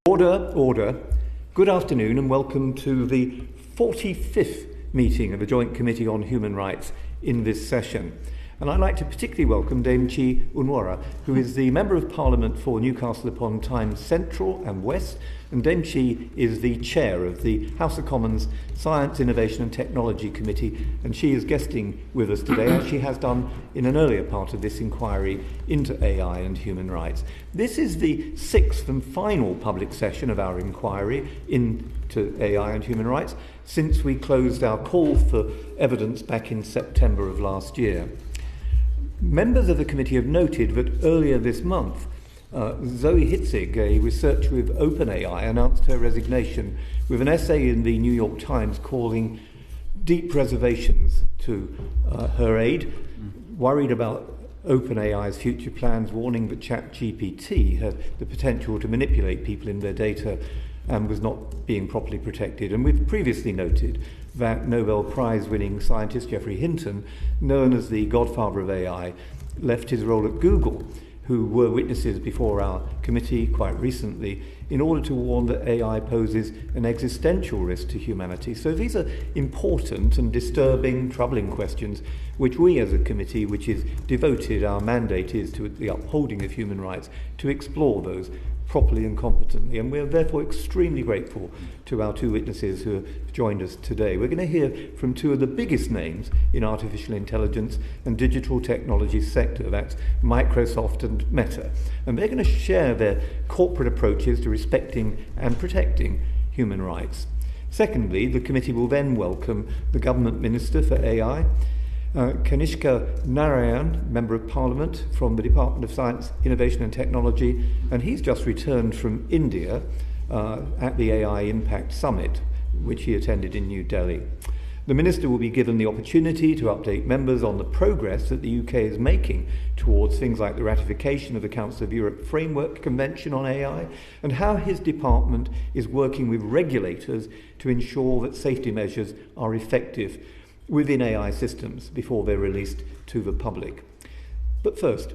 Order, order. Good afternoon and welcome to the 45th meeting of the Joint Committee on Human Rights in this session. And I'd like to particularly welcome Dame Chi Unwara, who is the Member of Parliament for Newcastle upon Tyne Central and West, and Dame Chi is the Chair of the House of Commons Science, Innovation and Technology Committee, and she is guesting with us today, as she has done in an earlier part of this inquiry into AI and human rights. This is the sixth and final public session of our inquiry into AI and human rights since we closed our call for evidence back in September of last year. Members of the committee have noted that earlier this month, Zoe Hitzig, a researcher with OpenAI, announced her resignation with an essay in the New York Times calling deep reservations to her aid, worried about OpenAI's future plans, warning that ChatGPT had the potential to manipulate people in their data and was not being properly protected. And we've previously noted that Nobel Prize-winning scientist Geoffrey Hinton, known as the godfather of AI, left his role at Google, who were witnesses before our committee quite recently, in order to warn that AI poses an existential risk to humanity. So these are important and disturbing, troubling questions which we as a committee, which is devoted, our mandate is to the upholding of human rights, to explore those properly and competently. And we're therefore extremely grateful to our two witnesses who have joined us today. We're going to hear from two of the biggest names in artificial intelligence and digital technology sector. That's Microsoft and Meta. And they're going to share their corporate approaches to respecting and protecting human rights. Secondly, the committee will then welcome the Government Minister for AI, Kanishka Narayan, Member of Parliament from the Department of Science, Innovation and Technology, and he's just returned from India at the AI Impact Summit, which he attended in New Delhi. The Minister will be given the opportunity to update members on the progress that the UK is making towards things like the ratification of the Council of Europe Framework Convention on AI, and how his department is working with regulators to ensure that safety measures are effective within AI systems before they're released to the public. But first,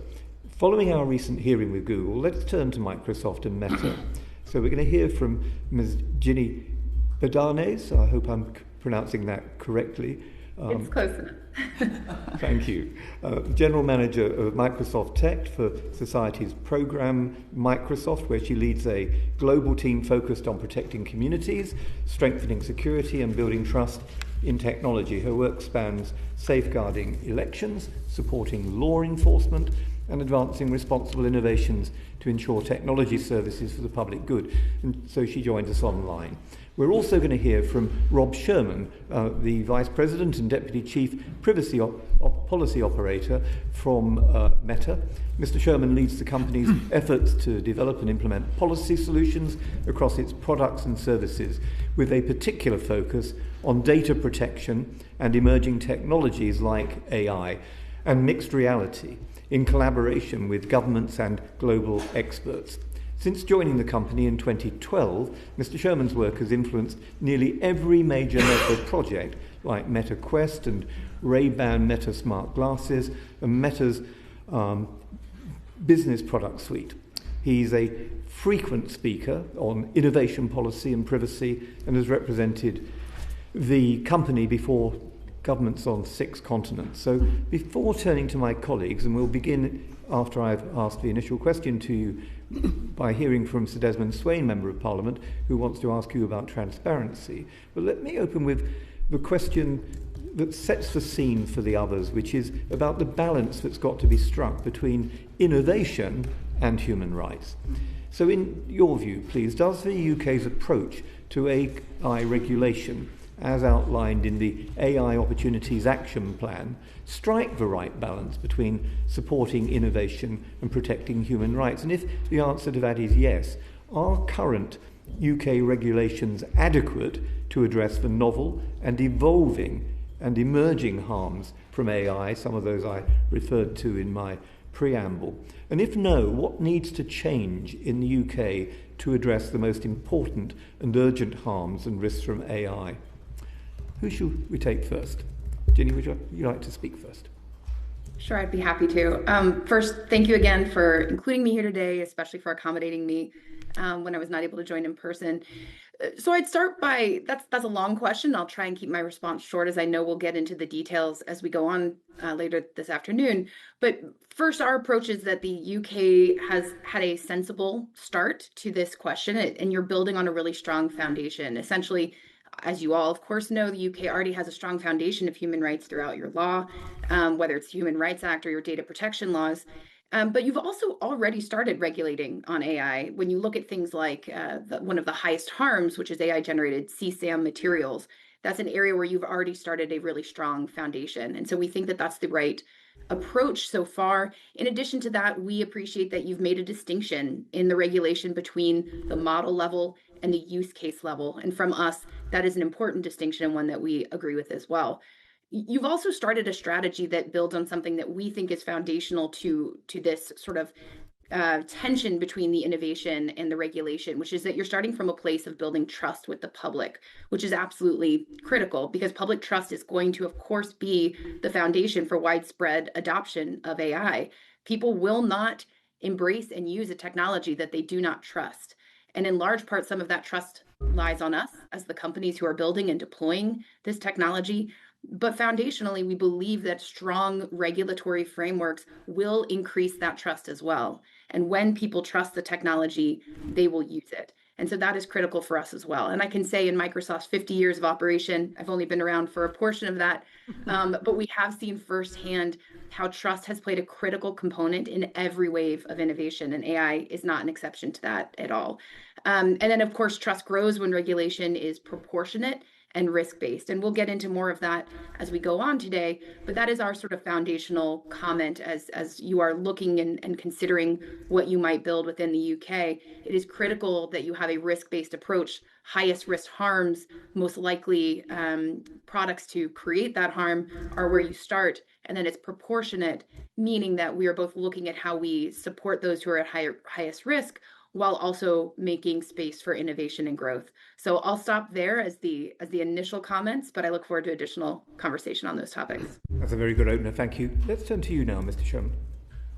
following our recent hearing with Google, let's turn to Microsoft and Meta. So we're going to hear from Ms. Ginny Badanes. I hope I'm pronouncing that correctly. It's close enough. Thank you. General Manager of Microsoft Tech for Society's program, Microsoft, where she leads a global team focused on protecting communities, strengthening security and building trust in technology. Her work spans safeguarding elections, supporting law enforcement, and advancing responsible innovations to ensure technology services for the public good. And so she joins us online. We're also going to hear from Rob Sherman, the Vice President and Deputy Chief Privacy Policy Operator from Meta. Mr. Sherman leads the company's efforts to develop and implement policy solutions across its products and services, with a particular focus on data protection and emerging technologies like AI and mixed reality, in collaboration with governments and global experts. Since joining the company in 2012, Mr. Sherman's work has influenced nearly every major Meta project, like Meta Quest and Ray-Ban Meta Smart Glasses and Meta's business product suite. He's a frequent speaker on innovation policy and privacy and has represented the company before governments on 6 continents. So before turning to my colleagues, and we'll begin after I've asked the initial question to you by hearing from Sir Desmond Swayne, Member of Parliament, who wants to ask you about transparency. But let me open with the question that sets the scene for the others, which is about the balance that's got to be struck between innovation and human rights. So in your view, please, does the UK's approach to AI regulation, as outlined in the AI Opportunities Action Plan, strike the right balance between supporting innovation and protecting human rights? And if the answer to that is yes, are current UK regulations adequate to address the novel and evolving and emerging harms from AI, some of those I referred to in my preamble? And if no, what needs to change in the UK to address the most important and urgent harms and risks from AI? Who should we take first? Ginny, would you like to speak first? Sure, I'd be happy to. First, thank you again for including me here today, especially for accommodating me when I was not able to join in person. So I'd start by that's a long question. I'll try and keep my response short, as I know we'll get into the details as we go on later this afternoon. But first, our approach is that the UK has had a sensible start to this question, and you're building on a really strong foundation. Essentially, as you all, of course, know, the UK already has a strong foundation of human rights throughout your law, whether it's the Human Rights Act or your data protection laws. But you've also already started regulating on AI. When you look at things like one of the highest harms, which is AI-generated CSAM materials, that's an area where you've already started a really strong foundation. And so we think that that's the right approach so far. In addition to that, we appreciate that you've made a distinction in the regulation between the model level and the use case level. And from us, that is an important distinction and one that we agree with as well. You've also started a strategy that builds on something that we think is foundational to this sort of tension between the innovation and the regulation, which is that you're starting from a place of building trust with the public, which is absolutely critical because public trust is going to, of course, be the foundation for widespread adoption of AI. People will not embrace and use a technology that they do not trust. And in large part, some of that trust lies on us as the companies who are building and deploying this technology. But foundationally, we believe that strong regulatory frameworks will increase that trust as well. And when people trust the technology, they will use it. And so that is critical for us as well. And I can say in Microsoft's 50 years of operation, I've only been around for a portion of that, but we have seen firsthand how trust has played a critical component in every wave of innovation. And AI is not an exception to that at all. And then, of course, trust grows when regulation is proportionate and risk-based. And we'll get into more of that as we go on today, but that is our sort of foundational comment as you are looking and considering what you might build within the UK. It is critical that you have a risk-based approach. Highest risk harms, most likely products to create that harm are where you start, and then it's proportionate, meaning that we are both looking at how we support those who are at highest risk while also making space for innovation and growth. So I'll stop there as the initial comments, but I look forward to additional conversation on those topics. That's a very good opener. Thank you. Let's turn to you now, Mr. Sherman.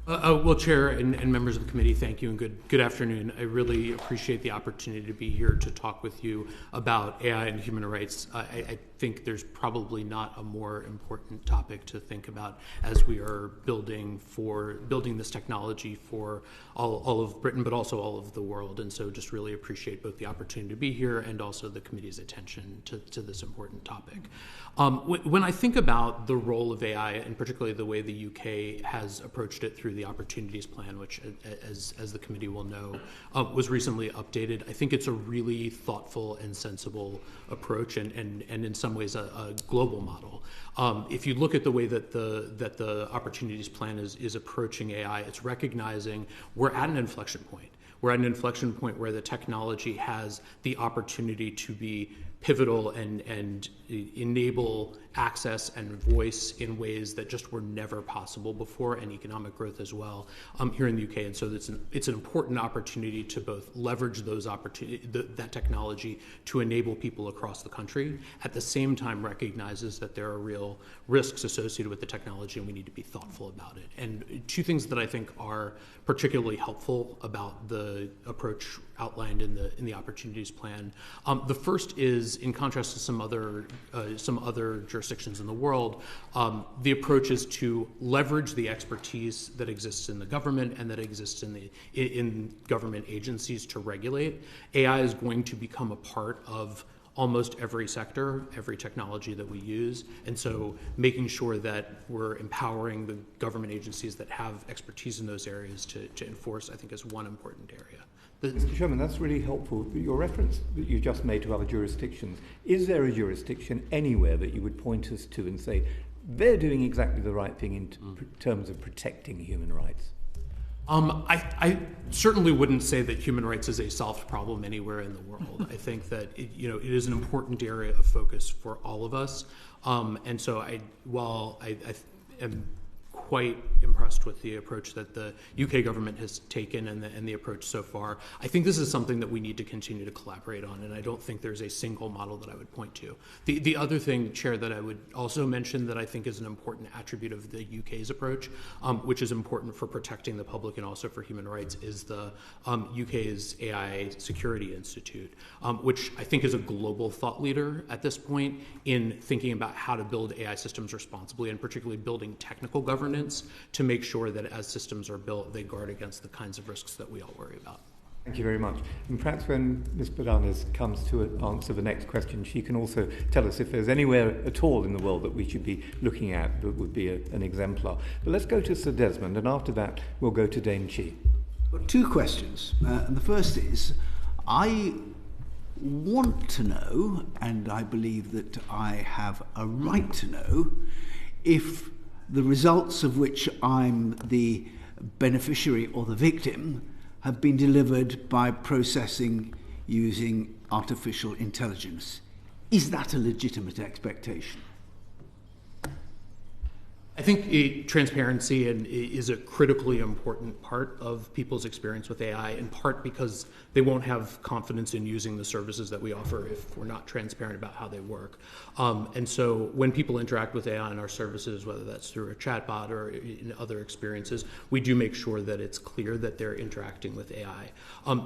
Well, Chair and members of the committee, thank you and good afternoon. I really appreciate the opportunity to be here to talk with you about AI and human rights. I think there's probably not a more important topic to think about as we are building this technology for all of Britain, but also all of the world. And so just really appreciate both the opportunity to be here and also the committee's attention to this important topic. When I think about the role of AI, and particularly the way the UK has approached it through the Opportunities Plan, which, as the committee will know, was recently updated, I think it's a really thoughtful and sensible approach, and in some ways a global model. If you look at the way that the Opportunities Plan is approaching AI, it's recognizing we're at an inflection point. We're at an inflection point where the technology has the opportunity to be pivotal and enable access and voice in ways that just were never possible before, and economic growth as well here in the UK. And so it's an important opportunity to both leverage that technology to enable people across the country, at the same time recognizes that there are real risks associated with the technology and we need to be thoughtful about it. And two things that I think are particularly helpful about the approach outlined in the Opportunities Plan. The first is, in contrast to some other jurisdictions in the world, the approach is to leverage the expertise that exists in the government and that exists in government agencies to regulate. AI is going to become a part of almost every sector, every technology that we use. And so making sure that we're empowering the government agencies that have expertise in those areas to enforce, I think, is one important area. Mr. Sherman, that's really helpful. Your reference that you just made to other jurisdictions, is there a jurisdiction anywhere that you would point us to and say, they're doing exactly the right thing in terms of protecting human rights? I certainly wouldn't say that human rights is a solved problem anywhere in the world. I think that it is an important area of focus for all of us. And so while I am quite impressed with the approach that the UK government has taken and the approach so far. I think this is something that we need to continue to collaborate on, and I don't think there's a single model that I would point to. The other thing, Chair, that I would also mention that I think is an important attribute of the UK's approach, which is important for protecting the public and also for human rights, is the UK's AI Security Institute, which I think is a global thought leader at this point in thinking about how to build AI systems responsibly, and particularly building technical governance to make sure that as systems are built, they guard against the kinds of risks that we all worry about. Thank you very much. And perhaps when Ms. Badanes comes to answer the next question, she can also tell us if there's anywhere at all in the world that we should be looking at that would be an exemplar. But let's go to Sir Desmond, and after that, we'll go to Dame Chi. Got two questions. And the first is, I want to know, and I believe that I have a right to know, if the results of which I'm the beneficiary or the victim have been delivered by processing using artificial intelligence. Is that a legitimate expectation? I think transparency is a critically important part of people's experience with AI, in part because they won't have confidence in using the services that we offer if we're not transparent about how they work. And so when people interact with AI in our services, whether that's through a chatbot or in other experiences, we do make sure that it's clear that they're interacting with AI.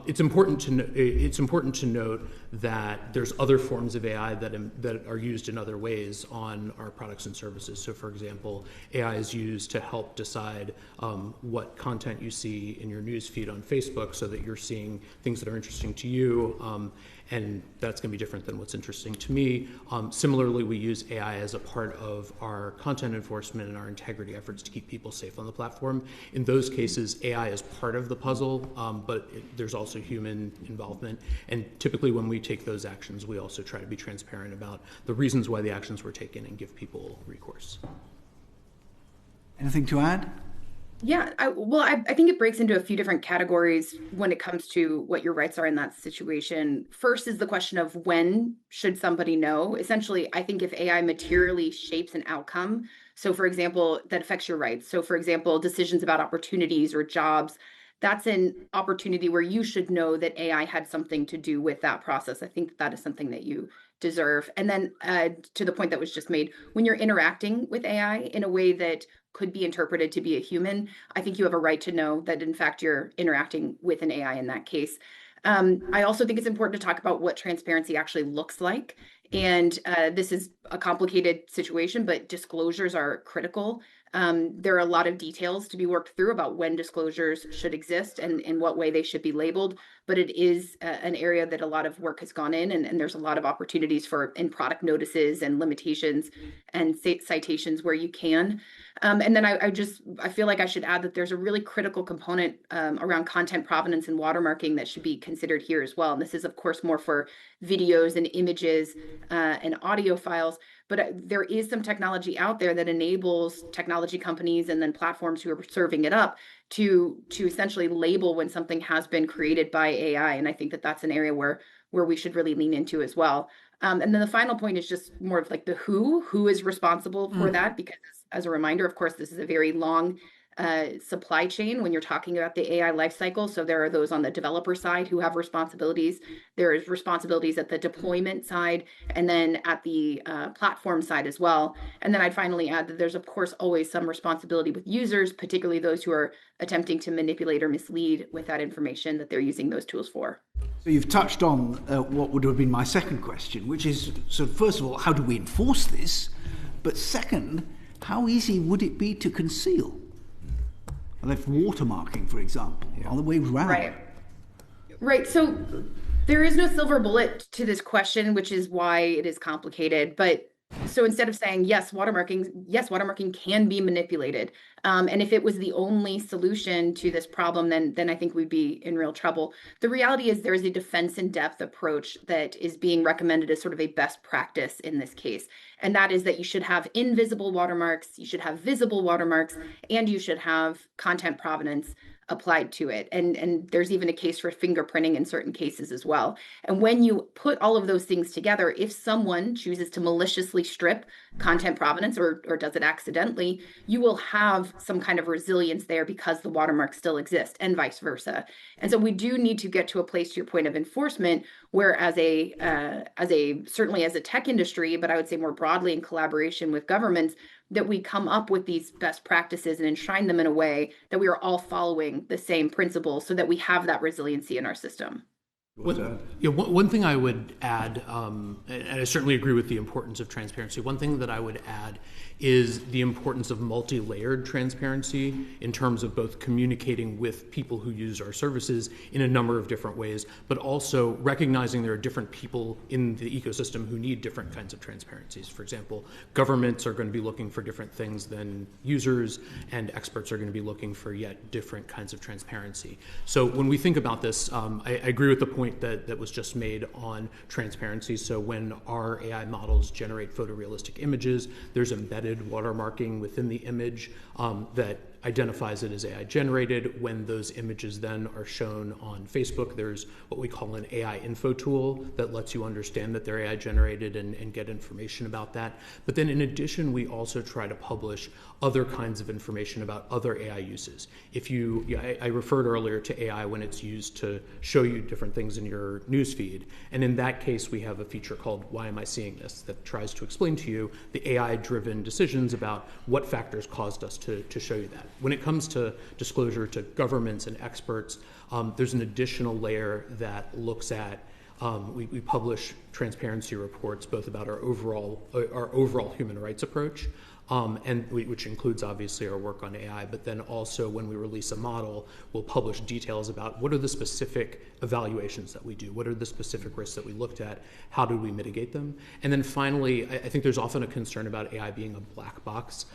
It's important to note that there's other forms of AI that are used in other ways on our products and services. So, for example, AI is used to help decide what content you see in your news feed on Facebook so that you're seeing things that are interesting to you, and that's going to be different than what's interesting to me. Similarly, we use AI as a part of our content enforcement and our integrity efforts to keep people safe on the platform. In those cases, AI is part of the puzzle, but there's also human involvement. And typically when we take those actions, we also try to be transparent about the reasons why the actions were taken and give people recourse. Anything to add? Yeah, I think it breaks into a few different categories when it comes to what your rights are in that situation. First is the question of when should somebody know? Essentially, I think if AI materially shapes an outcome, so for example, that affects your rights. So for example, decisions about opportunities or jobs, that's an opportunity where you should know that AI had something to do with that process. I think that is something that you deserve. And then to the point that was just made, when you're interacting with AI in a way that could be interpreted to be a human, I think you have a right to know that in fact you're interacting with an AI in that case. I also think it's important to talk about what transparency actually looks like. And this is a complicated situation, but disclosures are critical. There are a lot of details to be worked through about when disclosures should exist and in what way they should be labeled. But it is an area that a lot of work has gone in, and there's a lot of opportunities for in product notices and limitations and citations where you can. And then I feel like I should add that there's a really critical component around content provenance and watermarking that should be considered here as well. And this is, of course, more for videos and images and audio files. But there is some technology out there that enables technology companies and then platforms who are serving it up to essentially label when something has been created by AI. And I think that that's an area where we should really lean into as well. And then the final point is just more of like the who is responsible for that, because as a reminder, of course, this is a very long supply chain when you're talking about the AI lifecycle. So there are those on the developer side who have responsibilities. There is responsibilities at the deployment side, and then at the platform side as well. And then I'd finally add that there's, of course, always some responsibility with users, particularly those who are attempting to manipulate or mislead with that information that they're using those tools for. So you've touched on what would have been my second question, which is, so first of all, how do we enforce this? But second, how easy would it be to conceal? Like watermarking, for example, all the way around. Right. So there is no silver bullet to this question, which is why it is complicated. But so instead of saying yes, watermarking can be manipulated. And if it was the only solution to this problem, then I think we'd be in real trouble. The reality is there is a defense in depth approach that is being recommended as sort of a best practice in this case. And that is that you should have invisible watermarks, you should have visible watermarks, and you should have content provenance applied to it. And there's even a case for fingerprinting in certain cases as well. And when you put all of those things together, if someone chooses to maliciously strip content provenance or does it accidentally, you will have some kind of resilience there because the watermarks still exist, and vice versa. And so we do need to get to a place, to your point, of enforcement, where certainly as a tech industry, but I would say more broadly in collaboration with governments, that we come up with these best practices and enshrine them in a way that we are all following the same principles so that we have that resiliency in our system. One thing I would add, and I certainly agree with the importance of transparency, one thing that I would add is the importance of multi-layered transparency in terms of both communicating with people who use our services in a number of different ways, but also recognizing there are different people in the ecosystem who need different kinds of transparencies. For example, governments are going to be looking for different things than users, and experts are going to be looking for yet different kinds of transparency. So when we think about this, I agree with the point that was just made on transparency. So when our AI models generate photorealistic images, there's embedded watermarking within the image that identifies it as AI generated. When those images then are shown on Facebook, there's what we call an AI info tool that lets you understand that they're AI generated and get information about that. But then in addition, we also try to publish other kinds of information about other AI uses. I referred earlier to AI when it's used to show you different things in your newsfeed. And in that case, we have a feature called Why Am I Seeing This? That tries to explain to you the AI-driven decisions about what factors caused us to show you that. When it comes to disclosure to governments and experts, there's an additional layer that looks at, we publish transparency reports both about our overall human rights approach, which includes obviously our work on AI, but then also when we release a model, we'll publish details about what are the specific evaluations that we do, what are the specific risks that we looked at, how do we mitigate them, and then finally, I think there's often a concern about AI being a black box.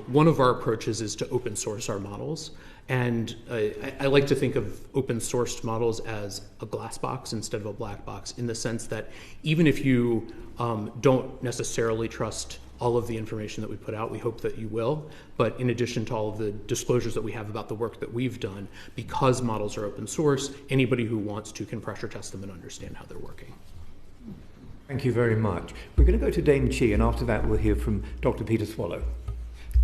One of our approaches is to open source our models, and I like to think of open sourced models as a glass box instead of a black box, in the sense that even if you don't necessarily trust all of the information that we put out, we hope that you will. But in addition to all of the disclosures that we have about the work that we've done, because models are open source, anybody who wants to can pressure test them and understand how they're working. Thank you very much. We're going to go to Dame Chi, and after that we'll hear from Dr. Peter Swallow.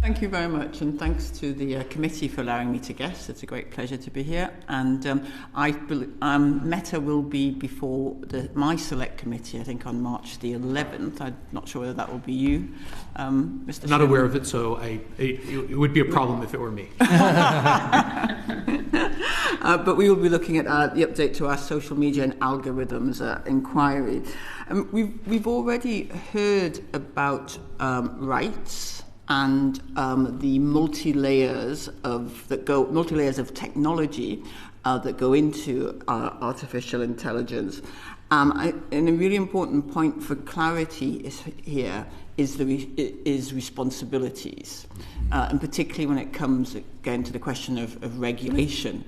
Thank you very much, and thanks to the committee for allowing me to guest. It's a great pleasure to be here. And I believe Meta will be before my select committee, I think on March the 11th. I'm not sure whether that will be you, Mr. Not aware of it, so it would be a problem if it were me. But we will be looking at the update to our social media and algorithms inquiry. We've already heard about rights and the multi-layers of technology that go into artificial intelligence. And a really important point for clarity is responsibilities, and particularly when it comes again to the question of regulation.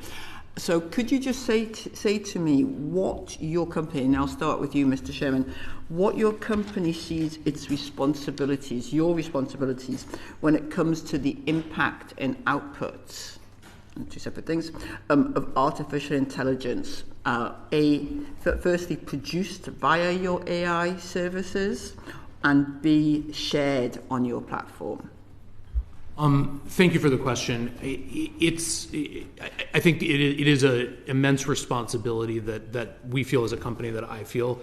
So could you just say to me what your company, and I'll start with you, Mr. Sherman, what your company sees its responsibilities, your responsibilities, when it comes to the impact and outputs, two separate things, of artificial intelligence, firstly produced via your AI services, and B, shared on your platform? Thank you for the question. I think it is an immense responsibility that we feel as a company, that I feel,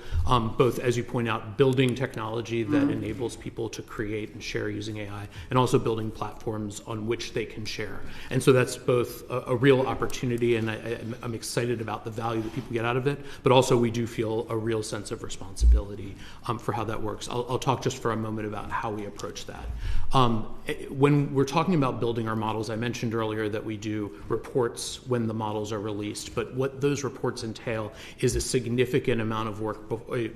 both, as you point out, building technology that enables people to create and share using AI, and also building platforms on which they can share. And so that's both a real opportunity, and I'm excited about the value that people get out of it, but also we do feel a real sense of responsibility for how that works. I'll talk just for a moment about how we approach that. When we're talking about building our models, I mentioned earlier that we do reports when the models are released, but what those reports entail is a significant amount of work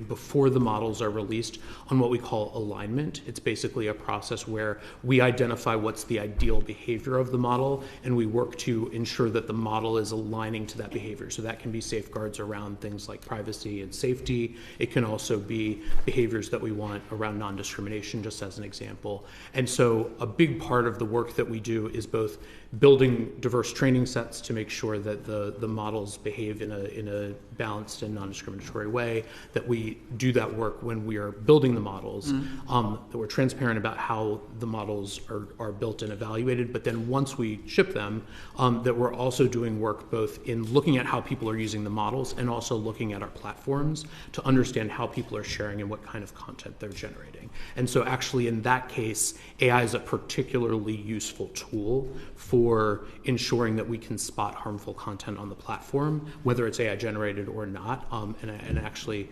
before the models are released on what we call alignment. It's basically a process where we identify what's the ideal behavior of the model, and we work to ensure that the model is aligning to that behavior. So that can be safeguards around things like privacy and safety. It can also be behaviors that we want around non-discrimination, just as an example. And so a big part of of the work that we do is both building diverse training sets to make sure that the models behave in a balanced and non-discriminatory way, that we do that work when we are building the models, that we're transparent about how the models are built and evaluated, but then once we ship them, that we're also doing work both in looking at how people are using the models and also looking at our platforms to understand how people are sharing and what kind of content they're generating. And so actually in that case, AI is a particularly useful tool for ensuring that we can spot harmful content on the platform, whether it's AI generated or not, and actually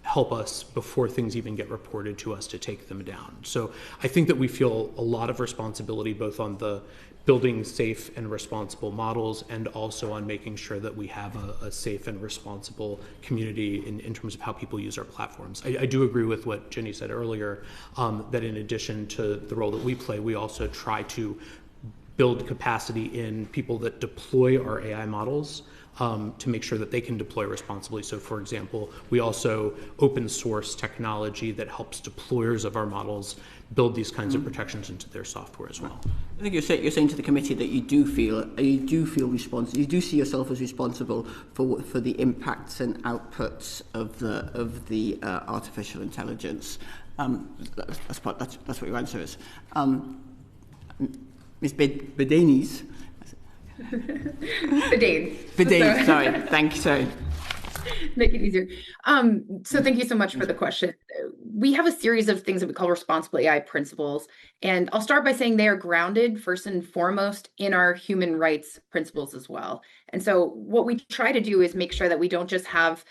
help us before things even get reported to us to take them down. So I think that we feel a lot of responsibility both on the building safe and responsible models and also on making sure that we have a safe and responsible community in terms of how people use our platforms. I do agree with what Jenny said earlier, that in addition to the role that we play, we also try to build capacity in people that deploy our AI models to make sure that they can deploy responsibly. So for example, we also open source technology that helps deployers of our models build these kinds of protections into their software as well. I think you're saying to the committee that you do feel responsible. You do see yourself as responsible for the impacts and outputs of the artificial intelligence. That's what your answer is. Ms. Bedanes. Bedanes. Sorry. Thank you. Sorry. Make it easier. So thank you so much for the question. We have a series of things that we call responsible AI principles. And I'll start by saying they are grounded first and foremost in our human rights principles as well. And so what we try to do is make sure that we don't just have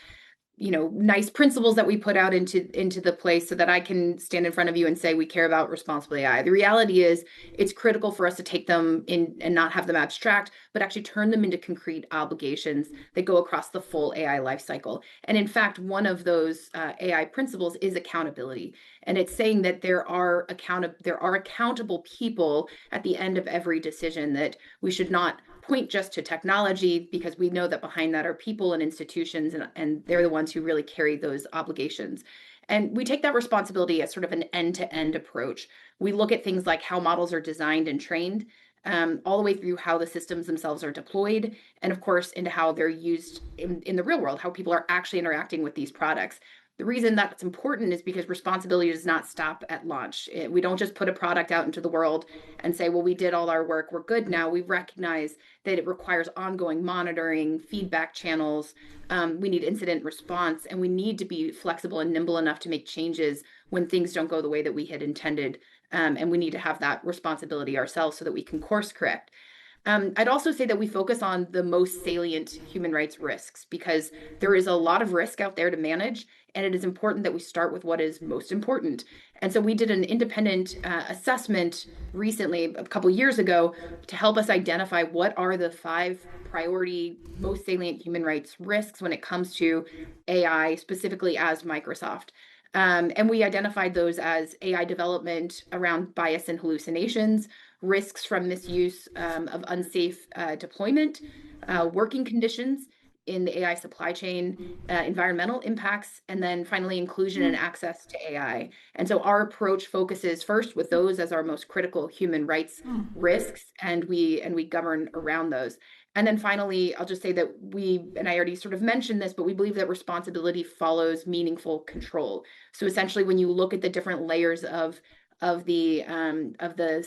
nice principles that we put out into the place so that I can stand in front of you and say we care about responsible AI. The reality is it's critical for us to take them in and not have them abstract, but actually turn them into concrete obligations that go across the full AI lifecycle. And in fact, one of those AI principles is accountability. And it's saying that there are accountable people at the end of every decision, that we should not point just to technology, because we know that behind that are people and institutions, and they're the ones who really carry those obligations. And we take that responsibility as sort of an end-to-end approach. We look at things like how models are designed and trained, all the way through how the systems themselves are deployed, and of course into how they're used in the real world, how people are actually interacting with these products. The reason that's important is because responsibility does not stop at launch. We don't just put a product out into the world and say, well, we did all our work, we're good now. We recognize that it requires ongoing monitoring, feedback channels. We need incident response, and we need to be flexible and nimble enough to make changes when things don't go the way that we had intended. And we need to have that responsibility ourselves so that we can course correct. I'd also say that we focus on the most salient human rights risks, because there is a lot of risk out there to manage, and it is important that we start with what is most important. And so we did an independent assessment recently, a couple of years ago, to help us identify what are the 5 priority, most salient human rights risks when it comes to AI, specifically as Microsoft. And we identified those as AI development around bias and hallucinations, risks from misuse of unsafe deployment, working conditions in the AI supply chain, environmental impacts, and then finally inclusion and access to AI. And so our approach focuses first with those as our most critical human rights risks, and we govern around those. And then finally, I'll just say that and I already sort of mentioned this, but we believe that responsibility follows meaningful control. So essentially, when you look at the different layers of the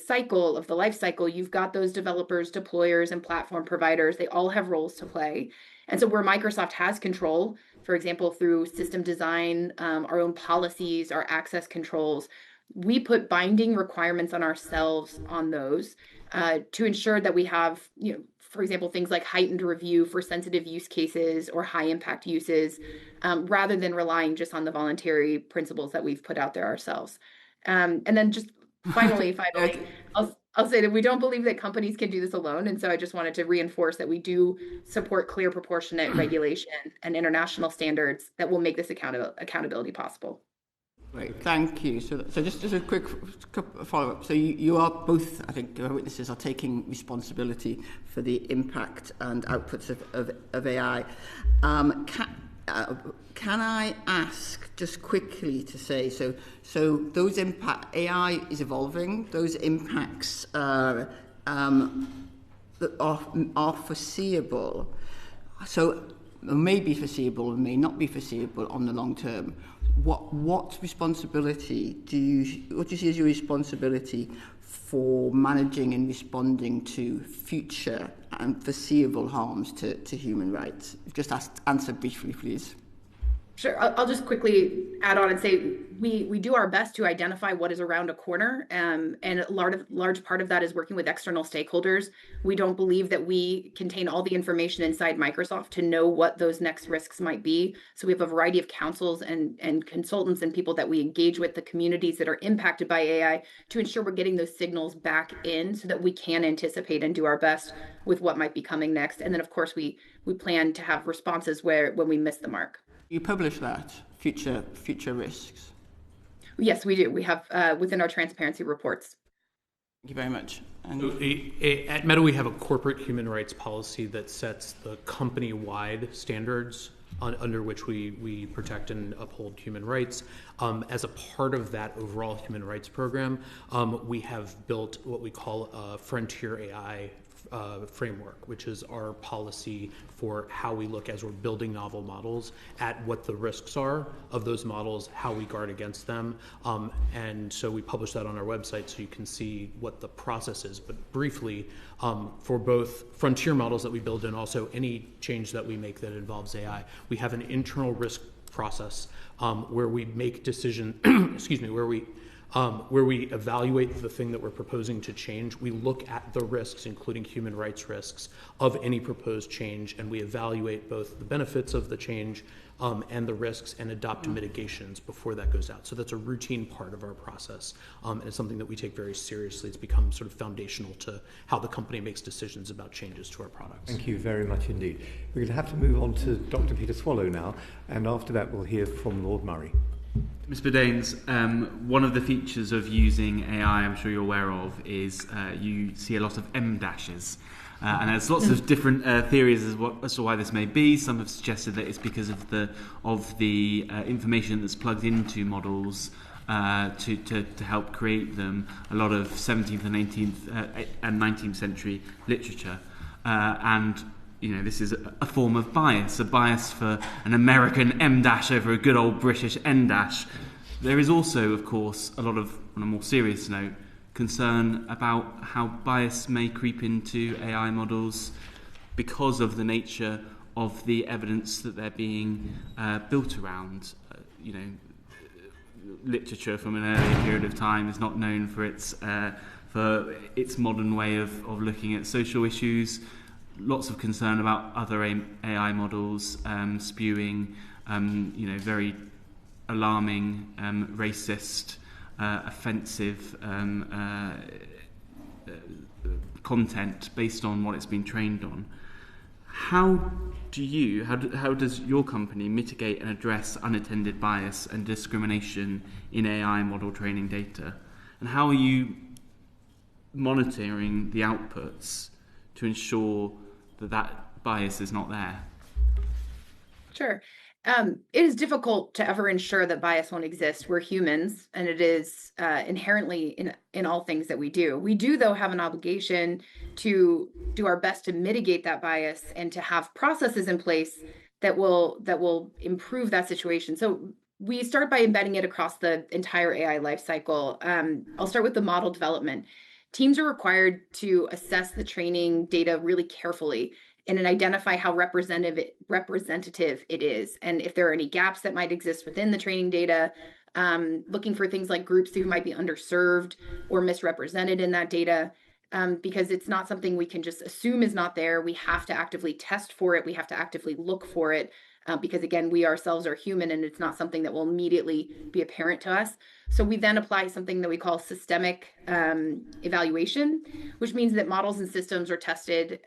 cycle, of the life cycle, you've got those developers, deployers, and platform providers. They all have roles to play. And so where Microsoft has control, for example, through system design, our own policies, our access controls, we put binding requirements on ourselves on those to ensure that we have, for example, things like heightened review for sensitive use cases or high impact uses, rather than relying just on the voluntary principles that we've put out there ourselves. And then just finally, I'll say that we don't believe that companies can do this alone. And so I just wanted to reinforce that we do support clear, proportionate regulation and international standards that will make this accountability possible. Great, thank you. So just a quick follow-up. So you are both, I think, our witnesses are taking responsibility for the impact and outputs of AI. can I ask just quickly to say, so those AI is evolving, those impacts that are foreseeable, so may be foreseeable and may not be foreseeable on the long term. What responsibility what do you see as your responsibility for managing and responding to future and foreseeable harms to human rights? Just answer briefly, please. Sure. I'll just quickly add on and say we do our best to identify what is around a corner, and a large part of that is working with external stakeholders. We don't believe that we contain all the information inside Microsoft to know what those next risks might be. So we have a variety of councils and consultants and people that we engage with, the communities that are impacted by AI, to ensure we're getting those signals back in so that we can anticipate and do our best with what might be coming next. And then, of course, we plan to have responses when we miss the mark. You publish that, future risks? Yes, we do. We have within our transparency reports. Thank you very much. And at Meta, we have a corporate human rights policy that sets the company-wide standards under which we protect and uphold human rights. As a part of that overall human rights program, we have built what we call a Frontier AI framework, which is our policy for how we look as we're building novel models at what the risks are of those models, how we guard against them. And so we publish that on our website so you can see what the process is. But briefly, for both frontier models that we build and also any change that we make that involves AI, we have an internal risk process where we make decisions, where we evaluate the thing that we're proposing to change. We look at the risks, including human rights risks, of any proposed change, and we evaluate both the benefits of the change and the risks and adopt mitigations before that goes out. So that's a routine part of our process, and it's something that we take very seriously. It's become sort of foundational to how the company makes decisions about changes to our products. Thank you very much indeed. We're going to have to move on to Dr. Peter Swallow now, and after that we'll hear from Lord Murray. Ms. Burdaines, one of the features of using AI, I'm sure you're aware of, is you see a lot of M dashes. And there's lots of different theories as to why this may be. Some have suggested that it's because of the information that's plugged into models to help create them. A lot of 17th and 18th and 19th century literature. And this is a form of bias, a bias for an American M dash over a good old British N dash. There is also, of course, a lot of, on a more serious note, concern about how bias may creep into AI models because of the nature of the evidence that they're being built around. Literature from an earlier period of time is not known for its modern way of looking at social issues. Lots of concern about other AI models spewing, very alarming, racist, offensive content based on what it's been trained on. How does your company mitigate and address unattended bias and discrimination in AI model training data? And how are you monitoring the outputs to ensure that bias is not there? Sure. It is difficult to ever ensure that bias won't exist. We're humans, and it is inherently in all things that we do. We do, though, have an obligation to do our best to mitigate that bias and to have processes in place that will improve that situation. So we start by embedding it across the entire AI lifecycle. I'll start with the model development. Teams are required to assess the training data really carefully and then identify how representative it is. And if there are any gaps that might exist within the training data, looking for things like groups who might be underserved or misrepresented in that data, because it's not something we can just assume is not there. We have to actively test for it. We have to actively look for it. Because again, we ourselves are human and it's not something that will immediately be apparent to us. So we then apply something that we call systemic evaluation, which means that models and systems are tested,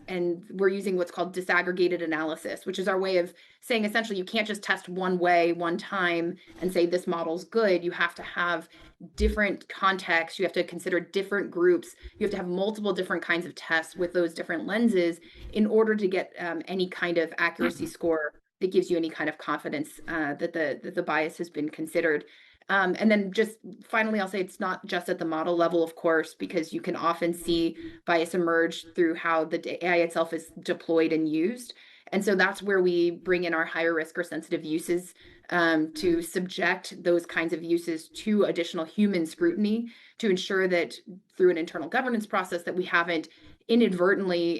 and we're using what's called disaggregated analysis, which is our way of saying essentially you can't just test one way, one time, and say this model's good. You have to have different contexts. You have to consider different groups. You have to have multiple different kinds of tests with those different lenses in order to get any kind of accuracy score that gives you any kind of confidence that the bias has been considered. And then just finally, I'll say it's not just at the model level, of course, because you can often see bias emerge through how the AI itself is deployed and used. And so that's where we bring in our higher risk or sensitive uses to subject those kinds of uses to additional human scrutiny to ensure that through an internal governance process that we haven't inadvertently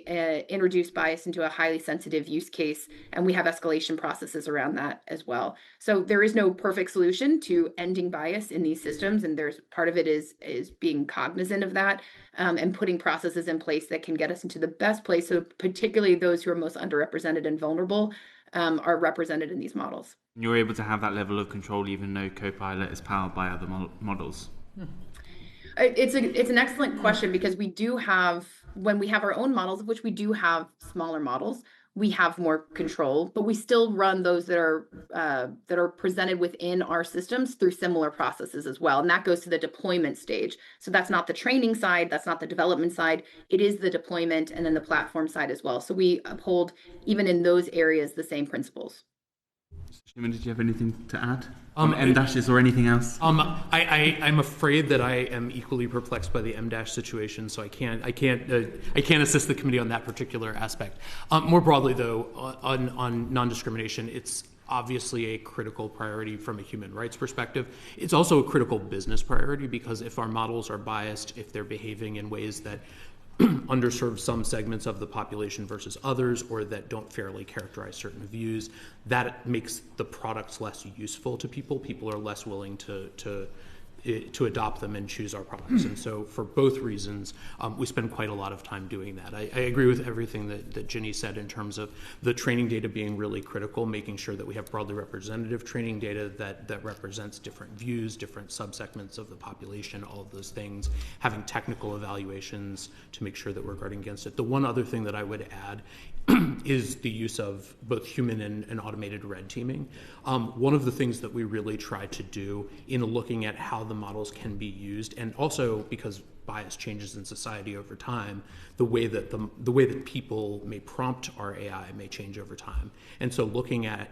introduced bias into a highly sensitive use case, and we have escalation processes around that as well. So there is no perfect solution to ending bias in these systems, and there's part of it is being cognizant of that and putting processes in place that can get us into the best place, so particularly those who are most underrepresented and vulnerable are represented in these models. You're able to have that level of control even though Copilot is powered by other models? It's an excellent question, because we do have, when we have our own models, of which we do have smaller models, we have more control, but we still run those that are presented within our systems through similar processes as well. And that goes to the deployment stage. So that's not the training side, that's not the development side, it is the deployment and then the platform side as well. So we uphold, even in those areas, the same principles. Shimon, did you have anything to add on M-dashes or anything else? I'm afraid that I am equally perplexed by the M- situation, so I can't assist the committee on that particular aspect. More broadly, though, on non-discrimination, it's obviously a critical priority from a human rights perspective. It's also a critical business priority, because if our models are biased, if they're behaving in ways that underserve some segments of the population versus others, or that don't fairly characterize certain views, that makes the products less useful to people. People are less willing to adopt them and choose our products. And so for both reasons, we spend quite a lot of time doing that. I agree with everything that Ginny said in terms of the training data being really critical, making sure that we have broadly representative training data that represents different views, different subsegments of the population, all of those things, having technical evaluations to make sure that we're guarding against it. The one other thing that I would add is the use of both human and automated red teaming. One of the things that we really try to do in looking at how the models can be used, and also because bias changes in society over time, the way that people may prompt our AI may change over time. And so looking at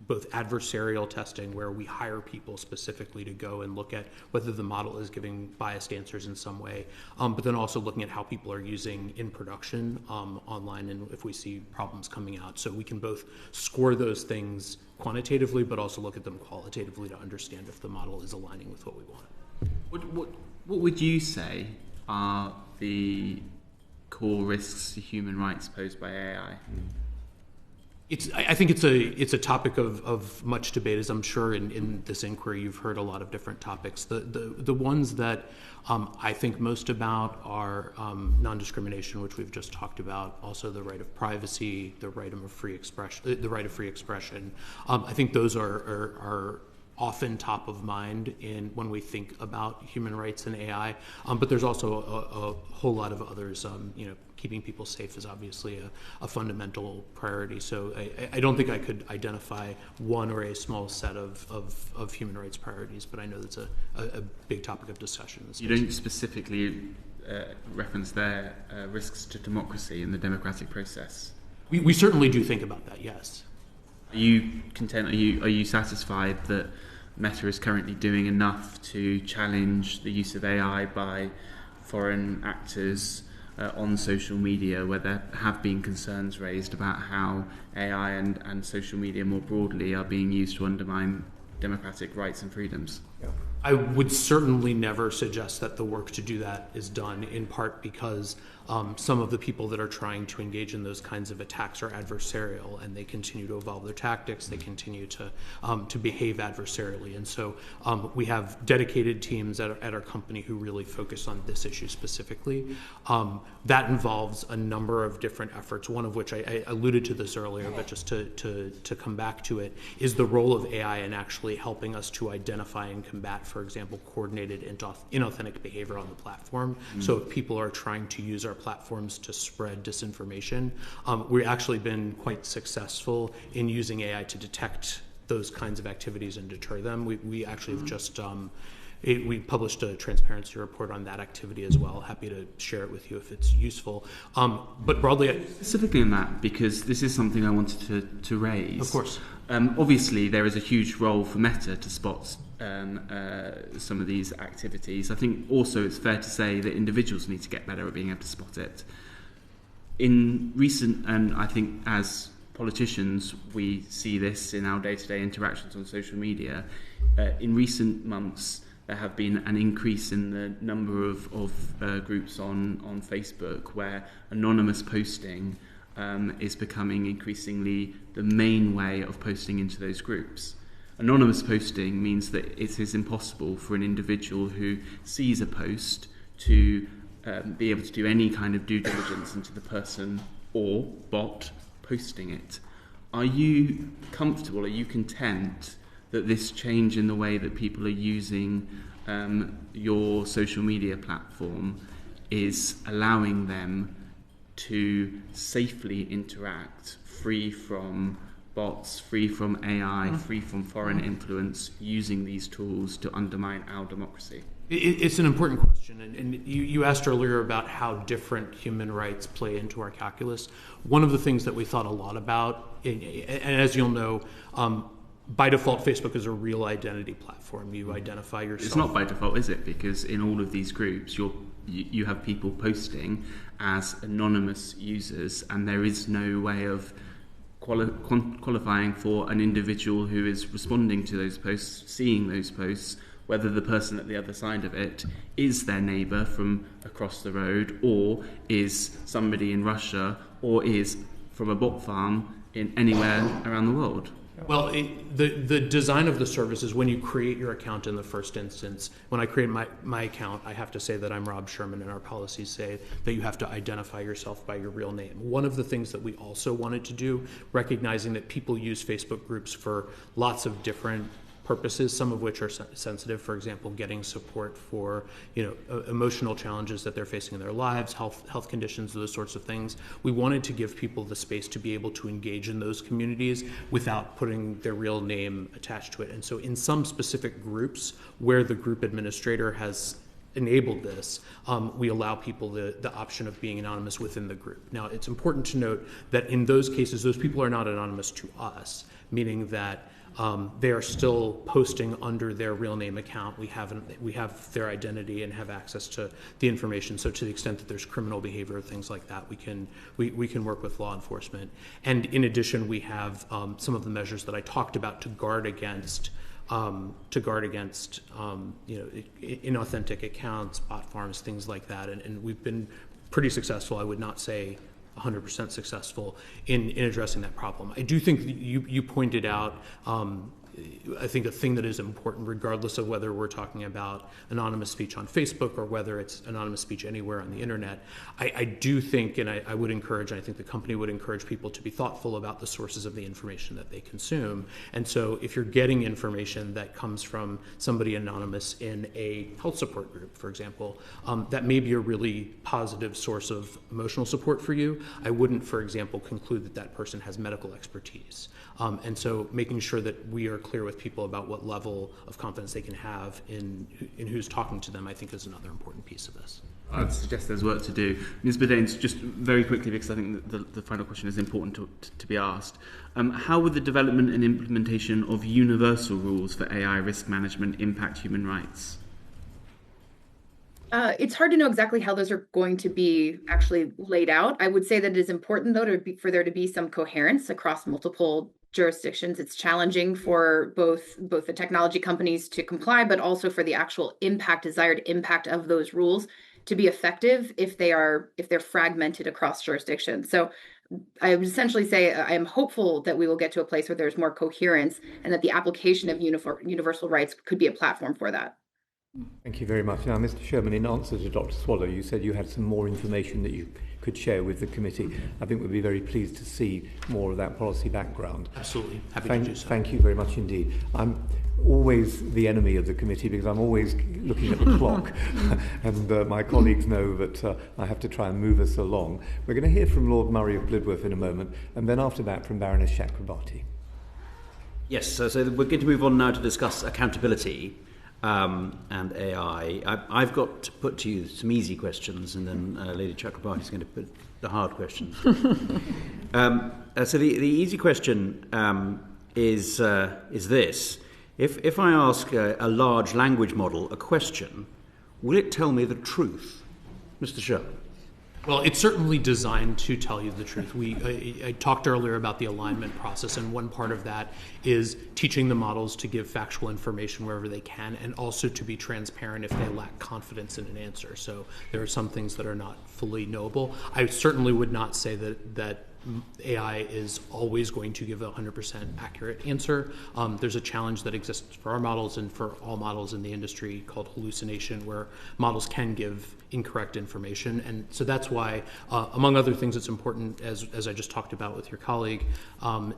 both adversarial testing, where we hire people specifically to go and look at whether the model is giving biased answers in some way, but then also looking at how people are using in production online, and if we see problems coming out. So we can both score those things quantitatively, but also look at them qualitatively to understand if the model is aligning with what we want. What would you say are the core risks to human rights posed by AI? I think it's a topic of much debate, as I'm sure in this inquiry you've heard a lot of different topics. The ones that I think most about are non-discrimination, which we've just talked about, also the right of privacy, the right of free expression. I think those are often top of mind when we think about human rights and AI, but there's also a whole lot of others. Keeping people safe is obviously a fundamental priority. So I don't think I could identify one or a small set of human rights priorities, but I know that's a big topic of discussion. You don't specifically reference their risks to democracy and the democratic process. We certainly do think about that, yes. Are you content? Are you satisfied that Meta is currently doing enough to challenge the use of AI by foreign actors on social media, where there have been concerns raised about how AI and social media more broadly are being used to undermine democratic rights and freedoms? I would certainly never suggest that the work to do that is done, in part because some of the people that are trying to engage in those kinds of attacks are adversarial, and they continue to evolve their tactics, they continue to behave adversarially. And so we have dedicated teams at our company who really focus on this issue specifically. That involves a number of different efforts, one of which I alluded to this earlier, but just to come back to it, is the role of AI in actually helping us to identify and combat, for example, coordinated inauthentic behavior on the platform. So if people are trying to use our platforms to spread disinformation, we've actually been quite successful in using AI to detect those kinds of activities and deter them. We actually have just we published a transparency report on that activity as well. Happy to share it with you if it's useful. But broadly, specifically on that, because this is something I wanted to raise. Of course. Obviously, there is a huge role for Meta to spot some of these activities. I think also it's fair to say that individuals need to get better at being able to spot it. In recent, and I think as politicians, we see this in our day-to-day interactions on social media. In recent months, there have been an increase in the number of groups on Facebook where anonymous posting is becoming increasingly the main way of posting into those groups. Anonymous posting means that it is impossible for an individual who sees a post to be able to do any kind of due diligence into the person or bot posting it. Are you comfortable, are you content that this change in the way that people are using your social media platform is allowing them to safely interact, free from bots, free from AI, free from foreign influence, using these tools to undermine our democracy? It's an important question, and you asked earlier about how different human rights play into our calculus. One of the things that we thought a lot about, and as you'll know, by default, Facebook is a real identity platform. You identify yourself. It's not by default, is it? Because in all of these groups, you have people posting as anonymous users, and there is no way of qualifying for an individual who is responding to those posts, seeing those posts, whether the person at the other side of it is their neighbour from across the road, or is somebody in Russia, or is from a bot farm in anywhere around the world. Well, the design of the service is when you create your account in the first instance. When I create my account, I have to say that I'm Rob Sherman, and our policies say that you have to identify yourself by your real name. One of the things that we also wanted to do, recognizing that people use Facebook groups for lots of different purposes, some of which are sensitive, for example, getting support for emotional challenges that they're facing in their lives, health conditions, those sorts of things. We wanted to give people the space to be able to engage in those communities without putting their real name attached to it. And so in some specific groups where the group administrator has enabled this, we allow people the option of being anonymous within the group. Now, it's important to note that in those cases, those people are not anonymous to us, meaning that they are still posting under their real name account. We have their identity and have access to the information. So to the extent that there's criminal behavior, things like that, we can work with law enforcement. And in addition, we have some of the measures that I talked about to guard against inauthentic accounts, bot farms, things like that. And we've been pretty successful. I would not say 100% successful in addressing that problem. I do think that you pointed out, I think a thing that is important, regardless of whether we're talking about anonymous speech on Facebook or whether it's anonymous speech anywhere on the internet, I do think, and I would encourage, and I think the company would encourage people to be thoughtful about the sources of the information that they consume. And so if you're getting information that comes from somebody anonymous in a health support group, for example, that may be a really positive source of emotional support for you. I wouldn't, for example, conclude that that person has medical expertise. And so making sure that we are clear with people about what level of confidence they can have in who's talking to them, I think is another important piece of this. I'd suggest there's work to do. Ms. Bodanes, just very quickly, because I think that the final question is important to be asked. How would the development and implementation of universal rules for AI risk management impact human rights? It's hard to know exactly how those are going to be actually laid out. I would say that it is important, though, for there to be some coherence across multiple jurisdictions. It's challenging for both the technology companies to comply, but also for the actual desired impact of those rules to be effective if they're fragmented across jurisdictions. So I would essentially say I am hopeful that we will get to a place where there's more coherence and that the application of universal rights could be a platform for that. Thank you very much. Now, Mr. Sherman, in answer to Dr. Swallow, you said you had some more information that you could share with the committee. I think we'd be very pleased to see more of that policy background. Absolutely. Happy to do so. Thank you very much indeed. I'm always the enemy of the committee because I'm always looking at the clock and my colleagues know that I have to try and move us along. We're going to hear from Lord Murray of Blidworth in a moment, and then after that from Baroness Chakrabarti. Yes, so we're going to move on now to discuss accountability. and AI. I've got to put to you some easy questions, and then Lady Chakrabarti is going to put the hard questions. So the easy question is this. If I ask a large language model a question, will it tell me the truth? Mr. Shah. Well, it's certainly designed to tell you the truth. I talked earlier about the alignment process, and one part of that is teaching the models to give factual information wherever they can, and also to be transparent if they lack confidence in an answer. So there are some things that are not fully knowable. I certainly would not say that AI is always going to give a 100% accurate answer. There's a challenge that exists for our models and for all models in the industry called hallucination, where models can give incorrect information. And so that's why, among other things, it's important, as I just talked about with your colleague,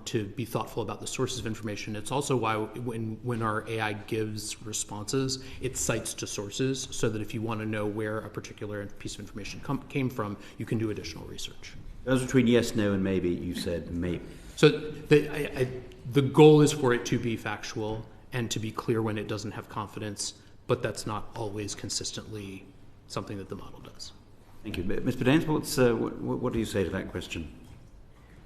to be thoughtful about the sources of information. It's also why when our AI gives responses, it cites to sources, so that if you want to know where a particular piece of information came from, you can do additional research. As between yes, no, and maybe, you said maybe. So the goal is for it to be factual and to be clear when it doesn't have confidence, but that's not always consistently something that the model does. Thank you. Ms. Badanes, what do you say to that question?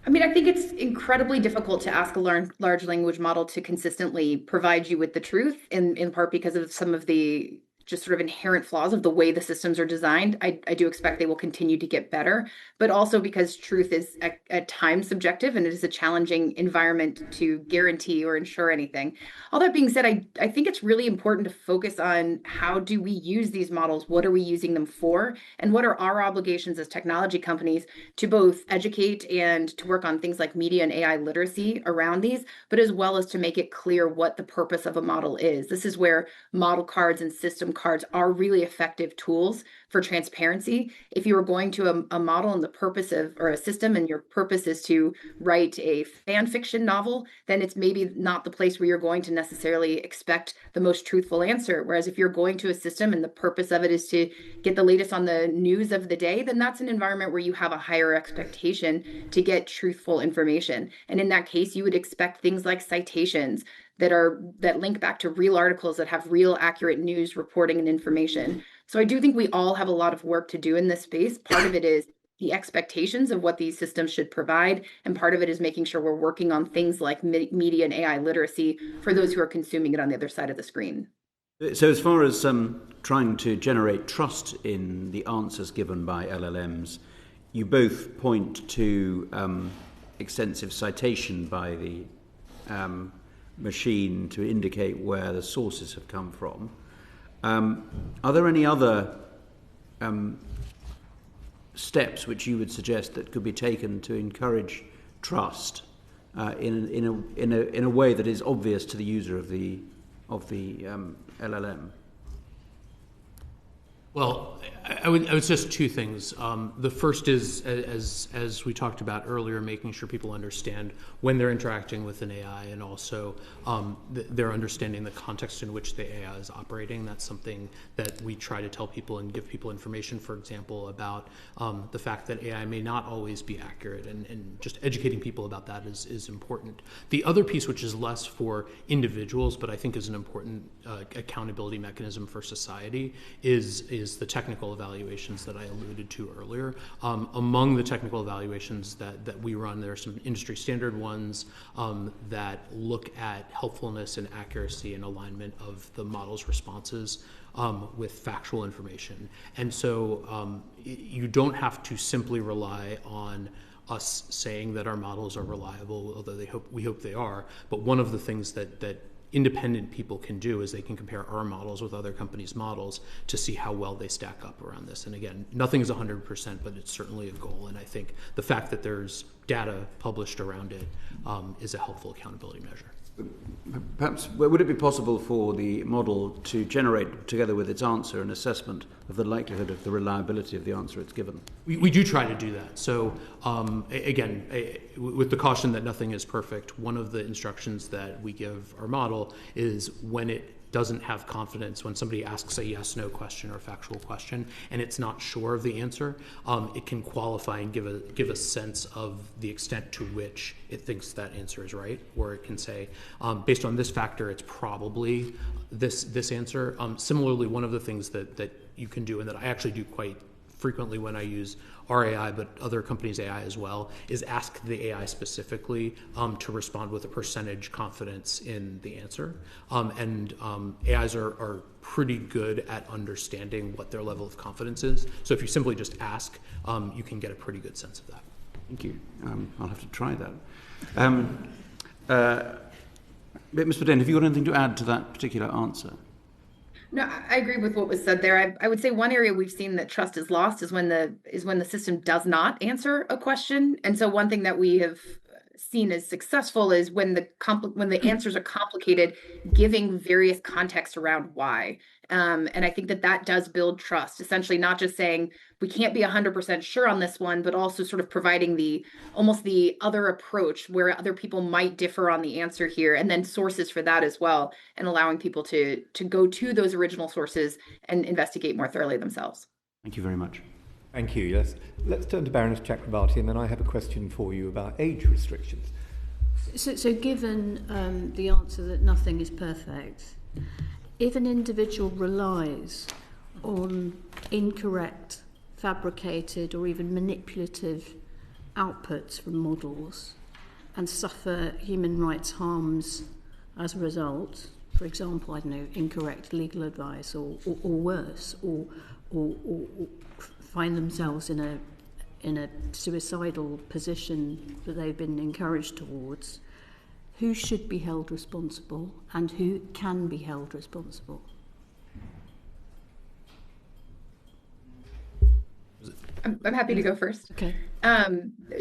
I mean, I think it's incredibly difficult to ask a large language model to consistently provide you with the truth, in part because of some of the just sort of inherent flaws of the way the systems are designed. I do expect they will continue to get better, but also because truth is at times subjective, and it is a challenging environment to guarantee or ensure anything. All that being said, I think it's really important to focus on how do we use these models? What are we using them for? And what are our obligations as technology companies to both educate and to work on things like media and AI literacy around these, but as well as to make it clear what the purpose of a model is. This is where model cards and system cards are really effective tools for transparency. If you are going to a model and the purpose of, or a system, and your purpose is to write a fan fiction novel, then it's maybe not the place where you're going to necessarily expect the most truthful answer. Whereas if you're going to a system and the purpose of it is to get the latest on the news of the day, then that's an environment where you have a higher expectation to get truthful information. And in that case, you would expect things like citations that link back to real articles that have real accurate news reporting and information. So I do think we all have a lot of work to do in this space. Part of it is the expectations of what these systems should provide, and part of it is making sure we're working on things like media and AI literacy for those who are consuming it on the other side of the screen. So as far as trying to generate trust in the answers given by LLMs, you both point to extensive citation by the machine to indicate where the sources have come from. Are there any other steps which you would suggest that could be taken to encourage trust in a way that is obvious to the user of the LLM? Well, I would suggest two things. The first is, as we talked about earlier, making sure people understand when they're interacting with an AI, and also they're understanding the context in which the AI is operating. That's something that we try to tell people and give people information, for example, about the fact that AI may not always be accurate, and just educating people about that is important. The other piece, which is less for individuals, but I think is an important accountability mechanism for society, is the technical evaluations that I alluded to earlier. Among the technical evaluations that we run, there are some industry standard ones that look at helpfulness and accuracy and alignment of the model's responses with factual information. And so you don't have to simply rely on us saying that our models are reliable, although we hope they are. But one of the things that independent people can do is they can compare our models with other companies' models to see how well they stack up around this. And again, nothing is 100%, but it's certainly a goal. And I think the fact that there's data published around it is a helpful accountability measure. Perhaps, would it be possible for the model to generate, together with its answer, an assessment of the likelihood of the reliability of the answer it's given? We do try to do that. So again, with the caution that nothing is perfect, one of the instructions that we give our model is when it doesn't have confidence, when somebody asks a yes/no question or a factual question and it's not sure of the answer, it can qualify and give a sense of the extent to which it thinks that answer is right, or it can say, based on this factor, it's probably this answer. Similarly, one of the things that you can do, and that I actually do quite frequently when I use our AI, but other companies' AI as well, is ask the AI specifically to respond with a percentage confidence in the answer. AIs are pretty good at understanding what their level of confidence is. So if you simply just ask, you can get a pretty good sense of that. Thank you. I'll have to try that. Ms. Bodine, have you got anything to add to that particular answer? No, I agree with what was said there. I would say one area we've seen that trust is lost is when the system does not answer a question. And so one thing that we have seen as successful is when the answers are complicated, giving various context around why. And I think that does build trust, essentially not just saying we can't be 100% sure on this one, but also sort of providing almost the other approach where other people might differ on the answer here, and then sources for that as well, and allowing people to go to those original sources and investigate more thoroughly themselves. Thank you very much. Thank you. Yes. Let's turn to Baroness Chakrabarti, and then I have a question for you about age restrictions. So given the answer that nothing is perfect, if an individual relies on incorrect, fabricated, or even manipulative outputs from models and suffer human rights harms as a result, for example, I don't know, incorrect legal advice or worse, or find themselves in a suicidal position that they've been encouraged towards, who should be held responsible and who can be held responsible? I'm happy to go first. Okay.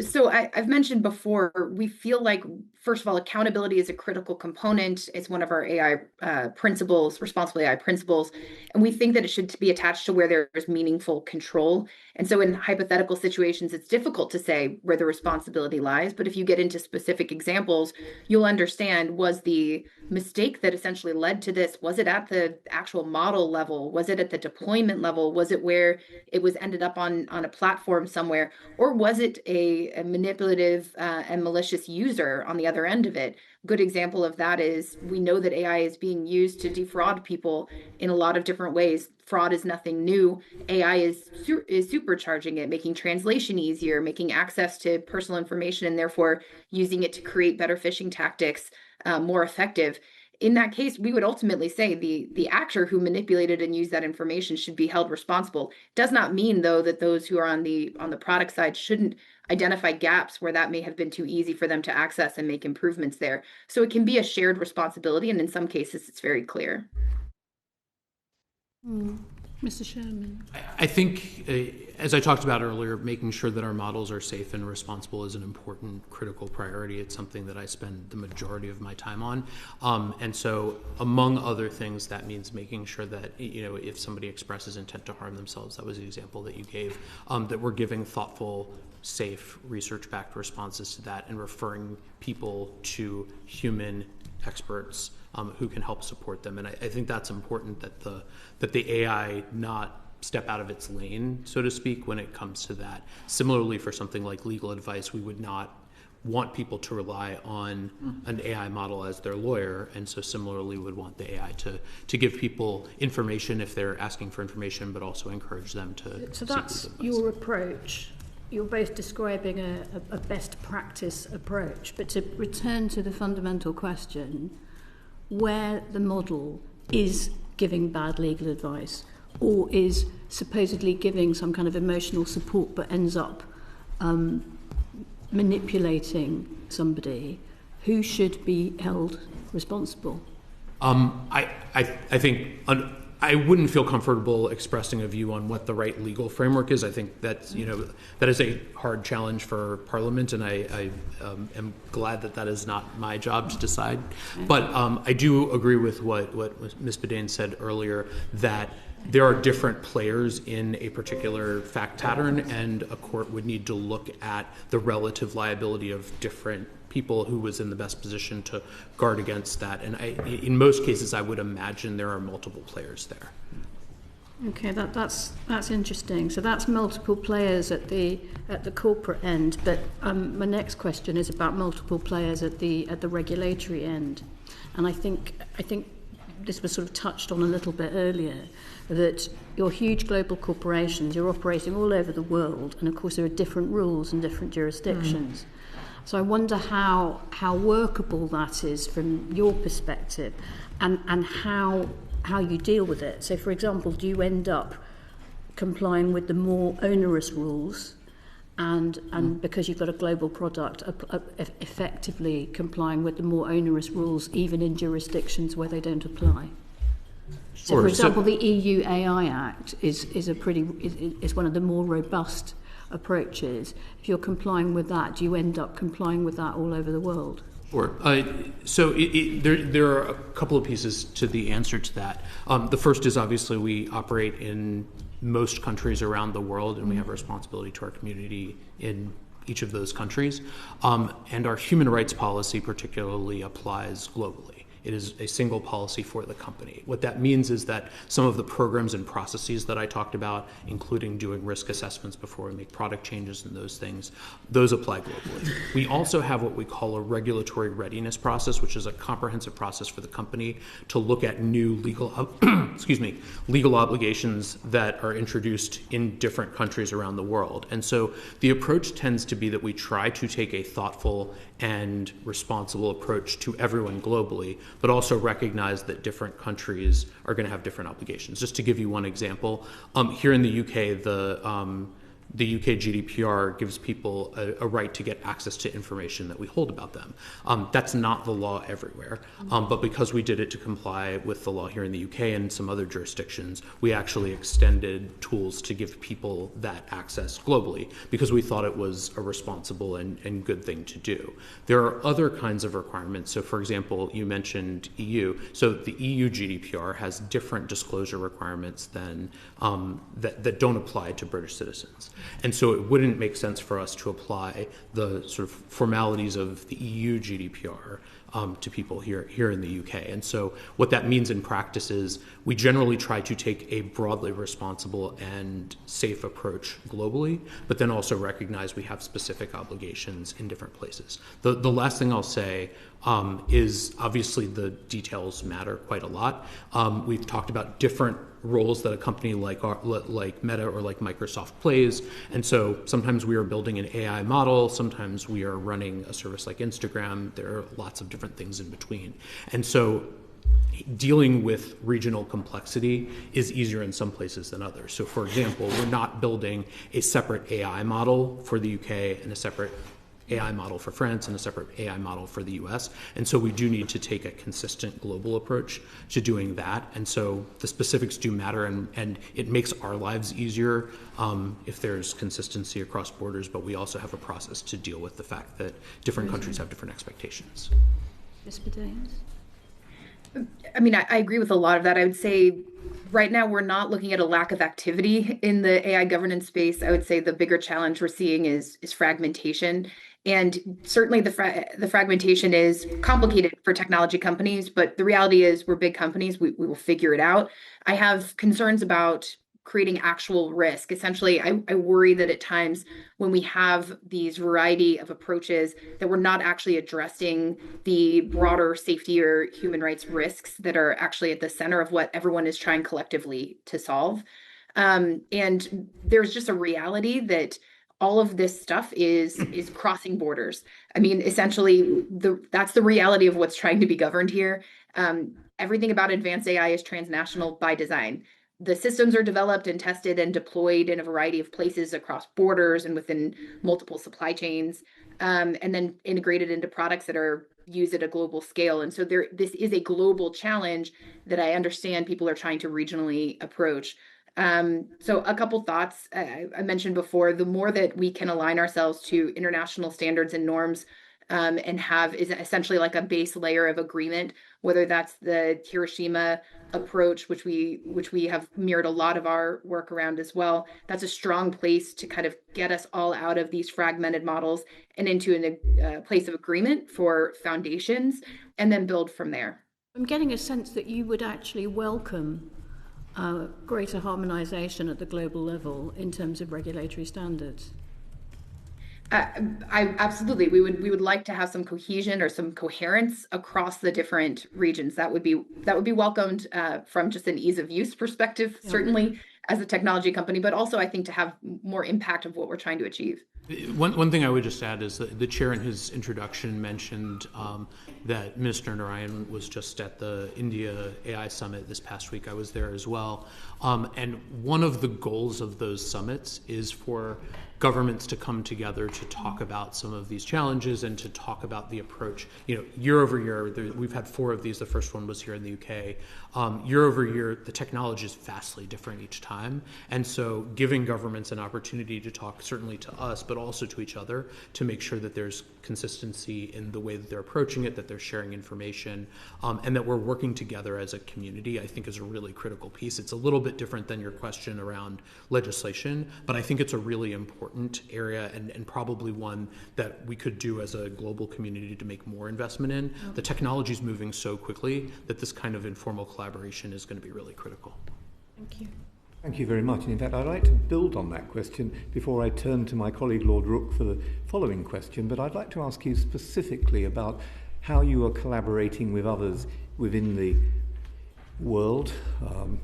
So I've mentioned before, we feel like, first of all, accountability is a critical component. It's one of our AI principles, responsible AI principles. And we think that it should be attached to where there's meaningful control. And so in hypothetical situations, it's difficult to say where the responsibility lies. But if you get into specific examples, you'll understand, was the mistake that essentially led to this, was it at the actual model level? Was it at the deployment level? Was it where it was ended up on a platform somewhere? Or was it a manipulative and malicious user on the other end of it? Good example of that is, we know that AI is being used to defraud people in a lot of different ways. Fraud is nothing new. AI is supercharging it, making translation easier, making access to personal information, and therefore using it to create better phishing tactics, more effective. In that case, we would ultimately say the actor who manipulated and used that information should be held responsible. Does not mean, though, that those who are on the product side shouldn't identify gaps where that may have been too easy for them to access and make improvements there. So it can be a shared responsibility, and in some cases, it's very clear. Mr. Sherman. I think, as I talked about earlier, making sure that our models are safe and responsible is an important, critical priority. It's something that I spend the majority of my time on. And so, among other things, that means making sure that, if somebody expresses intent to harm themselves, that was the example that you gave, that we're giving thoughtful, safe, research-backed responses to that, and referring people to human experts who can help support them. And I think that's important, that the AI not step out of its lane, so to speak, when it comes to that. Similarly, for something like legal advice, we would not want people to rely on an AI model as their lawyer, and so similarly would want the AI to give people information if they're asking for information, but also encourage them to So that's your approach. You're both describing a best practice approach, but to return to the fundamental question, where the model is giving bad legal advice or is supposedly giving some kind of emotional support but ends up manipulating somebody, who should be held responsible? I think I wouldn't feel comfortable expressing a view on what the right legal framework is. I think that's, that is a hard challenge for Parliament, and I am glad that is not my job to decide. But I do agree with what Ms. Bodine said earlier, that there are different players in a particular fact pattern, and a court would need to look at the relative liability of different people who was in the best position to guard against that. And in most cases, I would imagine there are multiple players there. Okay, that's interesting. So that's multiple players at the corporate end. But my next question is about multiple players at the regulatory end. And I think this was sort of touched on a little bit earlier, that you're huge global corporations, you're operating all over the world, and of course there are different rules in different jurisdictions. So I wonder how workable that is from your perspective, and how you deal with it. So, for example, do you end up complying with the more onerous rules, and because you've got a global product, effectively complying with the more onerous rules, even in jurisdictions where they don't apply? So, for example, the EU AI Act is one of the more robust approaches. If you're complying with that, do you end up complying with that all over the world? Sure. So there are a couple of pieces to the answer to that. The first is obviously we operate in most countries around the world, and we have a responsibility to our community in each of those countries. And our human rights policy particularly applies globally. It is a single policy for the company. What that means is that some of the programs and processes that I talked about, including doing risk assessments before we make product changes and those things, those apply globally. We also have what we call a regulatory readiness process, which is a comprehensive process for the company to look at new legal obligations that are introduced in different countries around the world. And so the approach tends to be that we try to take a thoughtful and responsible approach to everyone globally, but also recognize that different countries are going to have different obligations. Just to give you one example, here in the UK, the UK GDPR gives people a right to get access to information that we hold about them. That's not the law everywhere, but because we did it to comply with the law here in the UK and some other jurisdictions, we actually extended tools to give people that access globally because we thought it was a responsible and good thing to do. There are other kinds of requirements. So for example, you mentioned EU. So the EU GDPR has different disclosure requirements than that don't apply to British citizens. And so it wouldn't make sense for us to apply the sort of formalities of the EU GDPR to people here in the UK. And so what that means in practice is we generally try to take a broadly responsible and safe approach globally, but then also recognize we have specific obligations in different places. The last thing I'll say is obviously the details matter quite a lot. We've talked about different roles that a company like Meta or like Microsoft plays. And so sometimes we are building an AI model, sometimes we are running a service like Instagram. There are lots of different things in between. And so dealing with regional complexity is easier in some places than others. So for example, we're not building a separate AI model for the UK and a separate AI model for France and a separate AI model for the US. And so we do need to take a consistent global approach to doing that. And so the specifics do matter, and it makes our lives easier if there's consistency across borders, but we also have a process to deal with the fact that different countries have different expectations. Ms. Bedaines? I mean, I agree with a lot of that. I would say right now we're not looking at a lack of activity in the AI governance space. I would say the bigger challenge we're seeing is fragmentation. And certainly the fragmentation is complicated for technology companies, but the reality is we're big companies. We will figure it out. I have concerns about creating actual risk. Essentially, I worry that at times when we have these variety of approaches that we're not actually addressing the broader safety or human rights risks that are actually at the center of what everyone is trying collectively to solve. And there's just a reality that all of this stuff is crossing borders. I mean, essentially, that's the reality of what's trying to be governed here. Everything about advanced AI is transnational by design. The systems are developed and tested and deployed in a variety of places across borders and within multiple supply chains, and then integrated into products that are used at a global scale. And so this is a global challenge that I understand people are trying to regionally approach. So a couple thoughts. I mentioned before, the more that we can align ourselves to international standards and norms, and have is essentially like a base layer of agreement, whether that's the Hiroshima approach, which we have mirrored a lot of our work around as well. That's a strong place to kind of get us all out of these fragmented models and into a place of agreement for foundations, and then build from there. I'm getting a sense that you would actually welcome greater harmonization at the global level in terms of regulatory standards. I absolutely. We would like to have some cohesion or some coherence across the different regions. That would be welcomed from just an ease of use perspective, certainly as a technology company, but also I think to have more impact of what we're trying to achieve. One thing I would just add is that the chair in his introduction mentioned that Minister Narayan was just at the India AI Summit this past week. I was there as well. And one of the goals of those summits is for governments to come together to talk about some of these challenges and to talk about the approach. Year over year, we've had 4 of these. The first one was here in the UK. Year over year, the technology is vastly different each time. And so giving governments an opportunity to talk certainly to us, but also to each other to make sure that there's consistency in the way that they're approaching it, that they're sharing information, and that we're working together as a community, I think is a really critical piece. It's a little bit different than your question around legislation, but I think it's a really important area and probably one that we could do as a global community to make more investment in. The technology is moving so quickly that this kind of informal collaboration is going to be really critical. Thank you. Thank you very much. And in fact, I'd like to build on that question before I turn to my colleague Lord Rooke for the following question, but I'd like to ask you specifically about how you are collaborating with others within the world. And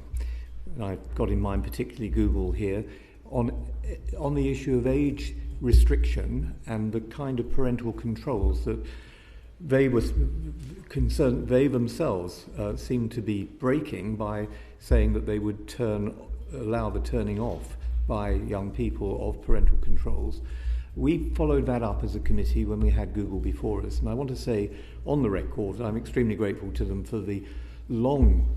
I've got in mind particularly Google here, on the issue of age restriction and the kind of parental controls that they themselves seem to be breaking by saying that they would allow the turning off by young people of parental controls. We followed that up as a committee when we had Google before us, and I want to say on the record I'm extremely grateful to them for the long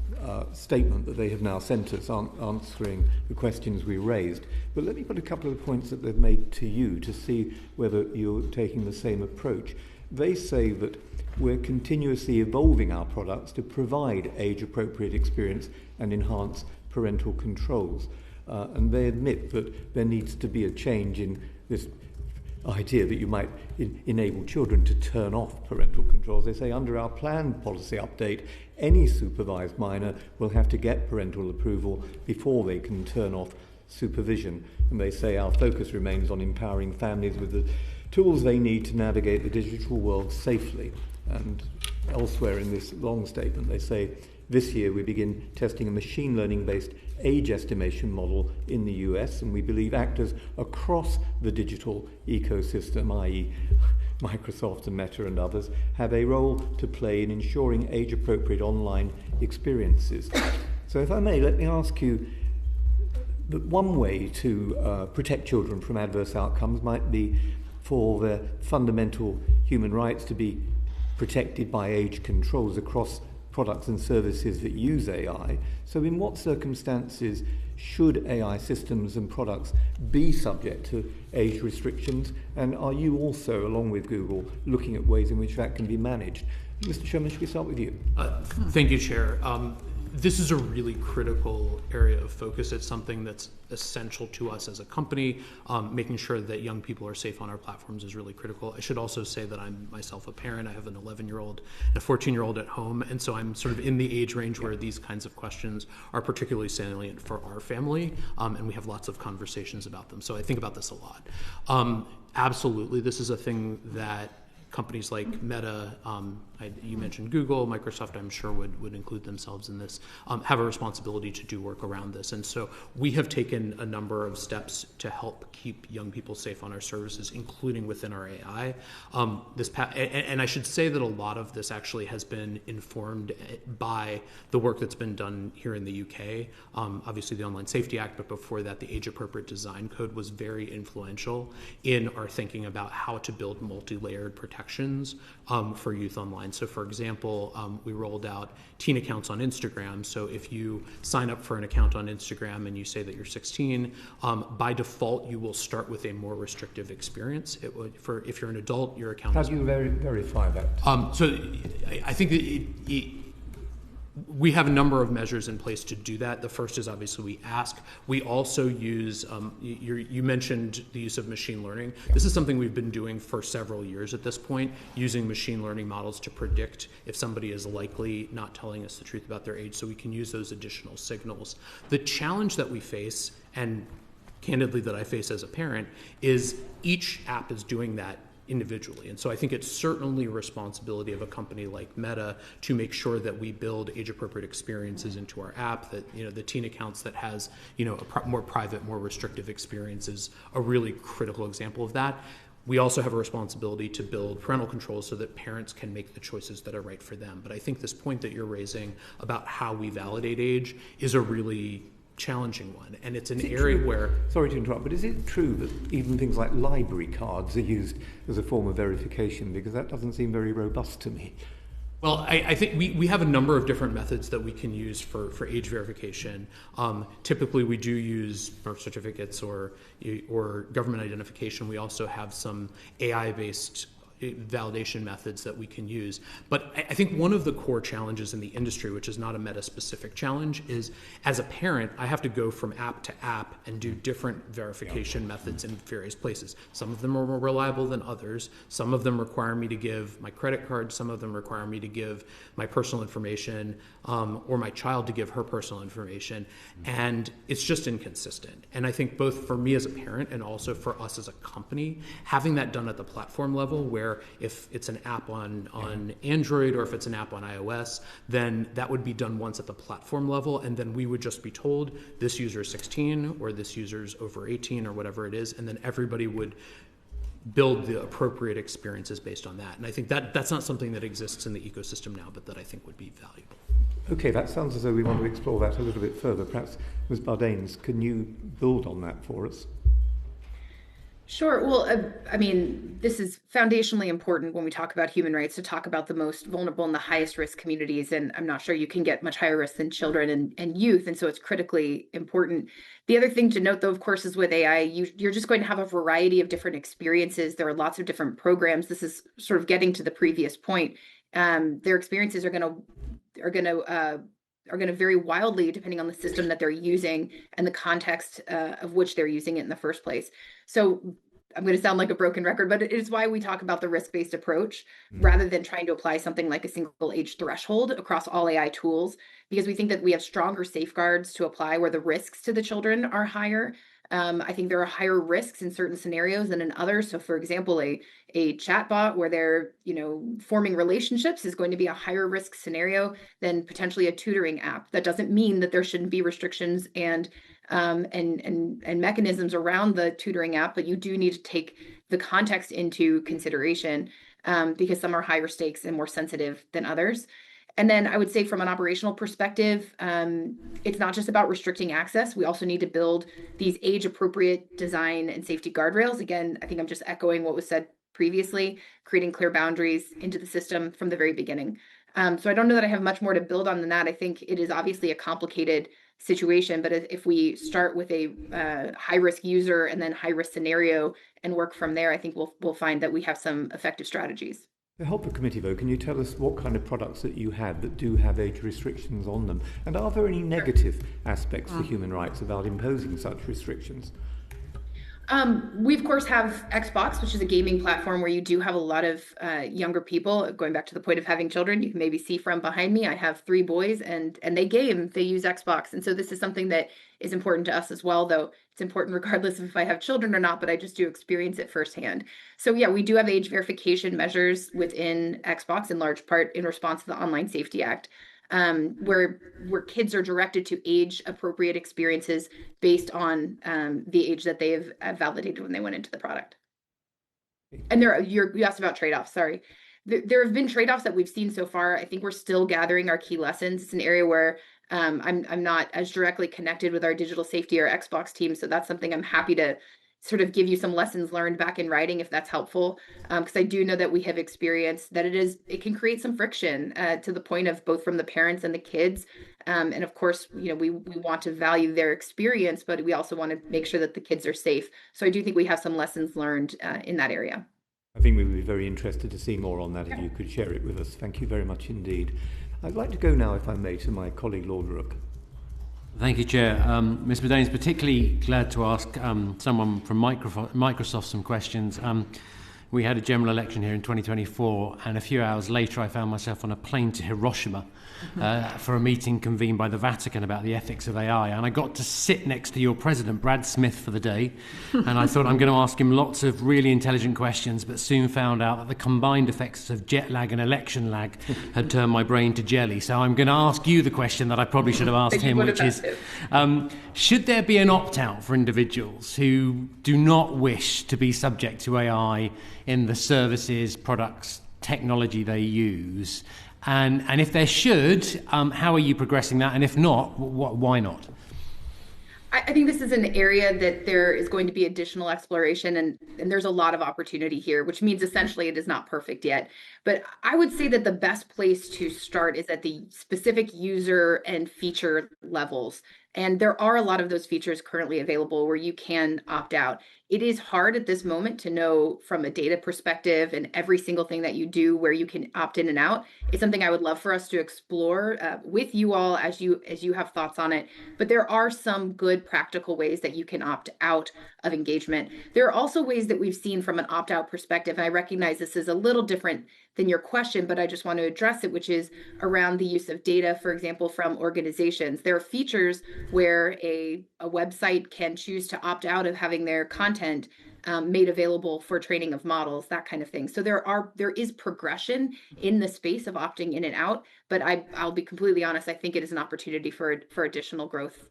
statement that they have now sent us answering the questions we raised. But let me put a couple of points that they've made to you to see whether you're taking the same approach. They say that we're continuously evolving our products to provide age-appropriate experience and enhance parental controls. And they admit that there needs to be a change in this idea that you might enable children to turn off parental controls. They say under our planned policy update, any supervised minor will have to get parental approval before they can turn off supervision. And they say our focus remains on empowering families with the tools they need to navigate the digital world safely. And elsewhere in this long statement, they say this year we begin testing a machine learning-based age estimation model in the US, and we believe actors across the digital ecosystem, i.e. Microsoft and Meta and others, have a role to play in ensuring age-appropriate online experiences. So if I may, let me ask you that one way to protect children from adverse outcomes might be for their fundamental human rights to be protected by age controls across products and services that use AI. So in what circumstances should AI systems and products be subject to age restrictions? And are you also, along with Google, looking at ways in which that can be managed? Mr. Sherman, should we start with you? Thank you, Chair. This is a really critical area of focus. It's something that's essential to us as a company. Making sure that young people are safe on our platforms is really critical. I should also say that I'm myself a parent. I have an 11-year-old and a 14-year-old at home, and so I'm sort of in the age range where these kinds of questions are particularly salient for our family, and we have lots of conversations about them. So I think about this a lot. Absolutely, this is a thing that companies like Meta, you mentioned Google, Microsoft, I'm sure would include themselves in this, have a responsibility to do work around this. And so we have taken a number of steps to help keep young people safe on our services, including within our AI. And I should say that a lot of this actually has been informed by the work that's been done here in the UK. Obviously the Online Safety Act, but before that, the Age Appropriate Design Code was very influential in our thinking about how to build multi-layered protections for youth online. So for example, we rolled out teen accounts on Instagram. So if you sign up for an account on Instagram and you say that you're 16, by default, you will start with a more restrictive experience. If you're an adult, your account How do you verify that? So I think that we have a number of measures in place to do that. The first is obviously we ask. We also use, you mentioned the use of machine learning. This is something we've been doing for several years at this point, using machine learning models to predict if somebody is likely not telling us the truth about their age, so we can use those additional signals. The challenge that we face, and candidly, that I face as a parent is each app is doing that individually. And so I think it's certainly a responsibility of a company like Meta to make sure that we build age-appropriate experiences into our app, that, you know, the teen accounts that has, you know, more private, more restrictive experiences, a really critical example of that. We also have a responsibility to build parental controls so that parents can make the choices that are right for them. But I think this point that you're raising about how we validate age is a really challenging one, and it's an area where... Sorry to interrupt, but is it true that even things like library cards are used as a form of verification? Because that doesn't seem very robust to me. Well, I think we have a number of different methods that we can use for age verification. Typically, we do use birth certificates or government identification. We also have some AI-based validation methods that we can use. But I think one of the core challenges in the industry, which is not a Meta-specific challenge, is as a parent, I have to go from app to app and do different verification methods in various places. Some of them are more reliable than others. Some of them require me to give my credit card. Some of them require me to give my personal information, or my child to give her personal information. And it's just inconsistent. And I think both for me as a parent and also for us as a company, having that done at the platform level, where if it's an app on Android or if it's an app on iOS, then that would be done once at the platform level, and then we would just be told this user is 16 or this user's over 18 or whatever it is, and then everybody would build the appropriate experiences based on that. And I think that's not something that exists in the ecosystem now, but that I think would be valuable. Okay, that sounds as though we want to explore that a little bit further. Perhaps, Ms. Bardanes, can you build on that for us? Sure. Well, I mean, this is foundationally important when we talk about human rights, to talk about the most vulnerable and the highest risk communities. And I'm not sure you can get much higher risk than children and youth. And so it's critically important. The other thing to note, though, of course, is with AI, you're just going to have a variety of different experiences. There are lots of different programs. This is sort of getting to the previous point. Their experiences are going to vary wildly depending on the system that they're using and the context of which they're using it in the first place. So I'm going to sound like a broken record, but it is why we talk about the risk-based approach rather than trying to apply something like a single age threshold across all AI tools, because we think that we have stronger safeguards to apply where the risks to the children are higher. I think there are higher risks in certain scenarios than in others. So, for example, a chatbot where they're, forming relationships is going to be a higher risk scenario than potentially a tutoring app. That doesn't mean that there shouldn't be restrictions and mechanisms around the tutoring app, but you do need to take the context into consideration, because some are higher stakes and more sensitive than others. And then I would say from an operational perspective, it's not just about restricting access. We also need to build these age-appropriate design and safety guardrails. Again, I think I'm just echoing what was said previously, creating clear boundaries into the system from the very beginning. So I don't know that I have much more to build on than that. I think it is obviously a complicated situation, but if we start with a high-risk user and then high-risk scenario and work from there, I think we'll find that we have some effective strategies. To help the committee, though, can you tell us what kind of products that you have that do have age restrictions on them? And are there any negative aspects for human rights about imposing such restrictions? We, of course, have Xbox, which is a gaming platform where you do have a lot of younger people. Going back to the point of having children, you can maybe see from behind me, I have 3 boys and they game, they use Xbox. And so this is something that is important to us as well, though it's important regardless of if I have children or not, but I just do experience it firsthand. So yeah, we do have age verification measures within Xbox, in large part in response to the Online Safety Act. Where kids are directed to age-appropriate experiences based on the age that they have validated when they went into the product. And you asked about trade-offs, sorry. There have been trade-offs that we've seen so far. I think we're still gathering our key lessons. It's an area where I'm not as directly connected with our digital safety or Xbox team, so that's something I'm happy to sort of give you some lessons learned back in writing if that's helpful, because I do know that we have experienced that it can create some friction to the point of both from the parents and the kids, and of course we want to value their experience, but we also want to make sure that the kids are safe. So I do think we have some lessons learned in that area. I think we would be very interested to see more on that if you could share it with us. Thank you very much indeed. I'd like to go now, if I may, to my colleague Lord Rook. Thank you, Chair. Ms. Bardanes, particularly glad to ask someone from Microsoft some questions. we had a general election here in 2024, and a few hours later I found myself on a plane to Hiroshima for a meeting convened by the Vatican about the ethics of AI. And I got to sit next to your president, Brad Smith, for the day, and I thought I'm going to ask him lots of really intelligent questions, but soon found out that the combined effects of jet lag and election lag had turned my brain to jelly. So I'm going to ask you the question that I probably should have asked him, which is, should there be an opt-out for individuals who do not wish to be subject to AI in the services, products, technology they use? And if there should, how are you progressing that? And if not, why not? I think this is an area that there is going to be additional exploration, and there's a lot of opportunity here, which means essentially it is not perfect yet. But I would say that the best place to start is at the specific user and feature levels. And there are a lot of those features currently available where you can opt out. It is hard at this moment to know from a data perspective and every single thing that you do where you can opt in and out. It's something I would love for us to explore with you all as you have thoughts on it. But there are some good practical ways that you can opt out of engagement. There are also ways that we've seen from an opt-out perspective, and I recognize this is a little different than your question, but I just want to address it, which is around the use of data, for example, from organizations. There are features where a website can choose to opt out of having their content made available for training of models, that kind of thing. So there is progression in the space of opting in and out, but I'll be completely honest, I think it is an opportunity for additional growth.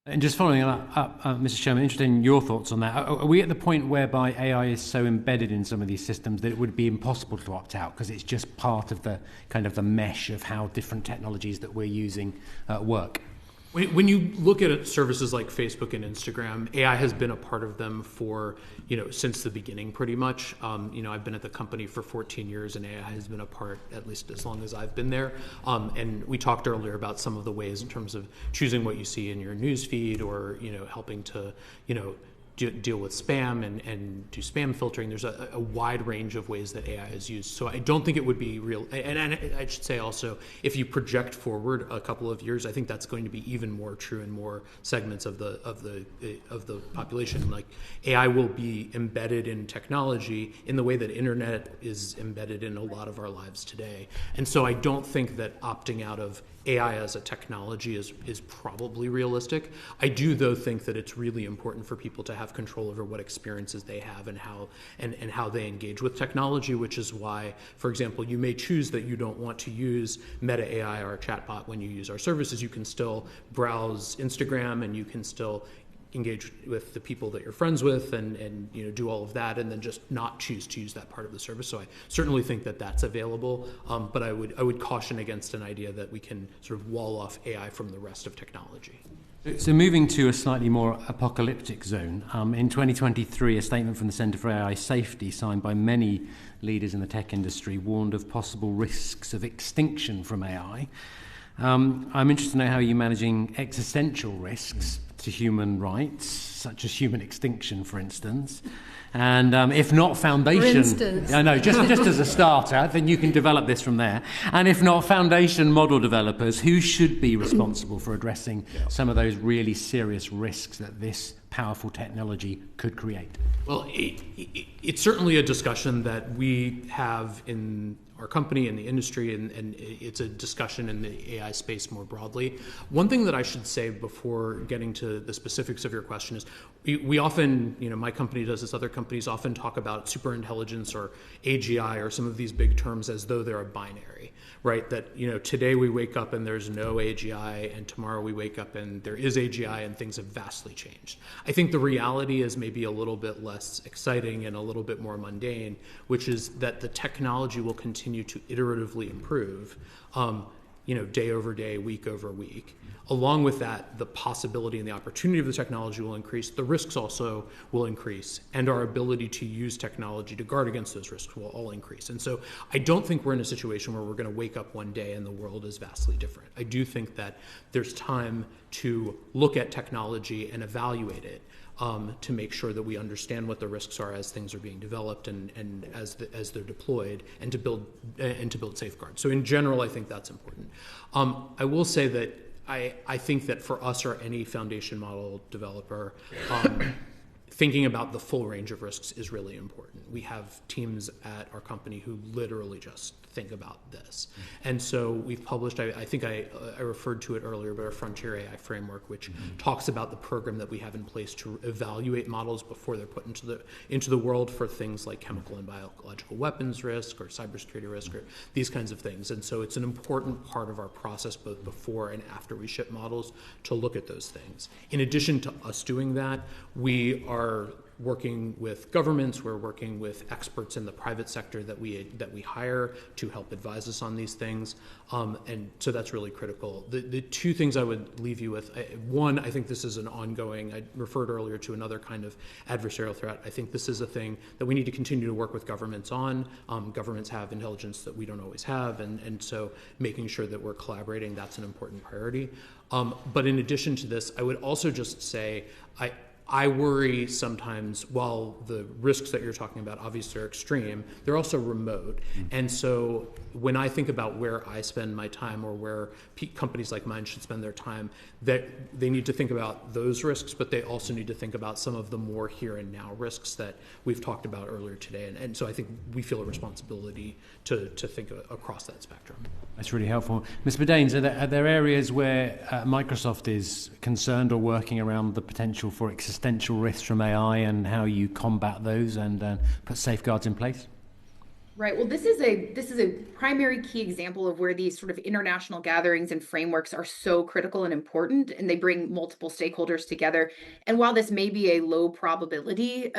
And just following up, Mr. Sherman, interested in your thoughts on that. Are we at the point whereby AI is so embedded in some of these systems that it would be impossible to opt out because it's just part of the kind of the mesh of how different technologies that we're using work? When you look at services like Facebook and Instagram, AI has been a part of them for, since the beginning, pretty much. I've been at the company for 14 years, and AI has been a part at least as long as I've been there. And we talked earlier about some of the ways in terms of choosing what you see in your news feed, or helping to deal with spam and do spam filtering. There's a wide range of ways that AI is used. So I don't think it would be real. And I should say also, if you project forward a couple of years, I think that's going to be even more true in more segments of the population. Like AI will be embedded in technology in the way that internet is embedded in a lot of our lives today. And so I don't think that opting out of AI as a technology is probably realistic. I do, though, think that it's really important for people to have control over what experiences they have and how they engage with technology, which is why, for example, you may choose that you don't want to use Meta AI or a chatbot when you use our services. You can still browse Instagram, and you can still engage with the people that you're friends with and do all of that, and then just not choose to use that part of the service. So I certainly think that that's available, but I would caution against an idea that we can sort of wall off AI from the rest of technology. So moving to a slightly more apocalyptic zone, in 2023, a statement from the Centre for AI Safety, signed by many leaders in the tech industry, warned of possible risks of extinction from AI. I'm interested to know how you're managing existential risks to human rights, such as human extinction, for instance. And if not foundation, for instance. I know, just as a starter, then you can develop this from there. And if not foundation model developers, who should be responsible for addressing some of those really serious risks that this powerful technology could create? Well, it's certainly a discussion that we have in our company and the industry, and it's a discussion in the AI space more broadly. One thing that I should say before getting to the specifics of your question is we often, my company does this, other companies often talk about superintelligence or AGI or some of these big terms as though they're a binary, right? That, today we wake up and there's no AGI, and tomorrow we wake up and there is AGI, and things have vastly changed. I think the reality is maybe a little bit less exciting and a little bit more mundane, which is that the technology will continue to iteratively improve, day over day, week over week. Along with that, the possibility and the opportunity of the technology will increase. The risks also will increase, and our ability to use technology to guard against those risks will all increase. And so I don't think we're in a situation where we're going to wake up one day and the world is vastly different. I do think that there's time to look at technology and evaluate it, to make sure that we understand what the risks are as things are being developed and as they're deployed, and to build safeguards. So in general, I think that's important. I will say that I think that for us or any foundation model developer, thinking about the full range of risks is really important. We have teams at our company who literally just think about this. And so we've published, I think I referred to it earlier, but our Frontier AI framework, which talks about the program that we have in place to evaluate models before they're put into the world for things like chemical and biological weapons risk or cybersecurity risk or these kinds of things. And so it's an important part of our process both before and after we ship models to look at those things. In addition to us doing that, we are working with governments, we're working with experts in the private sector that we hire to help advise us on these things, and so that's really critical. The two things I would leave you with, one, I think this is an ongoing, I referred earlier to another kind of adversarial threat. I think this is a thing that we need to continue to work with governments on. Governments have intelligence that we don't always have, and so making sure that we're collaborating, that's an important priority. But in addition to this, I would also just say, I worry sometimes, while the risks that you're talking about obviously are extreme, they're also remote. And so when I think about where I spend my time or where companies like mine should spend their time, that they need to think about those risks, but they also need to think about some of the more here and now risks that we've talked about earlier today. And so I think we feel a responsibility to think across that spectrum. That's really helpful. Ms. Badanes, are there areas where Microsoft is concerned or working around the potential for existential risks from AI and how you combat those and put safeguards in place? Right. Well, this is a primary key example of where these sort of international gatherings and frameworks are so critical and important, and they bring multiple stakeholders together. And while this may be a low probability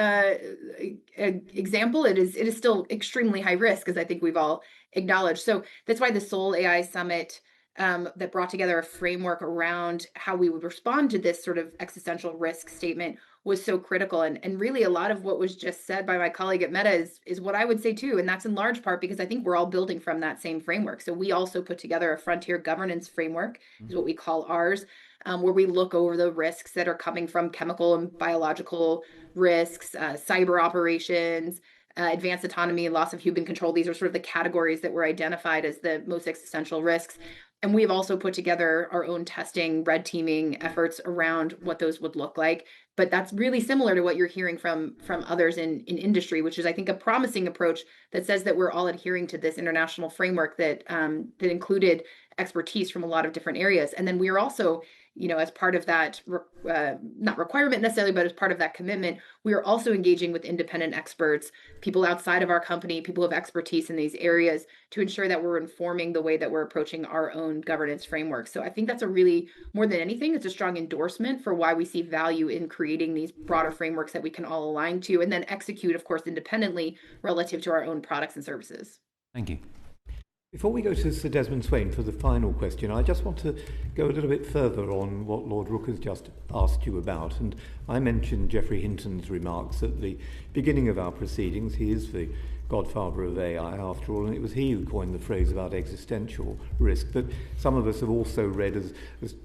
example, it is still extremely high risk, as I think we've all acknowledged. So that's why the Seoul AI Summit that brought together a framework around how we would respond to this sort of existential risk statement was so critical. And really a lot of what was just said by my colleague at Meta is what I would say too. And that's in large part because I think we're all building from that same framework. So we also put together a frontier governance framework, is what we call ours, where we look over the risks that are coming from chemical and biological risks, cyber operations, advanced autonomy, loss of human control. These are sort of the categories that were identified as the most existential risks. And we've also put together our own testing, red teaming efforts around what those would look like. But that's really similar to what you're hearing from others in industry, which is, I think, a promising approach that says that we're all adhering to this international framework that that included expertise from a lot of different areas. And then we are also, as part of that, not requirement necessarily, but as part of that commitment, we are also engaging with independent experts, people outside of our company, people who have expertise in these areas, to ensure that we're informing the way that we're approaching our own governance framework. So I think that's a really, more than anything, it's a strong endorsement for why we see value in creating these broader frameworks that we can all align to and then execute, of course, independently relative to our own products and services. Thank you. Before we go to Sir Desmond Swayne for the final question, I just want to go a little bit further on what Lord Rooke has just asked you about. And I mentioned Geoffrey Hinton's remarks at the beginning of our proceedings. He is the godfather of AI, after all, and it was he who coined the phrase about existential risk. But some of us have also read as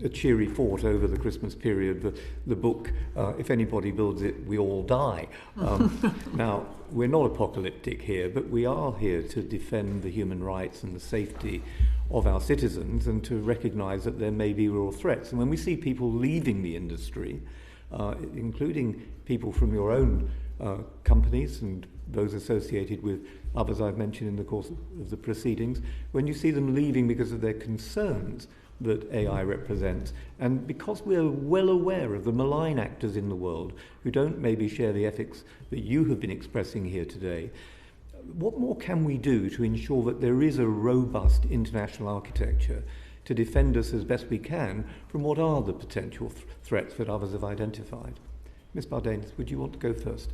a cheery thought over the Christmas period the book, If Anybody Builds It, We All Die. Now, we're not apocalyptic here, but we are here to defend the human rights and the safety of our citizens and to recognise that there may be real threats. And when we see people leaving the industry, including people from your own companies and those associated with others I've mentioned in the course of the proceedings, when you see them leaving because of their concerns that AI represents, and because we're well aware of the malign actors in the world who don't maybe share the ethics that you have been expressing here today, what more can we do to ensure that there is a robust international architecture to defend us as best we can from what are the potential threats that others have identified? Ms. Badanes, would you want to go first?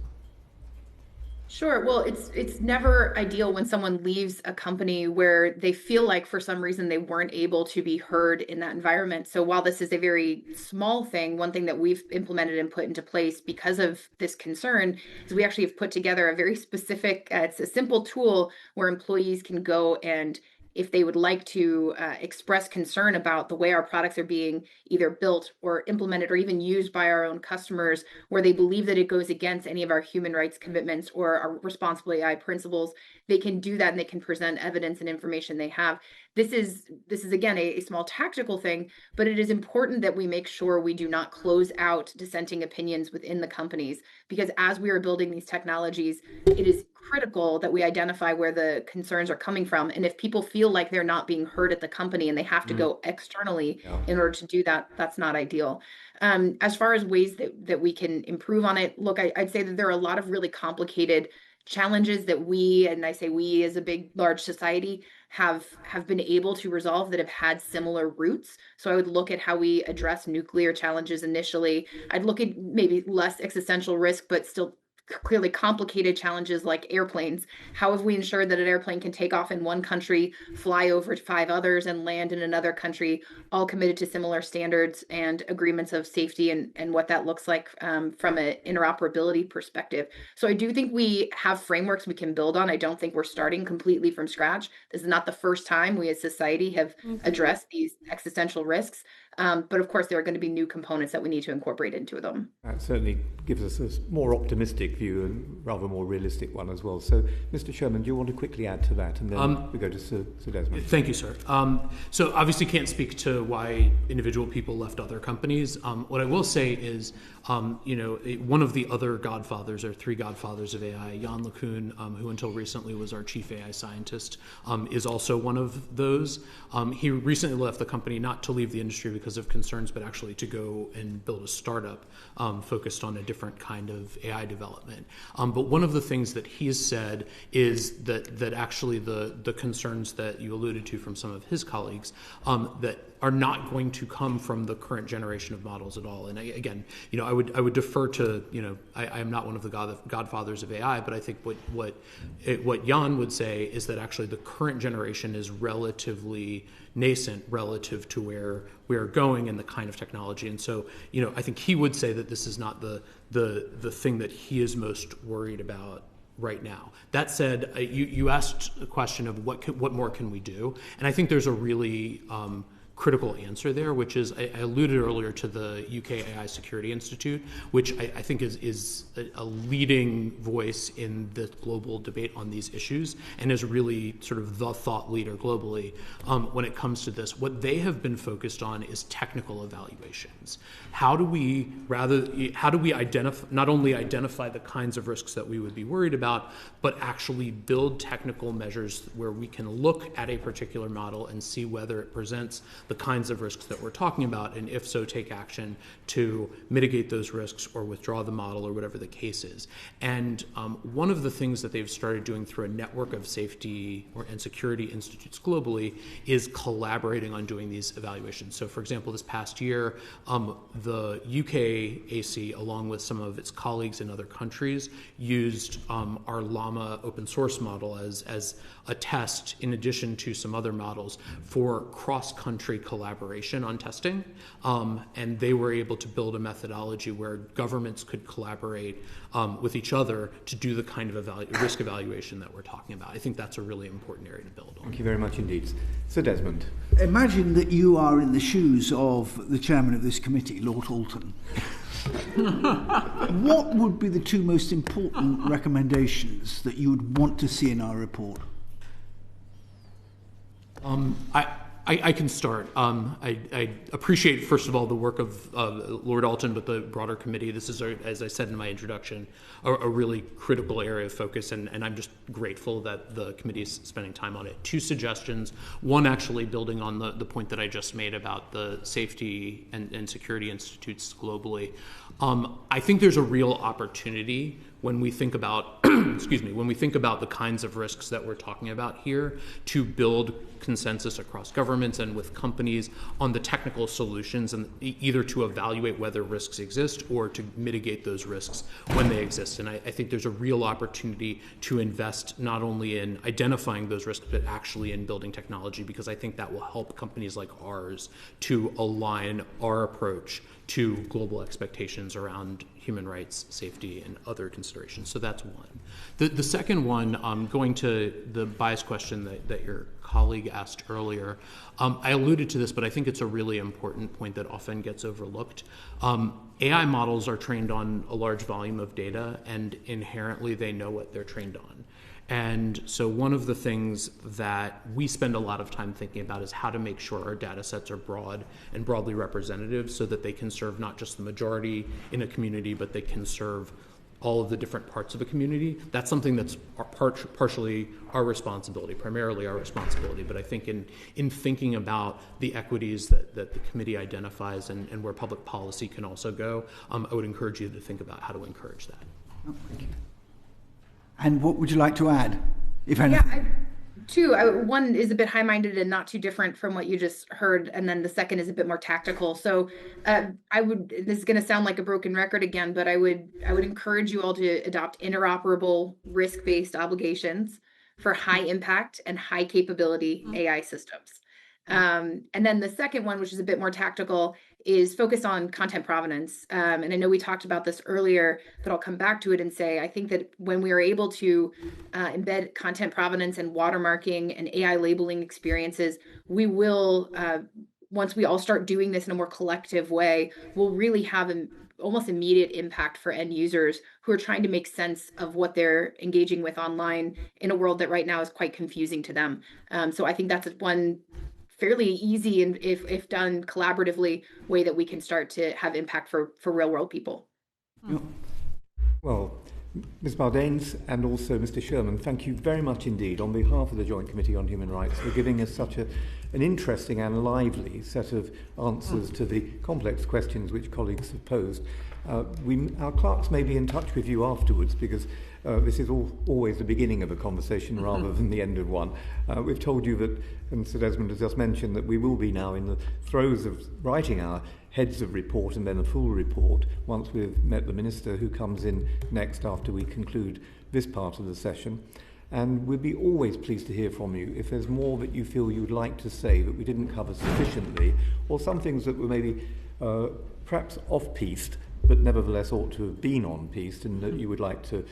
Sure. Well, it's never ideal when someone leaves a company where they feel like for some reason they weren't able to be heard in that environment. So while this is a very small thing, one thing that we've implemented and put into place because of this concern is we actually have put together a very specific, it's a simple tool where employees can go and if they would like to express concern about the way our products are being either built or implemented or even used by our own customers, where they believe that it goes against any of our human rights commitments or our responsible AI principles, they can do that and they can present evidence and information they have. This is again a small tactical thing, but it is important that we make sure we do not close out dissenting opinions within the companies, because as we are building these technologies, it is critical that we identify where the concerns are coming from. And if people feel like they're not being heard at the company and they have to go externally in order to do that, that's not ideal. As far as ways that we can improve on it, look, I'd say that there are a lot of really complicated challenges that we, and I say we as a large society, have been able to resolve that have had similar roots. So I would look at how we address nuclear challenges initially. I'd look at maybe less existential risk, but still clearly complicated challenges like airplanes. How have we ensured that an airplane can take off in one country, fly over to 5 others, and land in another country, all committed to similar standards and agreements of safety and what that looks like from an interoperability perspective. So I do think we have frameworks we can build on. I don't think we're starting completely from scratch. This is not the first time we as society have addressed these existential risks. But of course, there are going to be new components that we need to incorporate into them. That certainly gives us a more optimistic view and rather more realistic one as well. So, Mr. Sherman, do you want to quickly add to that? And then we go to Sir Desmond. Thank you, sir. So obviously can't speak to why individual people left other companies. What I will say is, one of the other godfathers, or 3 godfathers of AI, Yann LeCun, who until recently was our chief AI scientist, is also one of those. He recently left the company, not to leave the industry because of concerns, but actually to go and build a startup focused on a different kind of AI development. But one of the things that he has said is that actually the concerns that you alluded to from some of his colleagues that are not going to come from the current generation of models at all. And again, I would defer to, I am not one of the godfathers of AI, but I think what Jan would say is that actually the current generation is relatively nascent relative to where we are going in the kind of technology. And so, I think he would say that this is not the thing that he is most worried about right now. That said, you asked a question of what more can we do, and I think there's a really critical answer there, which is I alluded earlier to the UK AI Security Institute, which I think is a leading voice in the global debate on these issues and is really sort of the thought leader globally when it comes to this. What they have been focused on is technical evaluations. How do we not only identify the kinds of risks that we would be worried about, but actually build technical measures where we can look at a particular model and see whether it presents the kinds of risks that we're talking about, and if so, take action to mitigate those risks or withdraw the model or whatever the case is. And one of the things that they've started doing through a network of safety and security institutes globally is collaborating on doing these evaluations. So for example, this past year, the UK AC, along with some of its colleagues in other countries, used our Llama open source model as a test, in addition to some other models, for cross-country collaboration on testing. And they were able to build a methodology where governments could collaborate with each other to do the kind of risk evaluation that we're talking about. I think that's a really important area to build on. Thank you very much indeed. Sir Desmond. Imagine that you are in the shoes of the chairman of this committee, Lord Alton. What would be the 2 most important recommendations that you would want to see in our report? I can start. I appreciate, first of all, the work of Lord Alton, but the broader committee. This is, as I said in my introduction, a really critical area of focus, and I'm just grateful that the committee is spending time on it. 2 suggestions. One, actually building on the point that I just made about the safety and security institutes globally. I think there's a real opportunity when we think about, when we think about the kinds of risks that we're talking about here, to build consensus across governments and with companies on the technical solutions, and either to evaluate whether risks exist or to mitigate those risks when they exist. And I think there's a real opportunity to invest not only in identifying those risks, but actually in building technology, because I think that will help companies like ours to align our approach to global expectations around human rights, safety, and other concerns. consideration. So that's one. The second one, going to the bias question that your colleague asked earlier, I alluded to this, but I think it's a really important point that often gets overlooked. AI models are trained on a large volume of data, and inherently they know what they're trained on. And so one of the things that we spend a lot of time thinking about is how to make sure our data sets are broad and broadly representative so that they can serve not just the majority in a community, but they can serve all of the different parts of a community. That's something that's partially our responsibility, primarily our responsibility. But I think in thinking about the equities that the committee identifies and where public policy can also go, I would encourage you to think about how to encourage that. Oh, thank you. And what would you like to add, if anything? Yeah, one is a bit high-minded and not too different from what you just heard, and then the second is a bit more tactical. So this is going to sound like a broken record again, but I would encourage you all to adopt interoperable risk-based obligations for high impact and high capability AI systems. And then the second one, which is a bit more tactical, is focused on content provenance. And I know we talked about this earlier, but I'll come back to it and say, I think that when we are able to embed content provenance and watermarking and AI labeling experiences, we will, once we all start doing this in a more collective way, we'll really have an almost immediate impact for end users who are trying to make sense of what they're engaging with online in a world that right now is quite confusing to them. So I think that's one fairly easy and if done collaboratively way that we can start to have impact for real world people. Well, Ms. Mardanes and also Mr. Sherman, thank you very much indeed on behalf of the Joint Committee on Human Rights for giving us such an interesting and lively set of answers to the complex questions which colleagues have posed. Our clerks may be in touch with you afterwards because this is always the beginning of a conversation rather than the end of one. We've told you that, and Sir Desmond has just mentioned, that we will be now in the throes of writing our heads of report and then a full report once we've met the Minister who comes in next after we conclude this part of the session. And we'll be always pleased to hear from you if there's more that you feel you'd like to say that we didn't cover sufficiently, or some things that were maybe perhaps off-piste, but nevertheless ought to have been on-piste and that you would like to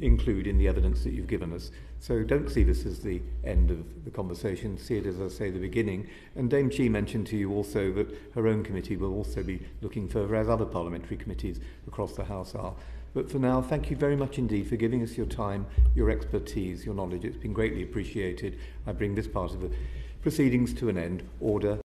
include in the evidence that you've given us. So don't see this as the end of the conversation, see it as I say the beginning. And Dame Chi mentioned to you also that her own committee will also be looking further, as other parliamentary committees across the House are. But for now, thank you very much indeed for giving us your time, your expertise, your knowledge. It's been greatly appreciated. I bring this part of the proceedings to an end. Order.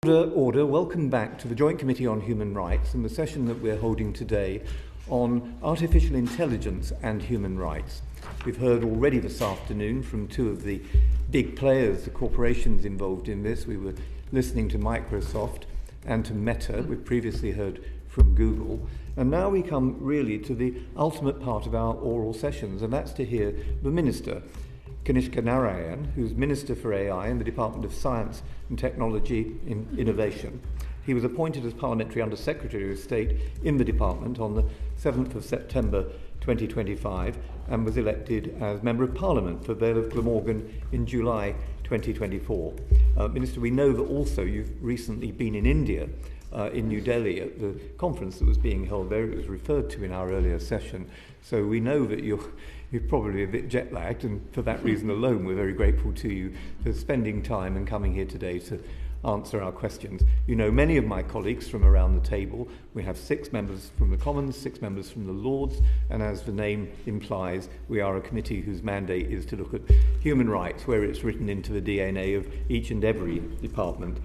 Order. Welcome back to the Joint Committee on Human Rights and the session that we're holding today on artificial intelligence and human rights. We've heard already this afternoon from two of the big players, the corporations involved in this. We were listening to Microsoft and to Meta. We've previously heard from Google. And now we come really to the ultimate part of our oral sessions, and that's to hear the Minister, Kanishka Narayan, who's Minister for AI in the Department of Science and Technology and Innovation. He was appointed as Parliamentary Under-Secretary of State in the department on the 7th of September 2025 and was elected as Member of Parliament for Vale of Glamorgan in July 2024. Minister, we know that also you've recently been in India, in New Delhi at the conference that was being held there. It was referred to in our earlier session. So we know that you're probably a bit jet lagged, and for that reason alone we're very grateful to you for spending time and coming here today to answer our questions. You know many of my colleagues from around the table. We have 6 members from the Commons, 6 members from the Lords, and as the name implies, we are a committee whose mandate is to look at human rights where it's written into the DNA of each and every department.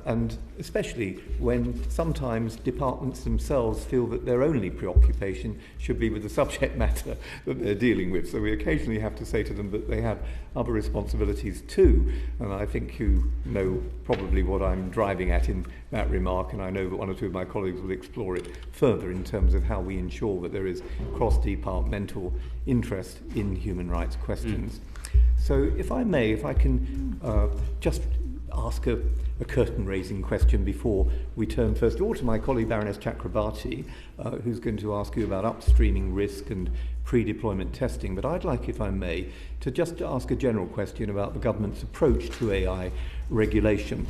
And especially when sometimes departments themselves feel that their only preoccupation should be with the subject matter that they're dealing with. So we occasionally have to say to them that they have other responsibilities too. And I think you know probably what I'm driving at in that remark, and I know that one or two of my colleagues will explore it further in terms of how we ensure that there is cross-departmental interest in human rights questions. So if I may, if I can just ask a curtain-raising question before we turn first of all to my colleague Baroness Chakrabarti, who's going to ask you about upstreaming risk and pre-deployment testing. But I'd like, if I may, to just ask a general question about the government's approach to AI regulation.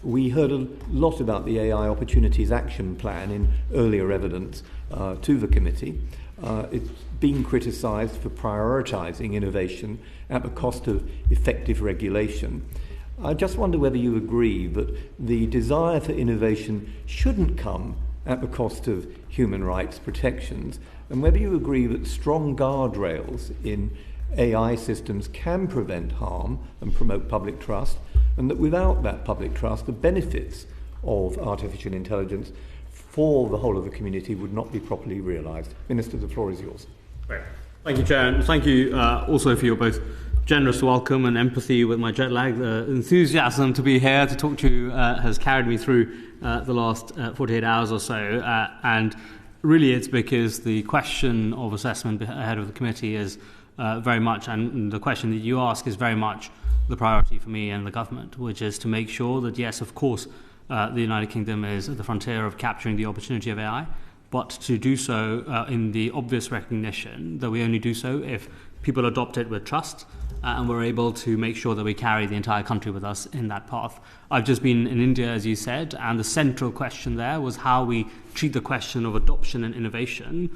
We heard a lot about the AI Opportunities Action Plan in earlier evidence to the committee. It's been criticised for prioritising innovation at the cost of effective regulation. I just wonder whether you agree that the desire for innovation shouldn't come at the cost of human rights protections, and whether you agree that strong guardrails in AI systems can prevent harm and promote public trust, and that without that public trust, the benefits of artificial intelligence for the whole of the community would not be properly realised. Minister, the floor is yours. Great. Thank you, Chair, and thank you also for your both generous welcome and empathy with my jet lag. The enthusiasm to be here to talk to you has carried me through the last 48 hours or so, and really it's because the question of assessment ahead of the committee is very much, and the question that you ask is very much the priority for me and the government, which is to make sure that, yes, of course, the United Kingdom is at the frontier of capturing the opportunity of AI, but to do so in the obvious recognition that we only do so if people adopt it with trust, and we're able to make sure that we carry the entire country with us in that path. I've just been in India, as you said, and the central question there was how we treat the question of adoption and innovation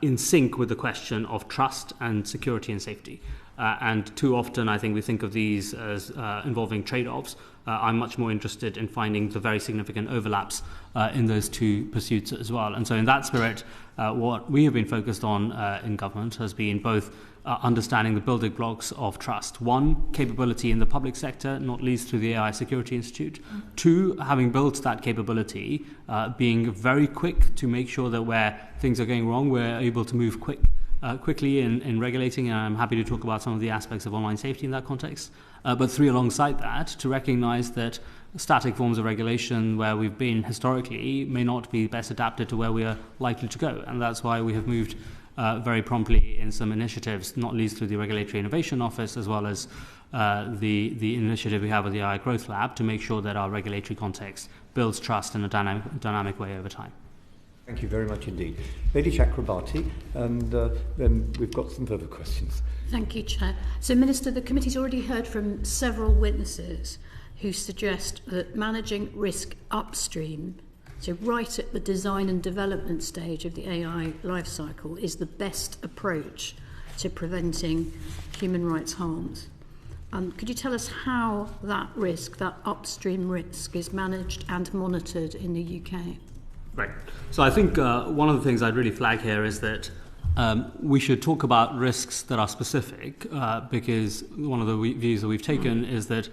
in sync with the question of trust and security and safety. And too often I think we think of these as involving trade-offs. I'm much more interested in finding the very significant overlaps in those two pursuits as well. And so in that spirit, what we have been focused on in government has been both understanding the building blocks of trust. 1, capability in the public sector, not least through the AI Security Institute. 2, having built that capability, being very quick to make sure that where things are going wrong, we're able to move quickly in regulating, and I'm happy to talk about some of the aspects of online safety in that context. But 3, alongside that, to recognise that static forms of regulation where we've been historically may not be best adapted to where we are likely to go. And that's why we have moved very promptly in some initiatives, not least through the Regulatory Innovation Office, as well as the initiative we have with the AI Growth Lab, to make sure that our regulatory context builds trust in a dynamic way over time. Thank you very much indeed. Lady Chakrabarti, and then we've got some further questions. Thank you, Chair. So, Minister, the committee's already heard from several witnesses who suggest that managing risk upstream, so right at the design and development stage of the AI life cycle, is the best approach to preventing human rights harms. Could you tell us how that risk, that upstream risk, is managed and monitored in the UK? Right. So I think one of the things I'd really flag here is that we should talk about risks that are specific, because one of the views that we've taken is that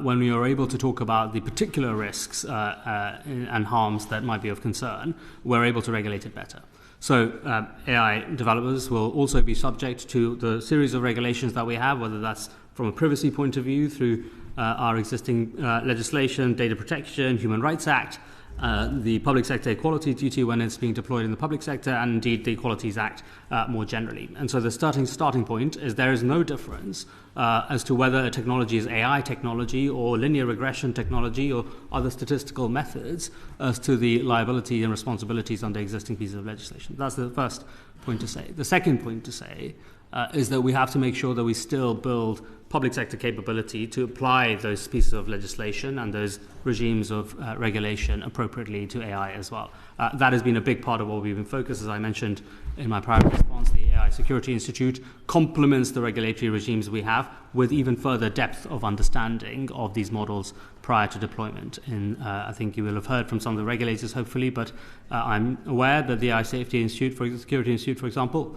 when we are able to talk about the particular risks and harms that might be of concern, we're able to regulate it better. So AI developers will also be subject to the series of regulations that we have, whether that's from a privacy point of view through our existing legislation, data protection, Human Rights Act, the Public Sector Equality Duty when it's being deployed in the public sector, and indeed the Equalities Act more generally. And so the starting point is there is no difference as to whether a technology is AI technology or linear regression technology or other statistical methods as to the liability and responsibilities under existing pieces of legislation. That's the first point to say. The second point to say is that we have to make sure that we still build public sector capability to apply those pieces of legislation and those regimes of regulation appropriately to AI as well. That has been a big part of what we've been focused. As I mentioned in my prior response, the AI Security Institute complements the regulatory regimes we have with even further depth of understanding of these models prior to deployment. I think you will have heard from some of the regulators, hopefully, but I'm aware that the AI Security Institute, for example,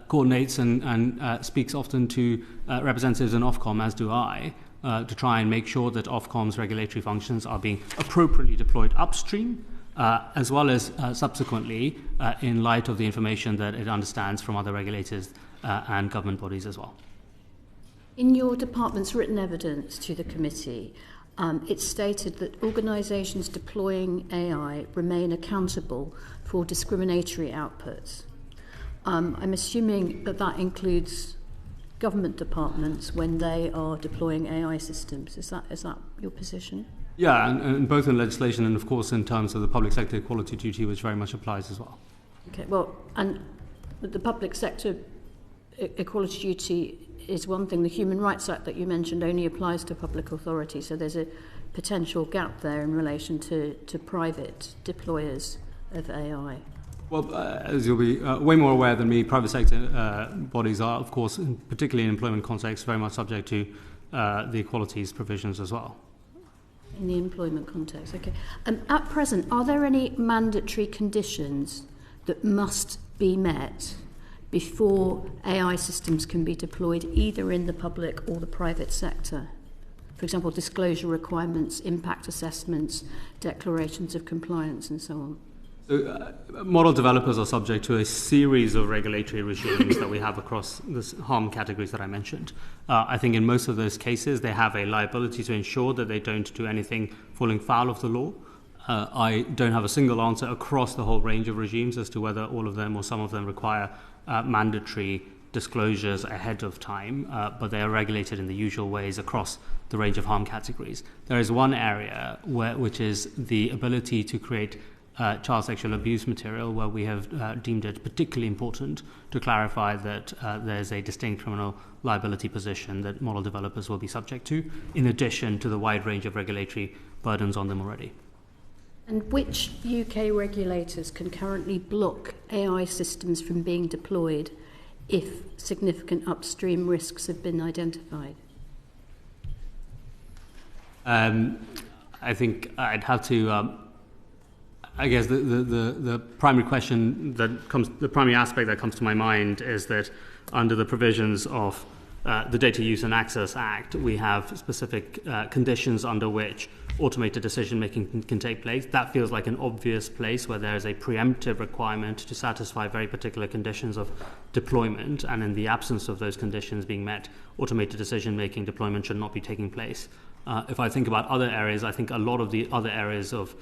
coordinates and speaks often to representatives in Ofcom, as do I, to try and make sure that Ofcom's regulatory functions are being appropriately deployed upstream, as well as subsequently in light of the information that it understands from other regulators and government bodies as well. In your department's written evidence to the committee, it's stated that organisations deploying AI remain accountable for discriminatory outputs. I'm assuming that that includes government departments when they are deploying AI systems. Is that your position? Yeah, and both in legislation and, of course, in terms of the Public Sector Equality Duty, which very much applies as well. Okay, well, and the Public Sector Equality Duty is one thing. The Human Rights Act that you mentioned only applies to public authority, so there's a potential gap there in relation to private deployers of AI. Well, as you'll be way more aware than me, private sector bodies are, of course, particularly in employment context, very much subject to the equalities provisions as well. In the employment context, okay. At present, are there any mandatory conditions that must be met before AI systems can be deployed either in the public or the private sector? For example, disclosure requirements, impact assessments, declarations of compliance, and so on. So, model developers are subject to a series of regulatory regimes that we have across the harm categories that I mentioned. I think in most of those cases, they have a liability to ensure that they don't do anything falling foul of the law. I don't have a single answer across the whole range of regimes as to whether all of them or some of them require mandatory disclosures ahead of time, but they are regulated in the usual ways across the range of harm categories. There is one area which is the ability to create child sexual abuse material, where we have deemed it particularly important to clarify that there's a distinct criminal liability position that model developers will be subject to, in addition to the wide range of regulatory burdens on them already. And which UK regulators can currently block AI systems from being deployed if significant upstream risks have been identified? I think I'd have to... I guess the primary question the primary aspect that comes to my mind is that under the provisions of the Data Use and Access Act, we have specific conditions under which automated decision-making can take place. That feels like an obvious place where there is a preemptive requirement to satisfy very particular conditions of deployment, and in the absence of those conditions being met, automated decision-making deployment should not be taking place. If I think about other areas, I think a lot of the other areas of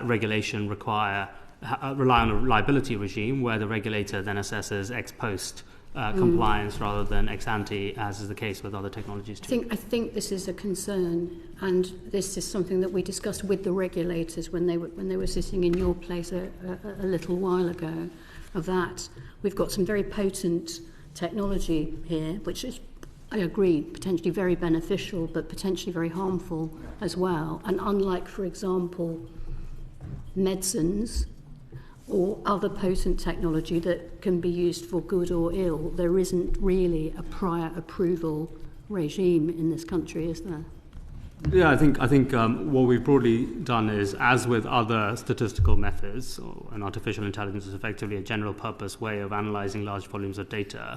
regulation rely on a liability regime where the regulator then assesses ex post compliance rather than ex ante, as is the case with other technologies too. I think this is a concern, and this is something that we discussed with the regulators when they were sitting in your place a little while ago. Of that, we've got some very potent technology here, which is, I agree, potentially very beneficial, but potentially very harmful as well. And unlike, for example, medicines or other potent technology that can be used for good or ill, there isn't really a prior approval regime in this country, is there? Yeah, I think what we've broadly done is, as with other statistical methods, and artificial intelligence is effectively a general purpose way of analyzing large volumes of data,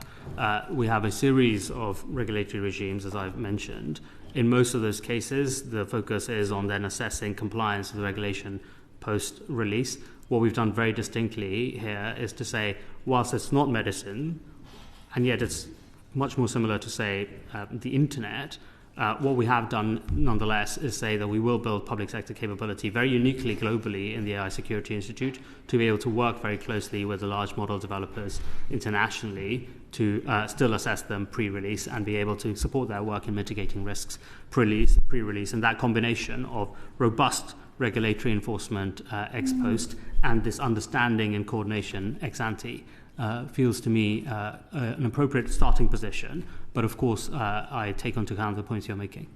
we have a series of regulatory regimes, as I've mentioned. In most of those cases, the focus is on then assessing compliance with the regulation post-release. What we've done very distinctly here is to say, whilst it's not medicine, and yet it's much more similar to, say, the internet, what we have done, nonetheless, is say that we will build public sector capability very uniquely globally in the AI Security Institute to be able to work very closely with the large model developers internationally to still assess them pre-release and be able to support their work in mitigating risks pre-release. And that combination of robust regulatory enforcement ex post and this understanding and coordination ex ante feels to me an appropriate starting position. But of course, I take into account the points you're making.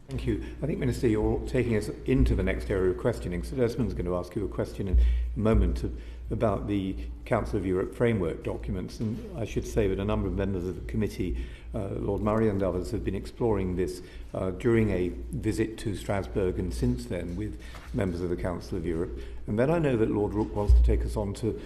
Thank you. I think, Minister, you're taking us into the next area of questioning. So Desmond's going to ask you a question in a moment about the Council of Europe framework documents. And I should say that a number of members of the committee, Lord Murray and others, have been exploring this during a visit to Strasbourg and since then with members of the Council of Europe. And then I know that Lord Rook wants to take us on to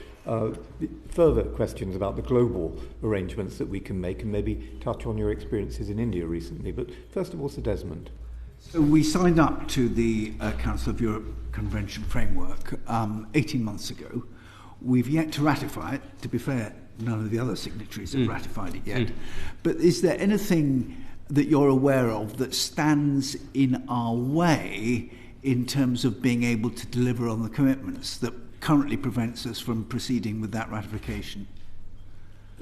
further questions about the global arrangements that we can make and maybe touch on your experiences in India recently. But first of all, Sir Desmond. So we signed up to the Council of Europe Convention Framework 18 months ago. We've yet to ratify it. To be fair, none of the other signatories have ratified it yet. But is there anything that you're aware of that stands in our way in terms of being able to deliver on the commitments that currently prevents us from proceeding with that ratification?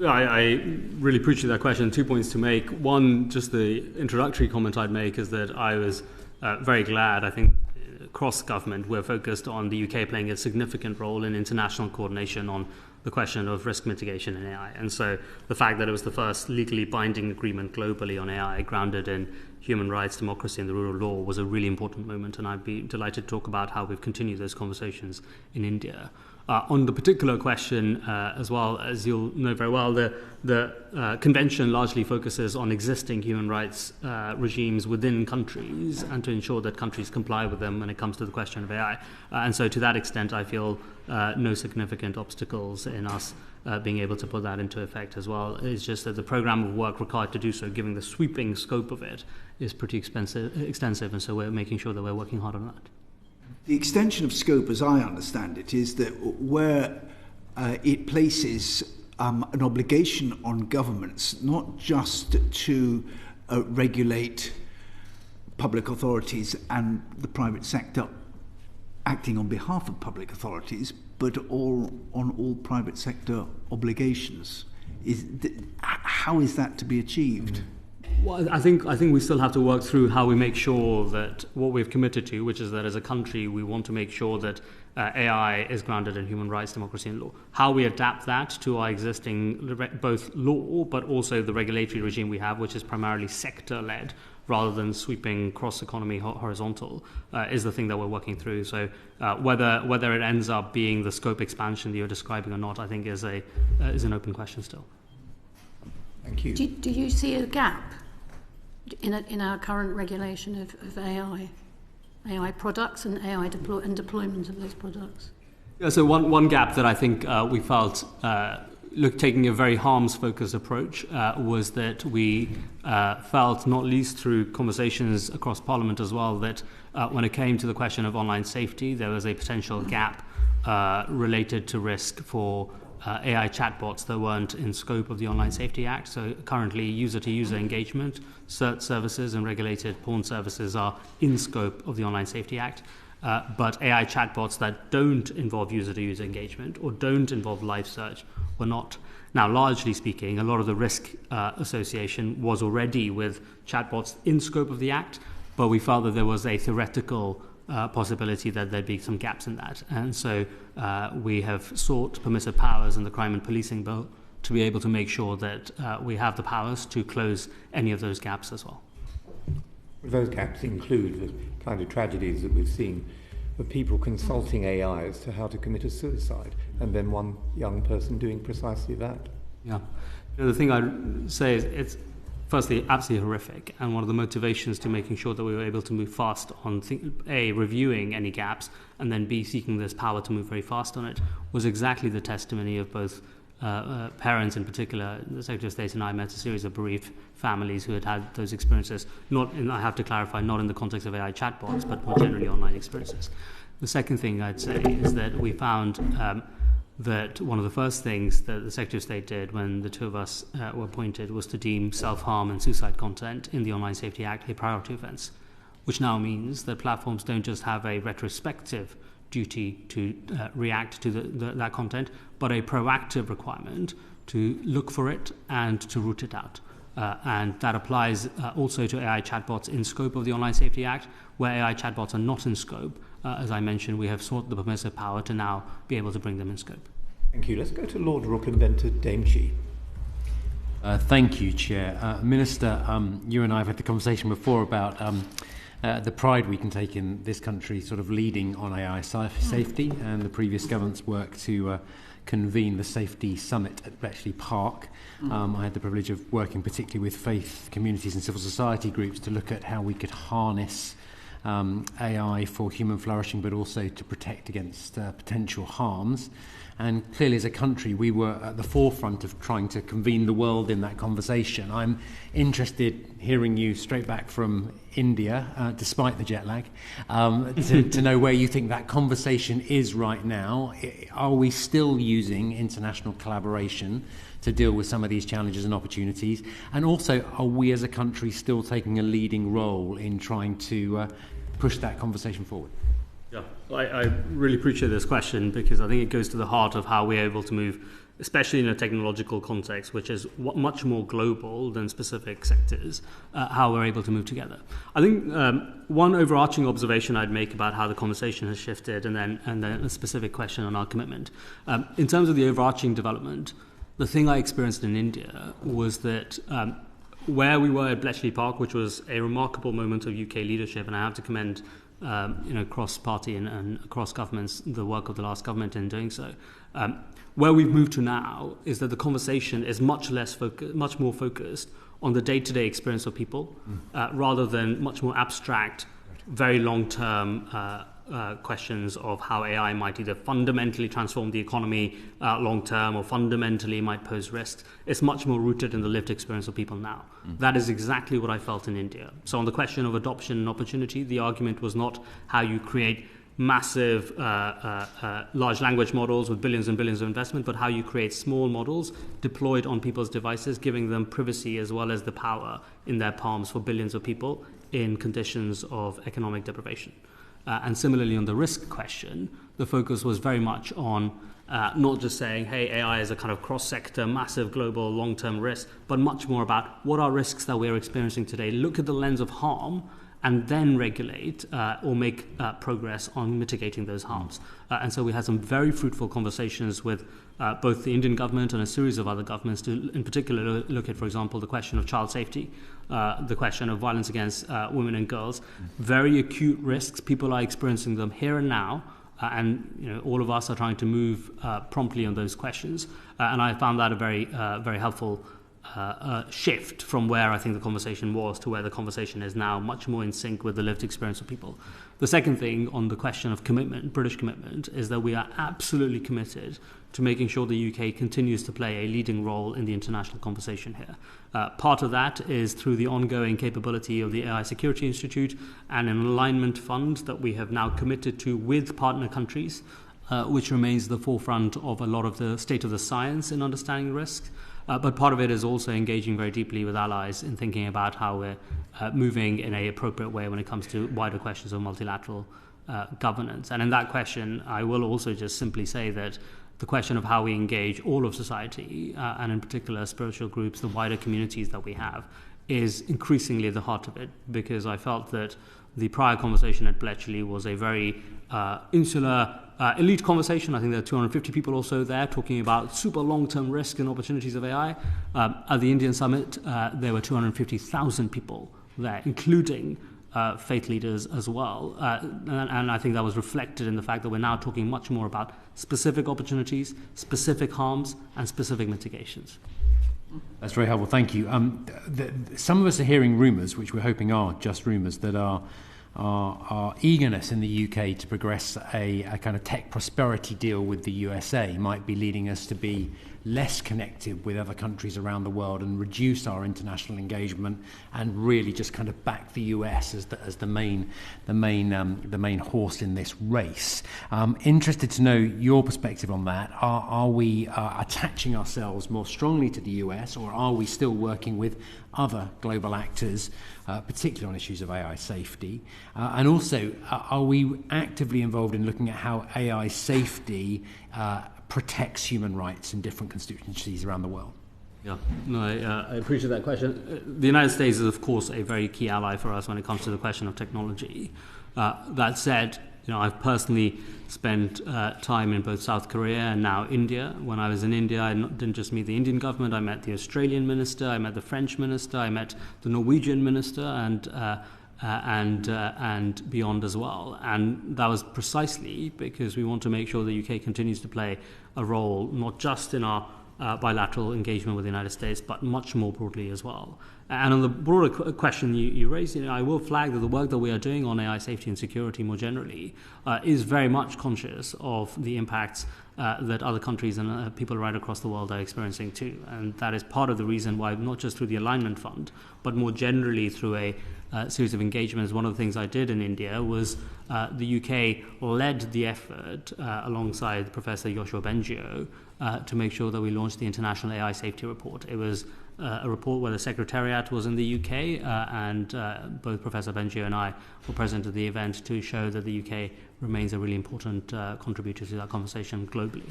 I really appreciate that question. 2 points to make. One, just the introductory comment I'd make is that I was very glad, I think, across government, we're focused on the UK playing a significant role in international coordination on the question of risk mitigation in AI. And so the fact that it was the first legally binding agreement globally on AI grounded in human rights, democracy, and the rule of law was a really important moment. And I'd be delighted to talk about how we've continued those conversations in India. On the particular question, as well, as you'll know very well, the convention largely focuses on existing human rights regimes within countries and to ensure that countries comply with them when it comes to the question of AI. And so to that extent, I feel no significant obstacles in us being able to put that into effect as well. It's just that the program of work required to do so, given the sweeping scope of it, is pretty extensive, and so we're making sure that we're working hard on that. The extension of scope, as I understand it, is that where it places an obligation on governments not just to regulate public authorities and the private sector acting on behalf of public authorities, but on all private sector obligations. How is that to be achieved? Well, I think we still have to work through how we make sure that what we've committed to, which is that as a country we want to make sure that AI is grounded in human rights, democracy and law. How we adapt that to our existing both law but also the regulatory regime we have, which is primarily sector-led rather than sweeping cross-economy horizontal, is the thing that we're working through. So whether it ends up being the scope expansion that you're describing or not, I think is an open question still. Thank you. Do you see a gap in our current regulation of AI products and AI deployment of those products? Yeah, so one gap that I think we felt, taking a very harms-focused approach, was that we felt, not least through conversations across Parliament as well, that when it came to the question of online safety, there was a potential gap related to risk for AI chatbots that weren't in scope of the Online Safety Act. So currently, user-to-user engagement, cert services and regulated porn services are in scope of the Online Safety Act. But AI chatbots that don't involve user-to-user engagement or don't involve live search were not. Now, largely speaking, a lot of the risk association was already with chatbots in scope of the Act, but we felt that there was a theoretical possibility that there'd be some gaps in that. And so we have sought permissive powers in the Crime and Policing Bill to be able to make sure that we have the powers to close any of those gaps as well. Those gaps include the kind of tragedies that we've seen of people consulting AI as to how to commit a suicide, and then one young person doing precisely that. Yeah. The thing I'd say is firstly, absolutely horrific. And one of the motivations to making sure that we were able to move fast on, A, reviewing any gaps, and then B, seeking this power to move very fast on it, was exactly the testimony of both parents in particular. The Secretary of State and I met a series of bereaved families who had those experiences, I have to clarify, not in the context of AI chatbots, but more generally online experiences. The second thing I'd say is that we found that one of the first things that the Secretary of State did when the two of us were appointed was to deem self-harm and suicide content in the Online Safety Act a priority offence, which now means that platforms don't just have a retrospective duty to react to that content, but a proactive requirement to look for it and to root it out. And that applies also to AI chatbots in scope of the Online Safety Act. Where AI chatbots are not in scope, as I mentioned, we have sought the permissive power to now be able to bring them in scope. Thank you. Let's go to Lord Rook and then to Dame Chi. Thank you, Chair. Minister, you and I have had the conversation before about the pride we can take in this country sort of leading on AI safety, and the previous government's work to convene the Safety Summit at Bletchley Park. I had the privilege of working particularly with faith communities and civil society groups to look at how we could harness AI for human flourishing, but also to protect against potential harms. And clearly as a country, we were at the forefront of trying to convene the world in that conversation. I'm interested, hearing you straight back from India, despite the jet lag, to know where you think that conversation is right now. Are we still using international collaboration to deal with some of these challenges and opportunities? And also, are we as a country still taking a leading role in trying to push that conversation forward? Yeah, I really appreciate this question, because I think it goes to the heart of how we're able to move, especially in a technological context, which is much more global than specific sectors, how we're able to move together. I think one overarching observation I'd make about how the conversation has shifted, and then a specific question on our commitment. In terms of the overarching development, the thing I experienced in India was that where we were at Bletchley Park, which was a remarkable moment of UK leadership, and I have to commend cross-party and across governments, the work of the last government in doing so. Where we've moved to now is that the conversation is much more focused on the day-to-day experience of people, rather than much more abstract, very long-term questions of how AI might either fundamentally transform the economy long-term or fundamentally might pose risks. It's much more rooted in the lived experience of people now. That is exactly what I felt in India. So on the question of adoption and opportunity, the argument was not how you create massive large language models with billions and billions of investment, but how you create small models deployed on people's devices, giving them privacy as well as the power in their palms for billions of people in conditions of economic deprivation. And similarly, on the risk question, the focus was very much on not just saying, hey, AI is a kind of cross-sector, massive global long-term risk, but much more about what are risks that we're experiencing today. Look at the lens of harm and then regulate or make progress on mitigating those harms. And so we had some very fruitful conversations with both the Indian government and a series of other governments to, in particular, look at, for example, the question of child safety, the question of violence against women and girls. Very acute risks. People are experiencing them here and now. And all of us are trying to move promptly on those questions. And I found that a very, very helpful shift from where I think the conversation was to where the conversation is now, much more in sync with the lived experience of people. The second thing on the question of commitment, British commitment, is that we are absolutely committed to making sure the UK continues to play a leading role in the international conversation here. Part of that is through the ongoing capability of the AI Security Institute and an alignment fund that we have now committed to with partner countries, which remains the forefront of a lot of the state of the science in understanding risk. But part of it is also engaging very deeply with allies in thinking about how we're moving in an appropriate way when it comes to wider questions of multilateral governance. And in that question, I will also just simply say that the question of how we engage all of society, and in particular spiritual groups, the wider communities that we have, is increasingly at the heart of it, because I felt that the prior conversation at Bletchley was a very insular, elite conversation. I think there are 250 people or so there talking about super long-term risk and opportunities of AI. At the Indian Summit, there were 250,000 people there, including faith leaders as well. And I think that was reflected in the fact that we're now talking much more about specific opportunities, specific harms, and specific mitigations. That's very helpful. Thank you. Some of us are hearing rumours, which we're hoping are just rumours, that our eagerness in the UK to progress a kind of tech prosperity deal with the USA might be leading us to be less connected with other countries around the world and reduce our international engagement and really just kind of back the US as the main horse in this race. Interested to know your perspective on that. Are we attaching ourselves more strongly to the US, or are we still working with other global actors, particularly on issues of AI safety? And also, are we actively involved in looking at how AI safety protects human rights in different constituencies around the world? Yeah, no, I appreciate that question. The United States is, of course, a very key ally for us when it comes to the question of technology. That said, I've personally spent time in both South Korea and now India. When I was in India, I didn't just meet the Indian government. I met the Australian minister, I met the French minister, I met the Norwegian minister, and beyond as well. And that was precisely because we want to make sure the UK continues to play a role, not just in our bilateral engagement with the United States, but much more broadly as well. And on the broader question you raised, I will flag that the work that we are doing on AI safety and security more generally is very much conscious of the impacts that other countries and people right across the world are experiencing too. And that is part of the reason why, not just through the Alignment Fund, but more generally through a series of engagements. One of the things I did in India was the UK led the effort alongside Professor Yoshua Bengio to make sure that we launched the International AI Safety Report. It was a report where the Secretariat was in the UK and both Professor Bengio and I were present at the event to show that the UK remains a really important contributor to that conversation globally.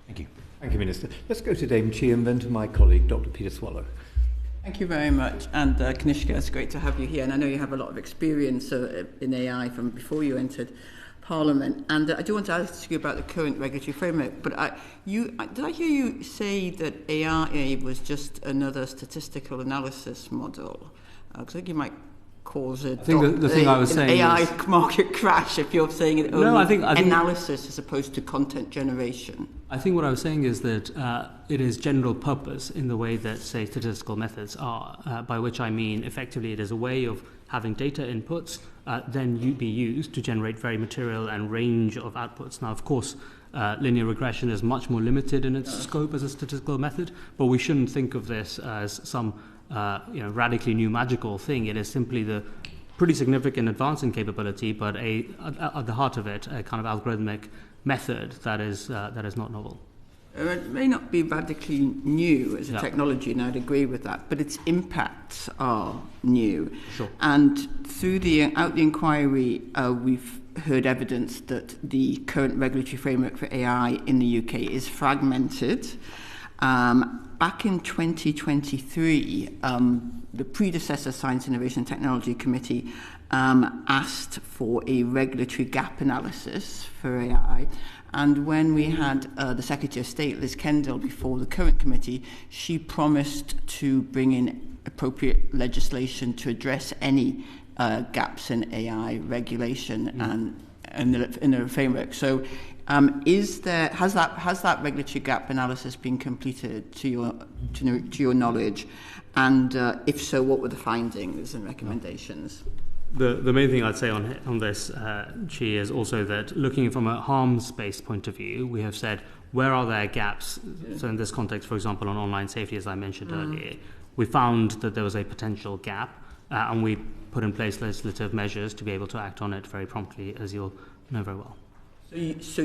Thank you. Thank you, Minister. Let's go to Dame Chi and then to my colleague, Dr. Peter Swallow. Thank you very much. And Kanishka, it's great to have you here. And I know you have a lot of experience in AI from before you entered Parliament. And I do want to ask you about the current regulatory framework. But did I hear you say that AI was just another statistical analysis model? Because I think you might cause the thing I was saying AI market crash if you're saying it only I think analysis as opposed to content generation. I think what I was saying is that it is general purpose in the way that, say, statistical methods are, by which I mean effectively it is a way of having data inputs then be used to generate very material and range of outputs. Now, of course, linear regression is much more limited in its scope as a statistical method, but we shouldn't think of this as some radically new magical thing. It is simply the pretty significant advance in capability, but at the heart of it, a kind of algorithmic method that is not novel. It may not be radically new as a technology, and I'd agree with that, but its impacts are new. Sure. And through the inquiry, we've heard evidence that the current regulatory framework for AI in the UK is fragmented. Back in 2023, the predecessor Science, Innovation and Technology Committee asked for a regulatory gap analysis for AI. And when we had the Secretary of State, Liz Kendall, before the current committee, she promised to bring in appropriate legislation to address any gaps in AI regulation and in the framework. So has that regulatory gap analysis been completed to your knowledge? And if so, what were the findings and recommendations? The main thing I'd say on this, Chi, is also that looking from a harms-based point of view, we have said, where are there gaps? So in this context, for example, on online safety, as I mentioned earlier, we found that there was a potential gap, and we put in place legislative measures to be able to act on it very promptly, as you'll know very well. So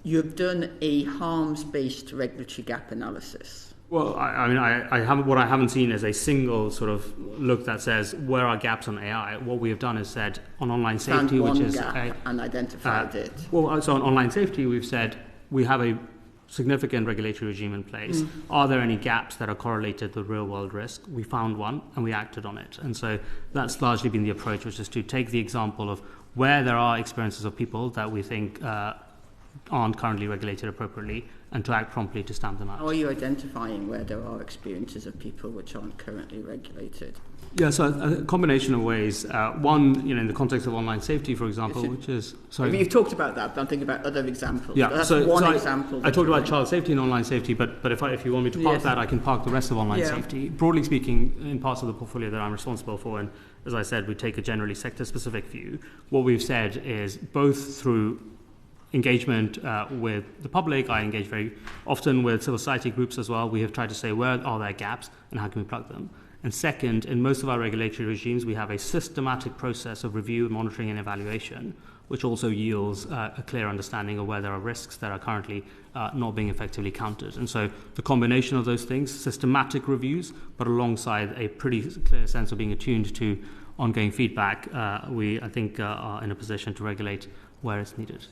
you've done a harms-based regulatory gap analysis? Well, I haven't seen is a single sort of look that says where are gaps on AI. What we have done is said on online safety, which is and identified it. Well, so on online safety, we've said we have a significant regulatory regime in place. Are there any gaps that are correlated with real-world risk? We found one, and we acted on it. And so that's largely been the approach, which is to take the example of where there are experiences of people that we think aren't currently regulated appropriately, and to act promptly to stamp them out. How are you identifying where there are experiences of people which aren't currently regulated? Yeah, so a combination of ways. One, in the context of online safety, for example, which is... Sorry. I mean, you've talked about that, but I'm thinking about other examples. Yeah, that's so one example. I talked about child safety and online safety, but if you want me to park that, I can park the rest of online safety. Broadly speaking, in parts of the portfolio that I'm responsible for, and as I said, we take a generally sector-specific view. What we've said is both through engagement with the public, I engage very often with civil society groups as well. We have tried to say where are there gaps and how can we plug them. And second, in most of our regulatory regimes, we have a systematic process of review, monitoring and evaluation, which also yields a clear understanding of where there are risks that are currently not being effectively countered. And so the combination of those things, systematic reviews, but alongside a pretty clear sense of being attuned to ongoing feedback, we, I think, are in a position to regulate where it's needed.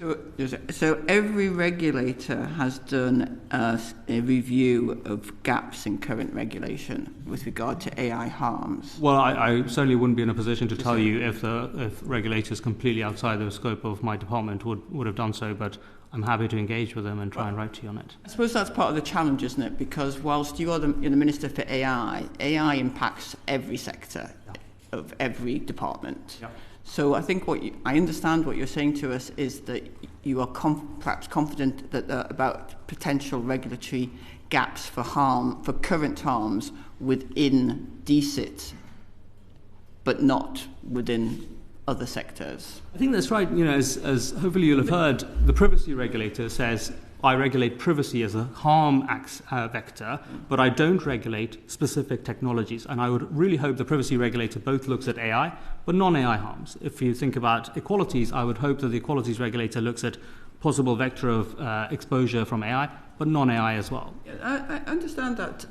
So every regulator has done a review of gaps in current regulation with regard to AI harms. Well, I certainly wouldn't be in a position to tell you if regulators completely outside the scope of my department would have done so, but I'm happy to engage with them and try and write to you on it. I suppose that's part of the challenge, isn't it? Because whilst you're the Minister for AI impacts every sector of every department. Yeah. So I think I understand what you're saying to us is that you are perhaps confident that about potential regulatory gaps for current harms within DCIT, but not within other sectors. I think that's right. As hopefully you'll have heard, the privacy regulator says, I regulate privacy as a harm vector, but I don't regulate specific technologies. And I would really hope the privacy regulator both looks at AI, but non-AI harms. If you think about equalities, I would hope that the equalities regulator looks at possible vector of exposure from AI, but non-AI as well. I understand that,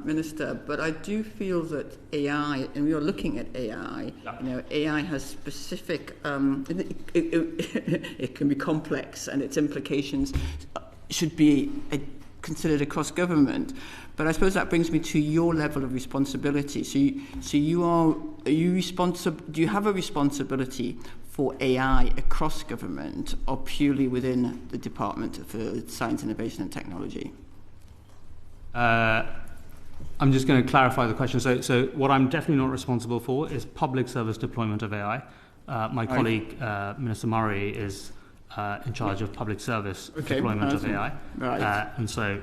Minister, but I do feel that AI, and we are looking at AI, AI has specific, it can be complex and its implications should be considered across government. But I suppose that brings me to your level of responsibility. So do you have a responsibility for AI across government or purely within the Department for Science, Innovation and Technology? I'm just going to clarify the question. So what I'm definitely not responsible for is public service deployment of AI. My colleague, Minister Murray, is in charge of public service deployment of AI. Right. And so,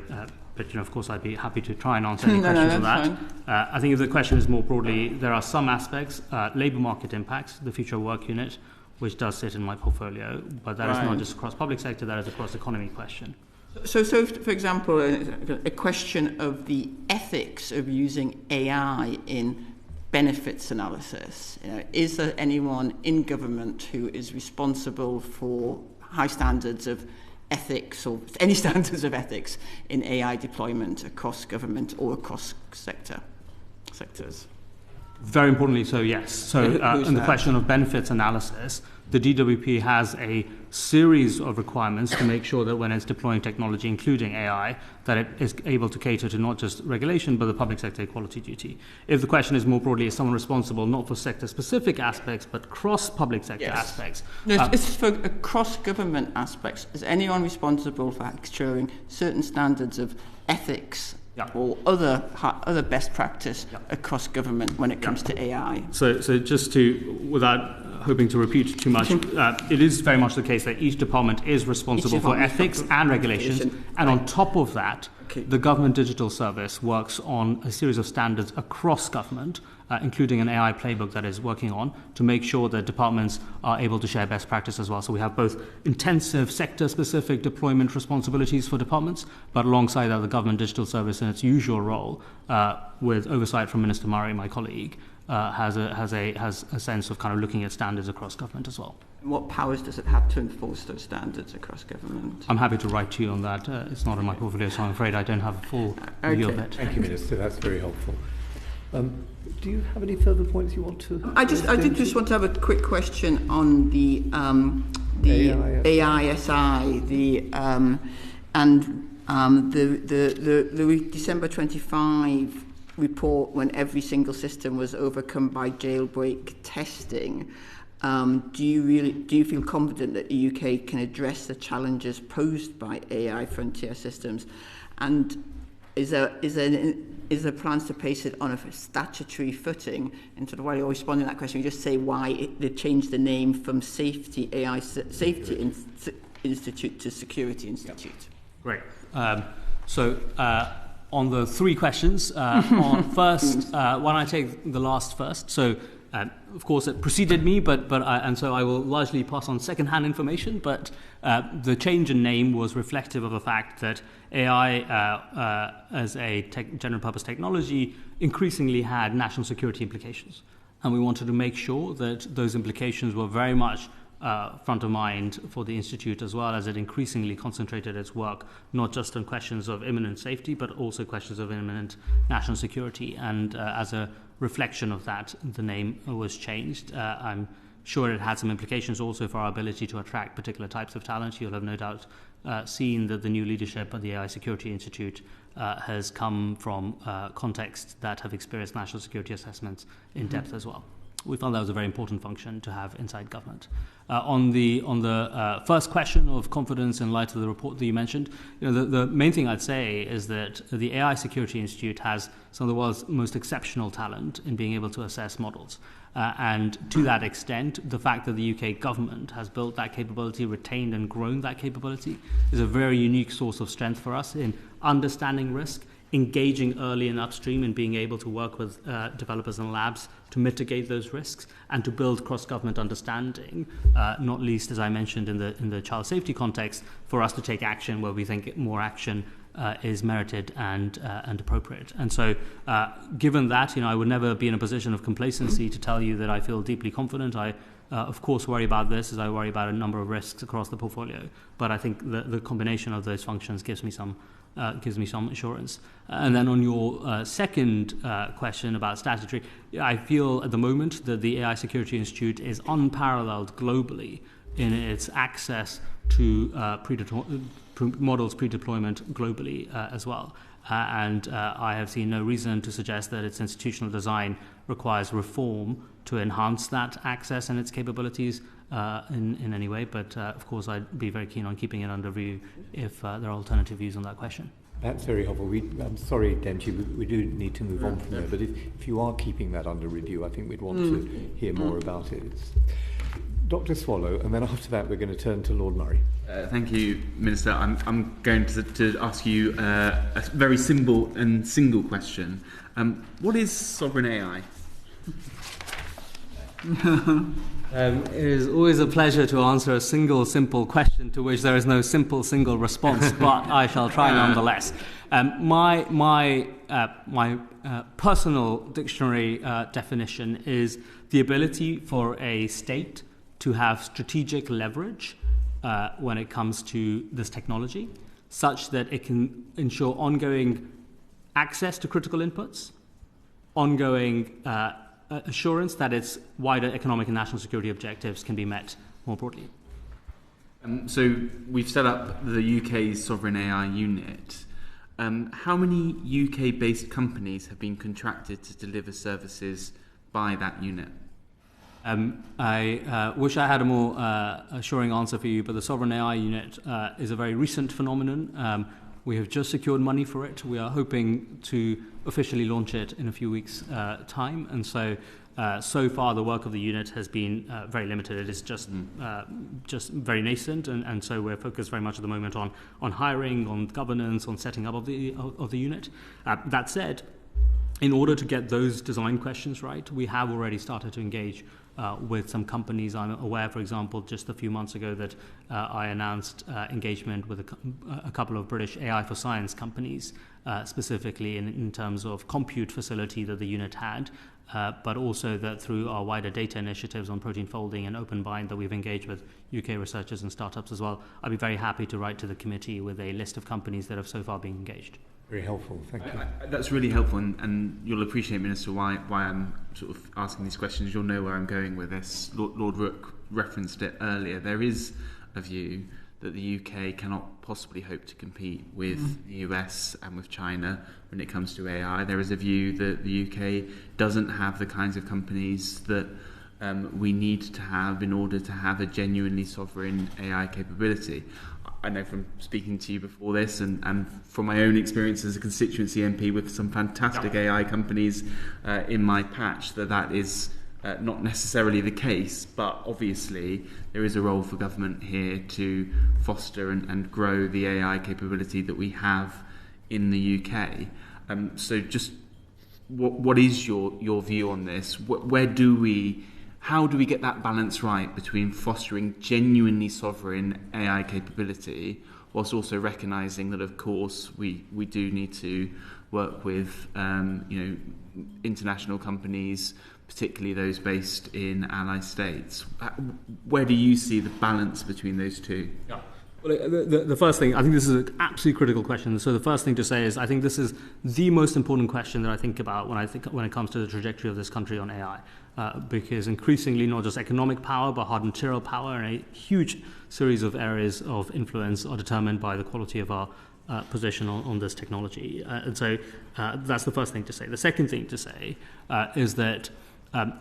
but of course, I'd be happy to try and answer any questions on that. I think if the question is more broadly, there are some aspects, labour market impacts, the Future Work Unit, which does sit in my portfolio, but that is not just across public sector, that is across economy question. So for example, a question of the ethics of using AI in benefits analysis. Is there anyone in government who is responsible for high standards of ethics or any standards of ethics in AI deployment across government or across sectors? Very importantly, so yes. So in the question of benefits analysis, the DWP has a series of requirements to make sure that when it's deploying technology, including AI, that it is able to cater to not just regulation, but the public sector equality duty. If the question is more broadly, is someone responsible not for sector-specific aspects, but cross-public sector aspects? No, it's for cross-government aspects. Is anyone responsible for ensuring certain standards of ethics or other best practice across government when it comes to AI? So just to, without hoping to repeat too much, it is very much the case that each department is responsible for ethics and regulation, and on top of that, the Government Digital Service works on a series of standards across government, including an AI playbook that is working on to make sure that departments are able to share best practice as well. So we have both intensive sector-specific deployment responsibilities for departments, but alongside that, the Government Digital Service in its usual role, with oversight from Minister Murray, my colleague, has a sense of kind of looking at standards across government as well. And what powers does it have to enforce those standards across government? I'm happy to write to you on that. It's not in my portfolio, so I'm afraid I don't have a full view of it. Thank you, Minister. That's very helpful. Do you have any further points you want to? I did just want to have a quick question on the AISI, the December 25 report when every single system was overcome by jailbreak testing. Do you feel confident that the UK can address the challenges posed by AI frontier systems? And is there plans to place it on a statutory footing? And sort of while you're responding to that question, you just say why they changed the name from AI Safety Institute to Security Institute. Great. On the three questions, first, why don't I take the last first? So, of course, it preceded me, and so I will largely pass on second-hand information. But the change in name was reflective of the fact that AI, as a general-purpose technology, increasingly had national security implications, and we wanted to make sure that those implications were very much front of mind for the Institute, as well as it increasingly concentrated its work not just on questions of imminent safety, but also questions of imminent national security. And as a reflection of that, the name was changed. I'm sure it had some implications also for our ability to attract particular types of talent. You'll have no doubt seen that the new leadership at the AI Security Institute has come from contexts that have experienced national security assessments in depth as well. We found that was a very important function to have inside government. On the first question of confidence in light of the report that you mentioned, the main thing I'd say is that the AI Security Institute has some of the world's most exceptional talent in being able to assess models. And to that extent, the fact that the UK government has built that capability, retained and grown that capability, is a very unique source of strength for us in understanding risk, engaging early and upstream in being able to work with developers and labs to mitigate those risks and to build cross-government understanding, not least, as I mentioned, in the child safety context, for us to take action where we think more action is merited and appropriate. And so, given that, I would never be in a position of complacency to tell you that I feel deeply confident. I of course worry about this as I worry about a number of risks across the portfolio. But I think the combination of those functions gives me some assurance. And then on your second question about statutory, I feel at the moment that the AI Security Institute is unparalleled globally in its access to models pre-deployment globally as well. And I have seen no reason to suggest that its institutional design requires reform to enhance that access and its capabilities in any way. But of course, I'd be very keen on keeping it under review if there are alternative views on that question. That's very helpful. I'm sorry, Demchi, we do need to move on from there. But if you are keeping that under review, I think we'd want to hear more about it. Dr. Swallow, and then after that we're going to turn to Lord Murray. Thank you, Minister. I'm going to ask you a very simple and single question. What is sovereign AI? It is always a pleasure to answer a single, simple question to which there is no simple, single response, but I shall try nonetheless. My personal dictionary definition is the ability for a state to have strategic leverage when it comes to this technology, such that it can ensure ongoing access to critical inputs, ongoing assurance that its wider economic and national security objectives can be met more broadly. So we've set up the UK's Sovereign AI unit. How many UK-based companies have been contracted to deliver services by that unit? I wish I had a more assuring answer for you, but the Sovereign AI unit is a very recent phenomenon. We have just secured money for it. We are hoping to officially launch it in a few weeks' time. And so far the work of the unit has been very limited. It is just very nascent. And so we're focused very much at the moment on hiring, on governance, on setting up of the unit. That said, in order to get those design questions right, we have already started to engage with some companies. I'm aware, for example, just a few months ago that I announced engagement with a couple of British AI for Science companies, specifically in terms of compute facility that the unit had, but also that through our wider data initiatives on protein folding and OpenBind that we've engaged with UK researchers and startups as well. I'd be very happy to write to the committee with a list of companies that have so far been engaged. Very helpful, thank you. That's really helpful, and you'll appreciate, Minister, why I'm sort of asking these questions. You'll know where I'm going with this. Lord Rook referenced it earlier. There is a view that the UK cannot possibly hope to compete with the US and with China when it comes to AI. There is a view that the UK doesn't have the kinds of companies that we need to have in order to have a genuinely sovereign AI capability. I know from speaking to you before this and from my own experience as a constituency MP with some fantastic AI companies in my patch, that is not necessarily the case, but obviously there is a role for government here to foster and grow the AI capability that we have in the UK. So just what is your view on this? How do we get that balance right between fostering genuinely sovereign AI capability whilst also recognising that, of course, we do need to work with international companies, particularly those based in ally states? Where do you see the balance between those two? Yeah. Well, the first thing, I think this is an absolutely critical question. So the first thing to say is I think this is the most important question that I think about when it comes to the trajectory of this country on AI. Because increasingly not just economic power, but hard material power and a huge series of areas of influence are determined by the quality of our position on this technology. And so that's the first thing to say. The second thing to say is that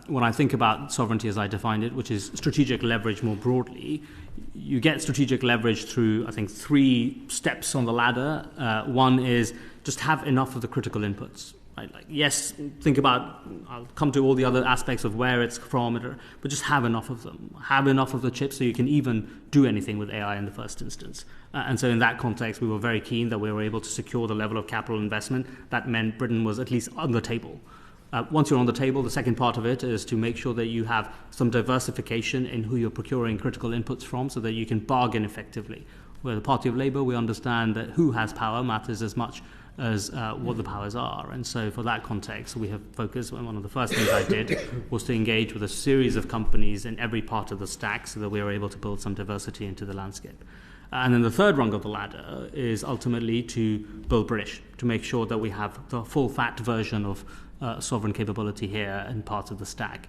when I think about sovereignty as I defined it, which is strategic leverage more broadly, you get strategic leverage through, I think, 3 steps on the ladder. One is just have enough of the critical inputs. Right? Like, yes, think about, I'll come to all the other aspects of where it's from, but just have enough of them. Have enough of the chips so you can even do anything with AI in the first instance. And so in that context, we were very keen that we were able to secure the level of capital investment that meant Britain was at least on the table. Once you're on the table, the second part of it is to make sure that you have some diversification in who you're procuring critical inputs from so that you can bargain effectively. With the Party of Labour, we understand that who has power matters as much as what the powers are. And so for that context, we have focused, and one of the first things I did was to engage with a series of companies in every part of the stack so that we were able to build some diversity into the landscape. And then the third rung of the ladder is ultimately to build British, to make sure that we have the full fat version of sovereign capability here in parts of the stack.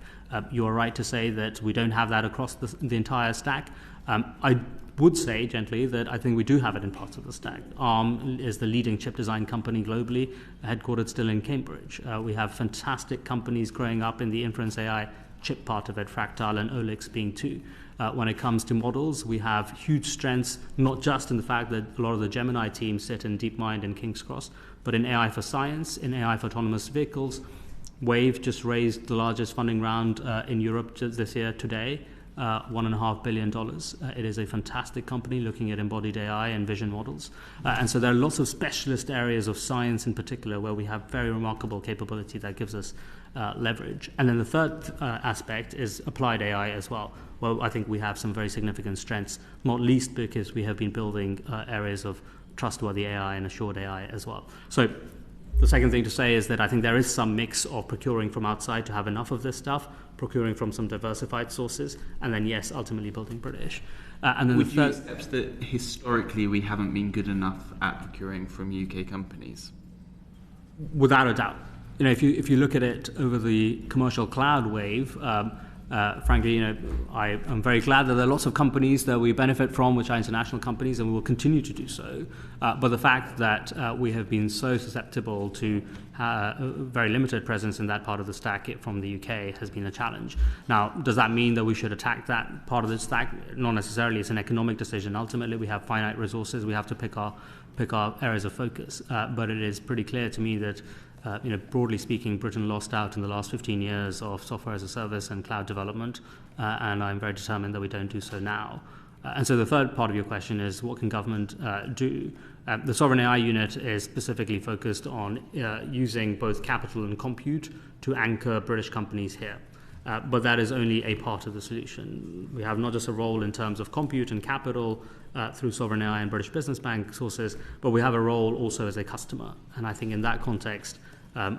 You are right to say that we don't have that across the entire stack. I would say gently that I think we do have it in parts of the stack. Arm is the leading chip design company globally, headquartered still in Cambridge. We have fantastic companies growing up in the inference AI chip part of it, Fractal and OLX being 2. When it comes to models, we have huge strengths, not just in the fact that a lot of the Gemini teams sit in DeepMind and King's Cross, but in AI for science, in AI for autonomous vehicles. Wave just raised the largest funding round in Europe this year today, $1.5 billion. It is a fantastic company looking at embodied AI and vision models. And so there are lots of specialist areas of science in particular where we have very remarkable capability that gives us leverage. And then the third aspect is applied AI as well. Well, I think we have some very significant strengths, not least because we have been building areas of trustworthy AI and assured AI as well. So the second thing to say is that I think there is some mix of procuring from outside to have enough of this stuff, procuring from some diversified sources, and then, yes, ultimately building British. And then would you accept that historically we haven't been good enough at procuring from UK companies? Without a doubt. You know, if you look at it over the commercial cloud wave, frankly, you know, I am very glad that there are lots of companies that we benefit from, which are international companies, and we will continue to do so. But the fact that we have been so susceptible to a very limited presence in that part of the stack from the UK has been a challenge. Now, does that mean that we should attack that part of the stack? Not necessarily. It's an economic decision. Ultimately, we have finite resources. We have to pick our areas of focus. But it is pretty clear to me that broadly speaking, Britain lost out in the last 15 years of software as a service and cloud development, and I'm very determined that we don't do so now. And so the third part of your question is, what can government do? The Sovereign AI Unit is specifically focused on using both capital and compute to anchor British companies here. But that is only a part of the solution. We have not just a role in terms of compute and capital through Sovereign AI and British Business Bank sources, but we have a role also as a customer. And I think in that context,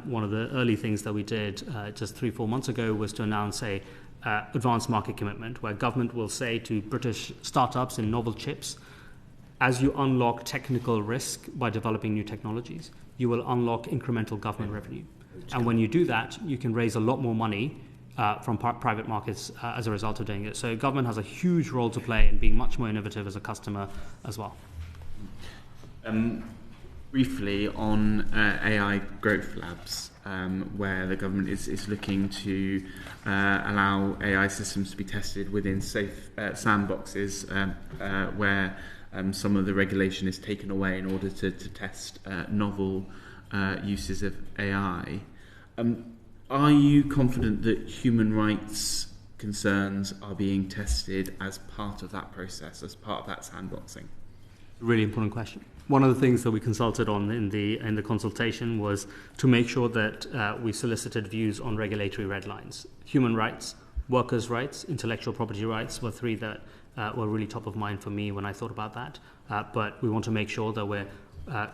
one of the early things that we did just 3-4 months ago was to announce a advanced market commitment where government will say to British startups in novel chips, as you unlock technical risk by developing new technologies, you will unlock incremental government revenue. And when you do that, you can raise a lot more money from private markets as a result of doing it. So government has a huge role to play in being much more innovative as a customer as well. briefly on AI growth labs, where the government is looking to allow AI systems to be tested within safe sandboxes where some of the regulation is taken away in order to test novel uses of AI. Are you confident that human rights concerns are being tested as part of that process, as part of that sandboxing? Really important question. One of the things that we consulted on in the consultation was to make sure that we solicited views on regulatory red lines. Human rights, workers' rights, intellectual property rights were three that were really top of mind for me when I thought about that. But we want to make sure that we're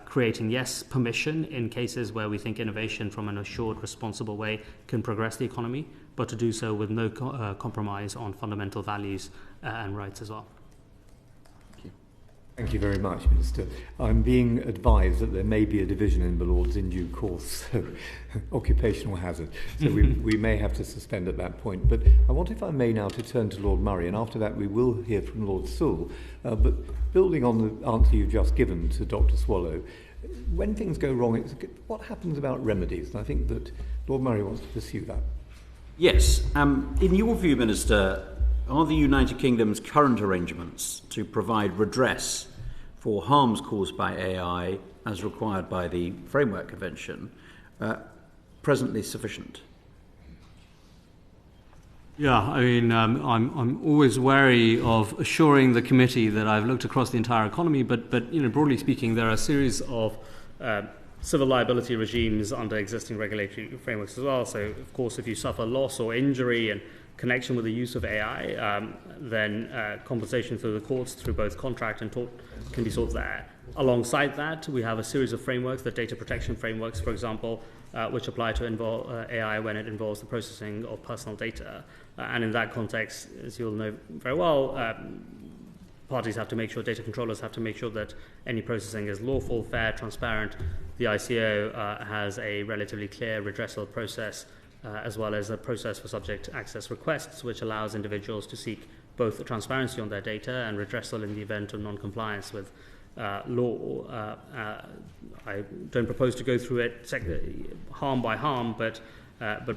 creating, yes, permission in cases where we think innovation from an assured, responsible way can progress the economy, but to do so with no compromise on fundamental values and rights as well. Thank you very much, Minister. I'm being advised that there may be a division in the Lords in due course, so occupational hazard. So we may have to suspend at that point. But I want, if I may, now to turn to Lord Murray, and after that we will hear from Lord Sewell. But building on the answer you've just given to Dr. Swallow, when things go wrong, what happens about remedies? And I think that Lord Murray wants to pursue that. Yes. In your view, Minister, are the United Kingdom's current arrangements to provide redress for harms caused by AI, as required by the Framework Convention, presently sufficient? Yeah, I mean, I'm always wary of assuring the committee that I've looked across the entire economy, but broadly speaking, there are a series of civil liability regimes under existing regulatory frameworks as well. So, of course, if you suffer loss or injury in connection with the use of AI, then compensation through the courts, through both contract and tort, can be sought there. Alongside that, we have a series of frameworks, the data protection frameworks, for example, which apply to AI when it involves the processing of personal data. And in that context, as you'll know very well, parties have to make sure, data controllers have to make sure that any processing is lawful, fair, transparent. The ICO has a relatively clear redressal process, as well as a process for subject access requests, which allows individuals to seek both transparency on their data and redressal in the event of non-compliance with law. I don't propose to go through it harm by harm, but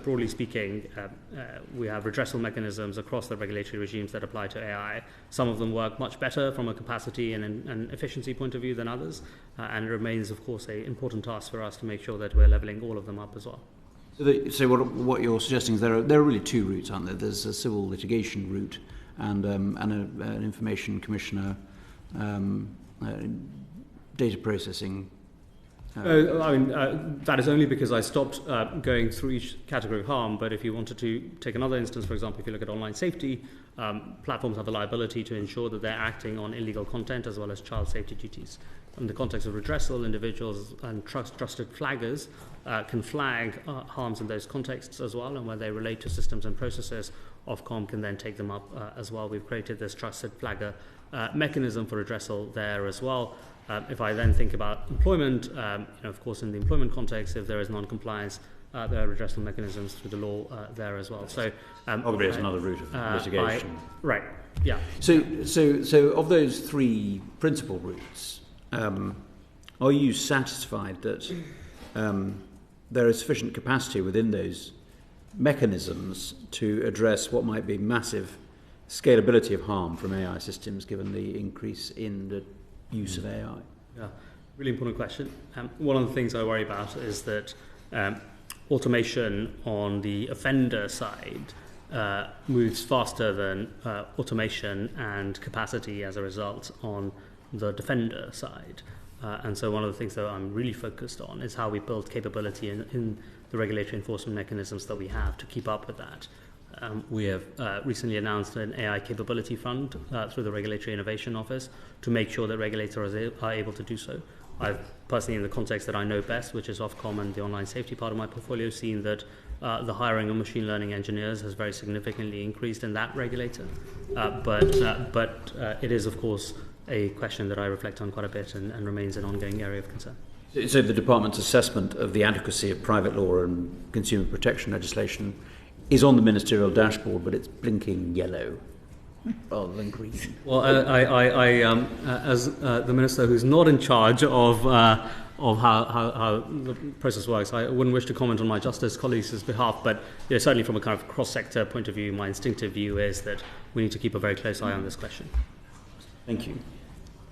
broadly speaking, we have redressal mechanisms across the regulatory regimes that apply to AI. Some of them work much better from a capacity and an efficiency point of view than others, and it remains, of course, an important task for us to make sure that we're levelling all of them up as well. So what you're suggesting is there are really two routes, aren't there? There's a civil litigation route and an information commissioner data processing. That is only because I stopped going through each category of harm, but if you wanted to take another instance, for example, if you look at online safety, platforms have the liability to ensure that they're acting on illegal content as well as child safety duties. In the context of redressal, individuals and trusted flaggers can flag harms in those contexts as well, and when they relate to systems and processes, Ofcom can then take them up as well. We've created this trusted flagger mechanism for redressal there as well. If I then think about employment, of course, in the employment context, if there is non-compliance, there are redressal mechanisms through the law there as well. So, obviously, there's another route of litigation. Right. Yeah. So, of those three principal routes, are you satisfied that there is sufficient capacity within those mechanisms to address what might be massive scalability of harm from AI systems, given the increase in the use of AI? Yeah, really important question. One of the things I worry about is that automation on the offender side moves faster than automation and capacity as a result on the defender side. And so one of the things that I'm really focused on is how we build capability in the regulatory enforcement mechanisms that we have to keep up with that. We have recently announced an AI capability fund through the Regulatory Innovation Office to make sure that regulators are able to do so. I've personally, in the context that I know best, which is Ofcom and the online safety part of my portfolio, seen that the hiring of machine learning engineers has very significantly increased in that regulator. But it is, of course, a question that I reflect on quite a bit and remains an ongoing area of concern. So the department's assessment of the adequacy of private law and consumer protection legislation is on the ministerial dashboard, but it's blinking yellow. rather than green. Well, as the minister who's not in charge of how the process works, I wouldn't wish to comment on my justice colleagues' behalf, but certainly from a kind of cross-sector point of view, my instinctive view is that we need to keep a very close eye on this question. Thank you.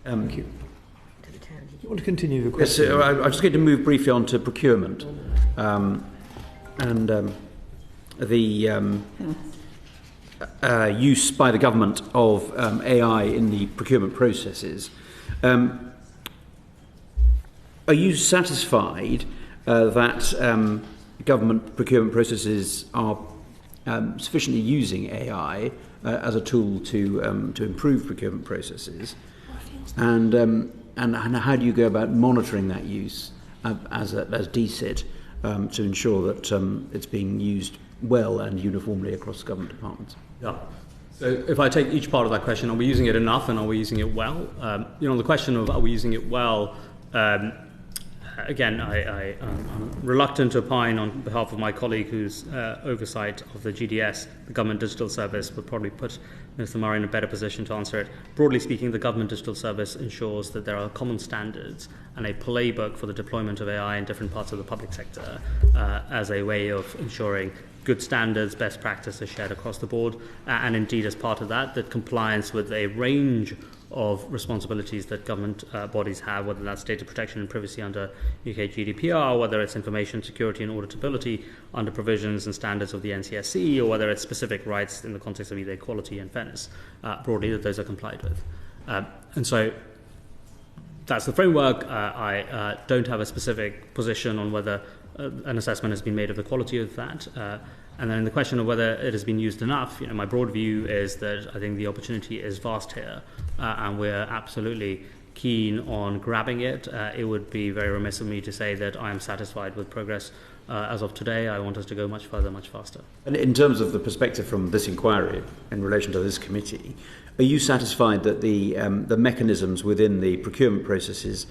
Thank you. Do you want to continue the question? Yes, I'm just going to move briefly on to procurement and the use by the government of AI in the procurement processes. Are you satisfied that government procurement processes are sufficiently using AI as a tool to improve procurement processes? And how do you go about monitoring that use as DCIT to ensure that it's being used well and uniformly across government departments? Yeah. So if I take each part of that question, are we using it enough and are we using it well? The question of are we using it well, again, I'm reluctant to opine on behalf of my colleague whose oversight of the GDS, the Government Digital Service, would probably put Mr. Murray in a better position to answer it. Broadly speaking, the Government Digital Service ensures that there are common standards and a playbook for the deployment of AI in different parts of the public sector as a way of ensuring good standards, best practices shared across the board, and indeed as part of that compliance with a range of responsibilities that government bodies have, whether that's data protection and privacy under UK GDPR, whether it's information security and auditability under provisions and standards of the NCSC, or whether it's specific rights in the context of either equality and fairness, broadly, that those are complied with. And so that's the framework. I don't have a specific position on whether an assessment has been made of the quality of that. And then the question of whether it has been used enough, my broad view is that I think the opportunity is vast here, and we're absolutely keen on grabbing it. It would be very remiss of me to say that I am satisfied with progress as of today. I want us to go much further, much faster. And in terms of the perspective from this inquiry in relation to this committee, are you satisfied that the mechanisms within the procurement processes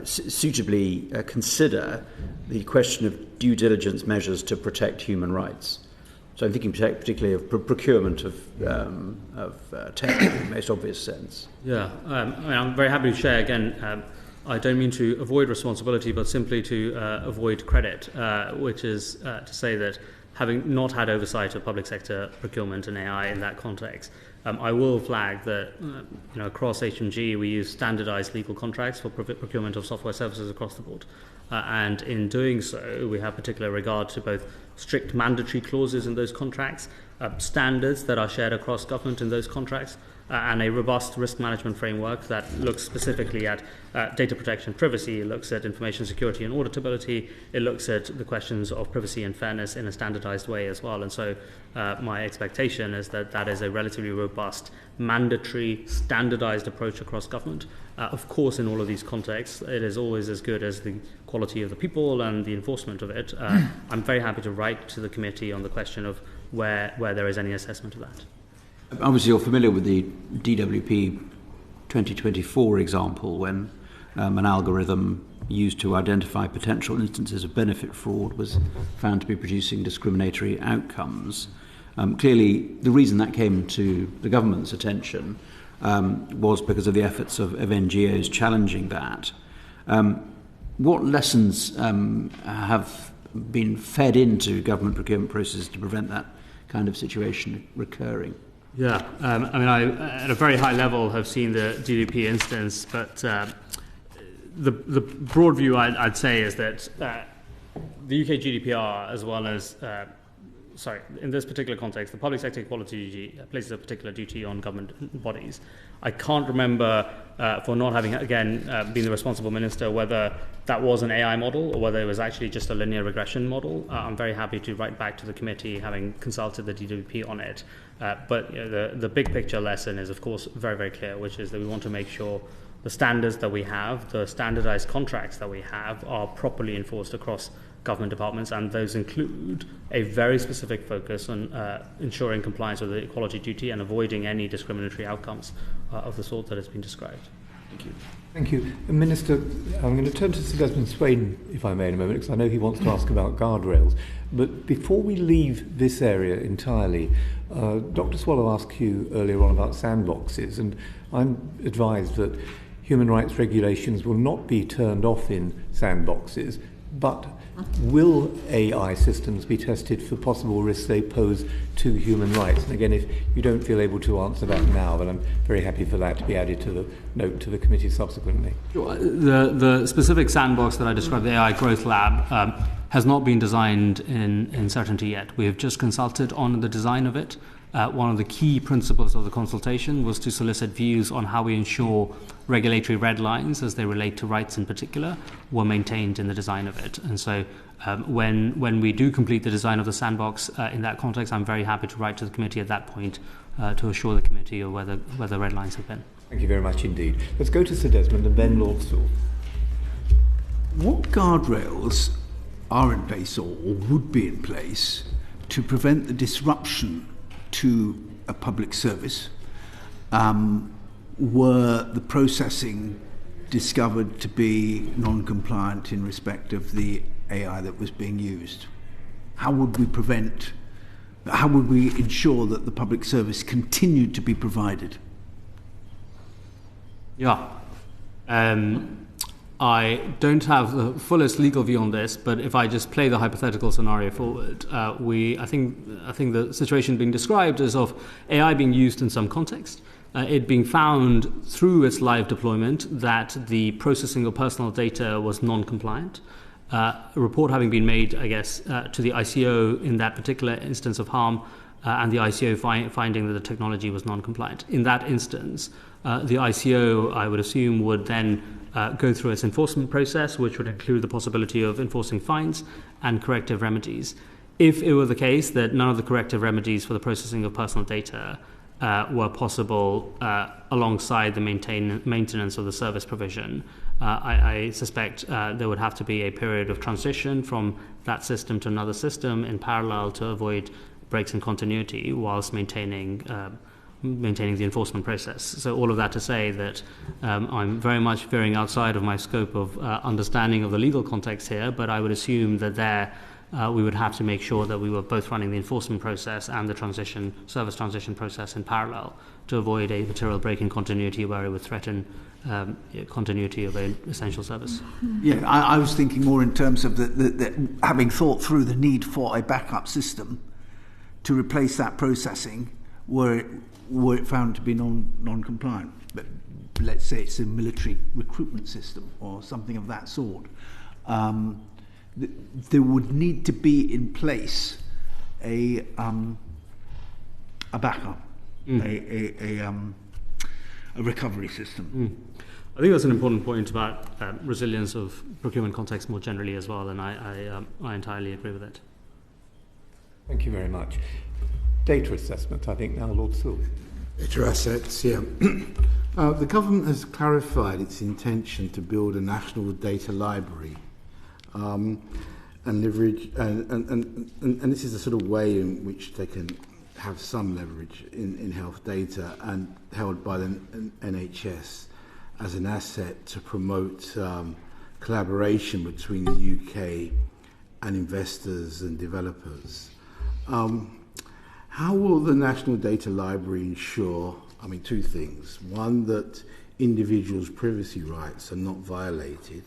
suitably consider the question of due diligence measures to protect human rights? So I'm thinking particularly of procurement of tech in the most obvious sense. Yeah, I'm very happy to share again. I don't mean to avoid responsibility, but simply to avoid credit, which is to say that having not had oversight of public sector procurement and AI in that context, I will flag that across HMG we use standardized legal contracts for procurement of software services across the board. And in doing so, we have particular regard to both strict mandatory clauses in those contracts, standards that are shared across government in those contracts, and a robust risk management framework that looks specifically at data protection, privacy. It looks at information security and auditability. It looks at the questions of privacy and fairness in a standardized way as well. And so my expectation is that that is a relatively robust, mandatory, standardized approach across government. Of course, in all of these contexts, it is always as good as the quality of the people and the enforcement of it. I'm very happy to write to the committee on the question of where there is any assessment of that. Obviously, you're familiar with the DWP 2024 example when an algorithm used to identify potential instances of benefit fraud was found to be producing discriminatory outcomes. Clearly, the reason that came to the government's attention was because of the efforts of NGOs challenging that. What lessons have been fed into government procurement processes to prevent that kind of situation recurring? Yeah, I at a very high level have seen the DWP instance, but the broad view I'd say is that the UK GDPR, as well as, in this particular context, the public sector equality duty places a particular duty on government bodies. I can't remember, for not having, again, been the responsible minister, whether that was an AI model or whether it was actually just a linear regression model. I'm very happy to write back to the committee, having consulted the DWP on it. But the big picture lesson is, of course, very, very clear, which is that we want to make sure the standards that we have, the standardized contracts that we have, are properly enforced across government departments, and those include a very specific focus on ensuring compliance with the equality duty and avoiding any discriminatory outcomes of the sort that has been described. Thank you. Thank you. Minister, I'm going to turn to Sir Desmond Swayne, if I may, in a moment, because I know he wants to ask about guardrails. But before we leave this area entirely, Dr. Swallow asked you earlier on about sandboxes, and I'm advised that human rights regulations will not be turned off in sandboxes, but will AI systems be tested for possible risks they pose to human rights? And again, if you don't feel able to answer that now, then I'm very happy for that to be added to the note to the committee subsequently. Sure. The specific sandbox that I described, the AI Growth Lab, has not been designed in certainty yet. We have just consulted on the design of it. One of the key principles of the consultation was to solicit views on how we ensure regulatory red lines, as they relate to rights in particular, were maintained in the design of it. And so when we do complete the design of the sandbox in that context, I'm very happy to write to the committee at that point to assure the committee of where the red lines have been. Thank you very much indeed. Let's go to Sir Desmond and then Lord Sewell. What guardrails are in place or would be in place to prevent the disruption to a public service were the processing discovered to be non-compliant in respect of the AI that was being used? How would we ensure that the public service continued to be provided? Yeah. I don't have the fullest legal view on this, but if I just play the hypothetical scenario forward, I think the situation being described is of AI being used in some context, it being found through its live deployment that the processing of personal data was non-compliant, a report having been made, I guess, to the ICO in that particular instance of harm, and the ICO finding that the technology was non-compliant. In that instance, the ICO, I would assume, would then go through its enforcement process, which would include the possibility of enforcing fines and corrective remedies. If it were the case that none of the corrective remedies for the processing of personal data were possible alongside the maintenance of the service provision, I suspect there would have to be a period of transition from that system to another system in parallel to avoid breaks in continuity whilst maintaining the enforcement process. So all of that to say that I'm very much veering outside of my scope of understanding of the legal context here, but I would assume that we would have to make sure that we were both running the enforcement process and the service transition process in parallel to avoid a material break in continuity where it would threaten continuity of an essential service. Yeah, I was thinking more in terms of the having thought through the need for a backup system to replace that processing were it found to be non-compliant. But let's say it's a military recruitment system or something of that sort. There would need to be in place a backup, a recovery system. I think that's an important point about resilience of procurement context more generally as well, and I entirely agree with it. Thank you very much. Data assessment, I think now Lord Sewell. Data assets, yeah. The government has clarified its intention to build a national data library and leverage, and this is a sort of way in which they can have some leverage in health data and held by the NHS as an asset to promote collaboration between the UK and investors and developers. How will the National Data Library ensure, two things. One, that individuals' privacy rights are not violated,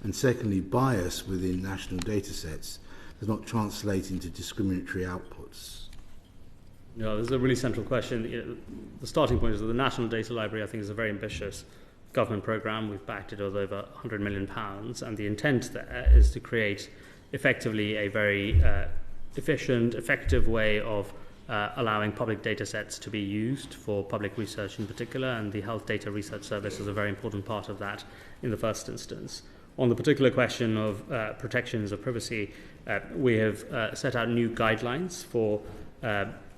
and secondly, bias within national data sets does not translate into discriminatory outputs? No, this is a really central question. The starting point is that the National Data Library, I think, is a very ambitious government programme. We've backed it with over £100 million, and the intent there is to create effectively a very efficient, effective way of allowing public data sets to be used for public research in particular, and the Health Data Research Service is a very important part of that in the first instance. On the particular question of protections of privacy, we have set out new guidelines for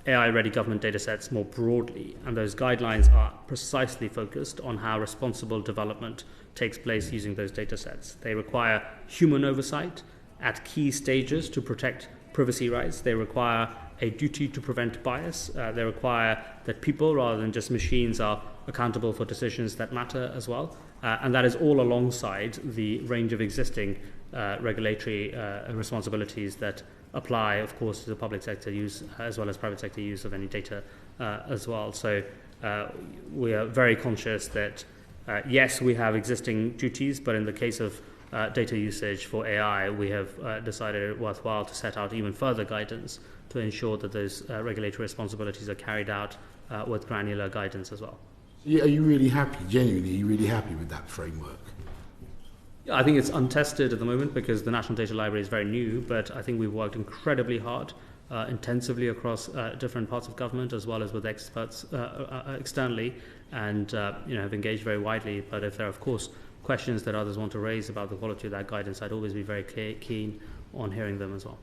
AI-ready government data sets more broadly, and those guidelines are precisely focused on how responsible development takes place using those data sets. They require human oversight at key stages to protect privacy rights. They require a duty to prevent bias. They require that people, rather than just machines, are accountable for decisions that matter as well. and that is all alongside the range of existing regulatory responsibilities that apply, of course, to the public sector use as well as private sector use of any data as well. So we are very conscious that, yes, we have existing duties, but in the case of data usage for AI, we have decided it worthwhile to set out even further guidance to ensure that those regulatory responsibilities are carried out with granular guidance as well. Yeah, are you really happy, genuinely, are you really happy with that framework? I think it's untested at the moment because the National Data Library is very new, but I think we've worked incredibly hard, intensively across different parts of government as well as with experts externally, and have engaged very widely. But if there are, of course, questions that others want to raise about the quality of that guidance, I'd always be very keen on hearing them as well.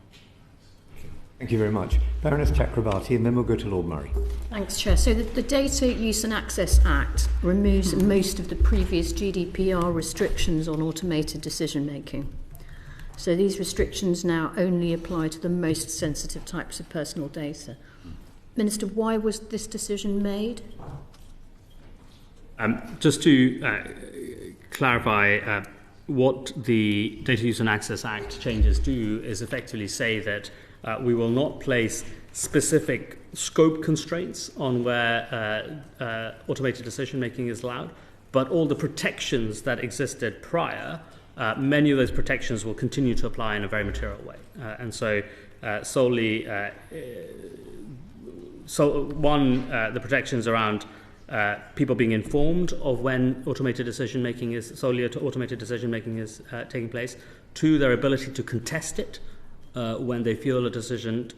Thank you very much. Baroness Chakrabarti, and then we'll go to Lord Murray. Thanks, Chair. So the Data Use and Access Act removes most of the previous GDPR restrictions on automated decision-making. So these restrictions now only apply to the most sensitive types of personal data. Minister, why was this decision made? Just to clarify, what the Data Use and Access Act changes do is effectively say that we will not place specific scope constraints on where automated decision-making is allowed, but all the protections that existed prior, many of those protections will continue to apply in a very material way. And so solely, the protections around people being informed of when automated decision-making is taking place. 2, their ability to contest it when they feel a decision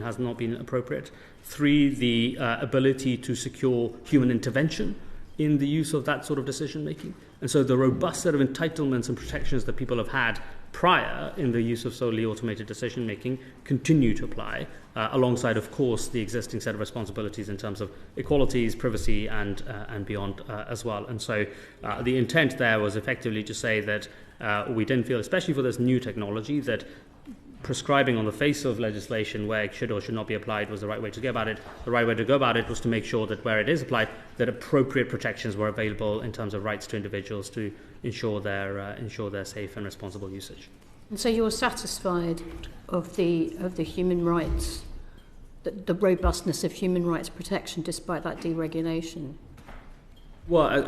has not been appropriate. 3, the ability to secure human intervention in the use of that sort of decision-making. And so the robust set of entitlements and protections that people have had prior in the use of solely automated decision-making continue to apply, alongside, of course, the existing set of responsibilities in terms of equalities, privacy, and beyond as well. And so the intent there was effectively to say that we didn't feel, especially for this new technology, that prescribing on the face of legislation where it should or should not be applied was the right way to go about it. The right way to go about it was to make sure that where it is applied, that appropriate protections were available in terms of rights to individuals to ensure their safe and responsible usage. And so you're satisfied of the human rights, the robustness of human rights protection despite that deregulation? Well,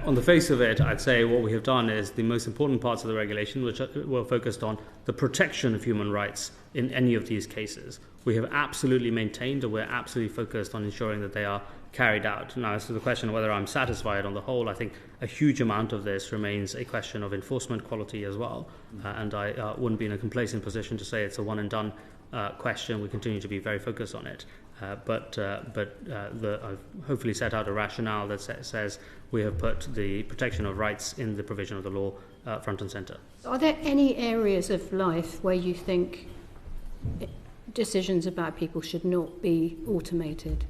on the face of it, I'd say what we have done is the most important parts of the regulation, which were focused on the protection of human rights in any of these cases. We have absolutely maintained, and we're absolutely focused on ensuring that they are carried out. Now, as to the question of whether I'm satisfied on the whole, I think a huge amount of this remains a question of enforcement quality as well. And I wouldn't be in a complacent position to say it's a one-and-done question. We continue to be very focused on it. But I've hopefully set out a rationale that says we have put the protection of rights in the provision of the law front and centre. Are there any areas of life where you think decisions about people should not be automated?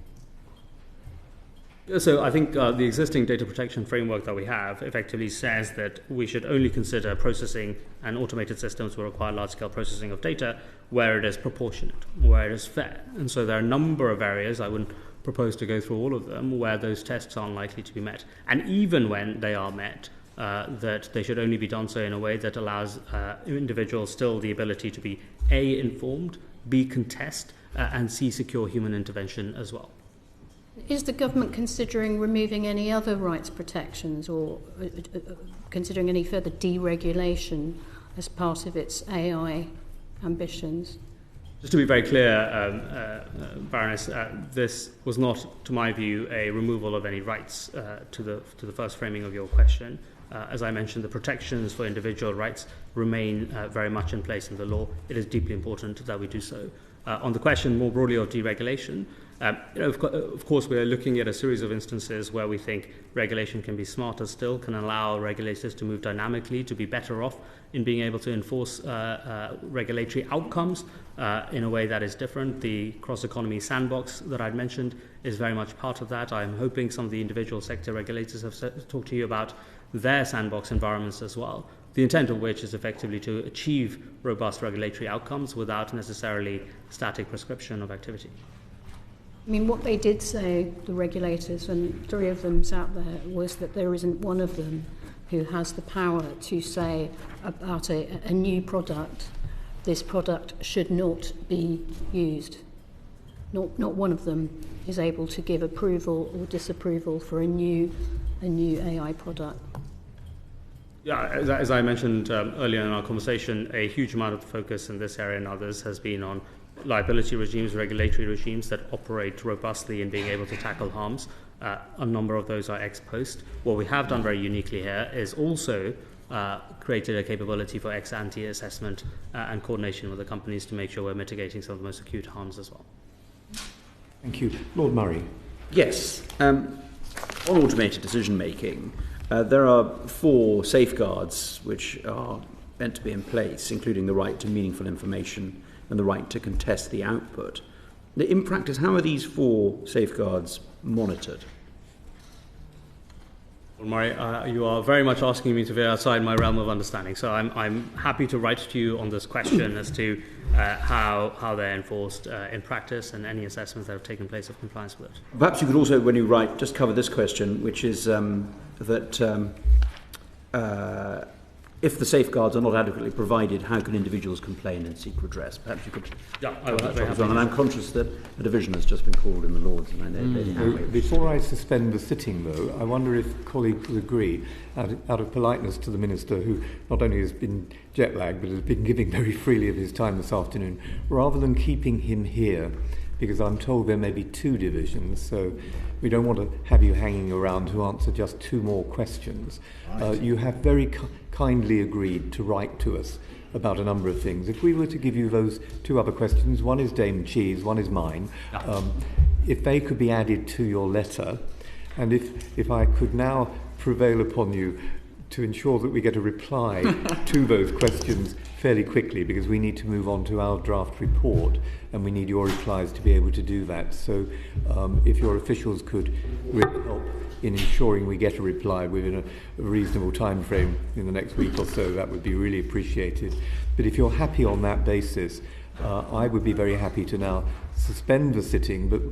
So I think the existing data protection framework that we have effectively says that we should only consider processing, and automated systems will require large-scale processing of data where it is proportionate, where it is fair. And so there are a number of areas, I wouldn't propose to go through all of them, where those tests are unlikely to be met. And even when they are met, that they should only be done so in a way that allows individuals still the ability to be A, informed, B, contest, and C, secure human intervention as well. Is the government considering removing any other rights protections or considering any further deregulation as part of its AI ambitions? Just to be very clear, Baroness, this was not, to my view, a removal of any rights to the first framing of your question. As I mentioned, the protections for individual rights remain very much in place in the law. It is deeply important that we do so. On the question more broadly of deregulation, of course, we are looking at a series of instances where we think regulation can be smarter still, can allow regulators to move dynamically, to be better off in being able to enforce regulatory outcomes in a way that is different. The cross-economy sandbox that I'd mentioned is very much part of that. I'm hoping some of the individual sector regulators have talked to you about their sandbox environments as well, the intent of which is effectively to achieve robust regulatory outcomes without necessarily static prescription of activity. I mean, what they did say, the regulators, and 3 of them's out there, was that there isn't one of them who has the power to say about a new product, this product should not be used. Not one of them is able to give approval or disapproval for a new AI product. Yeah, as I mentioned earlier in our conversation, a huge amount of the focus in this area and others has been on liability regimes, regulatory regimes that operate robustly in being able to tackle harms. A number of those are ex post. What we have done very uniquely here is also created a capability for ex ante assessment and coordination with the companies to make sure we're mitigating some of the most acute harms as well. Thank you. Lord Murray. Yes. On automated decision making, there are 4 safeguards which are meant to be in place, including the right to meaningful information and the right to contest the output. In practice, how are these 4 safeguards monitored? Well, Murray, you are very much asking me to veer outside my realm of understanding, so I'm happy to write to you on this question as to how they're enforced in practice and any assessments that have taken place of compliance with it. Perhaps you could also, when you write, just cover this question, which is that if the safeguards are not adequately provided, how can individuals complain and seek redress? Perhaps you could. Yeah, I will. And I'm conscious that a division has just been called in the Lords, and I know Before I suspend the sitting, though, I wonder if colleagues would agree, out of politeness to the Minister, who not only has been jet lagged, but has been giving very freely of his time this afternoon, rather than keeping him here, because I'm told there may be 2 divisions, so we don't want to have you hanging around to answer just 2 more questions. Right. You have very kindly agreed to write to us about a number of things. If we were to give you those 2 other questions, one is Dame Cheese, one is mine, if they could be added to your letter, and if I could now prevail upon you to ensure that we get a reply to those questions fairly quickly, because we need to move on to our draft report and we need your replies to be able to do that. So if your officials could really help in ensuring we get a reply within a reasonable time frame in the next week or so, that would be really appreciated. But if you're happy on that basis, I would be very happy to now suspend the sitting, but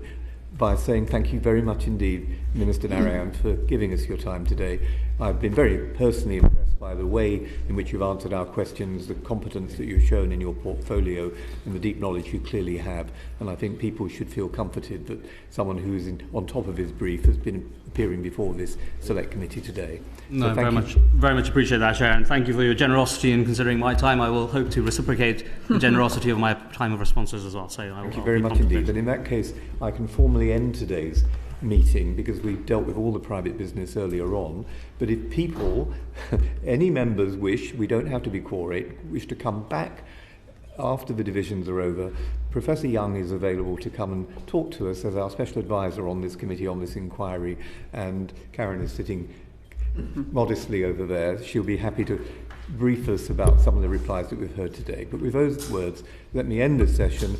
by saying thank you very much indeed, Minister Narayan, for giving us your time today. I've been very personally impressed by the way in which you've answered our questions, the competence that you've shown in your portfolio, and the deep knowledge you clearly have. And I think people should feel comforted that someone who's on top of his brief has been appearing before this select committee today. No, so very much appreciate that, Chair, and thank you for your generosity in considering my time. I will hope to reciprocate the generosity of my time of responses as well. So thank you very much indeed. And in that case, I can formally end today's meeting, because we've dealt with all the private business earlier on. But if people, any members wish, we don't have to be quorate, wish to come back after the divisions are over, Professor Young is available to come and talk to us as our special advisor on this committee, on this inquiry, and Karen is sitting modestly over there. She'll be happy to brief us about some of the replies that we've heard today. But with those words, let me end this session.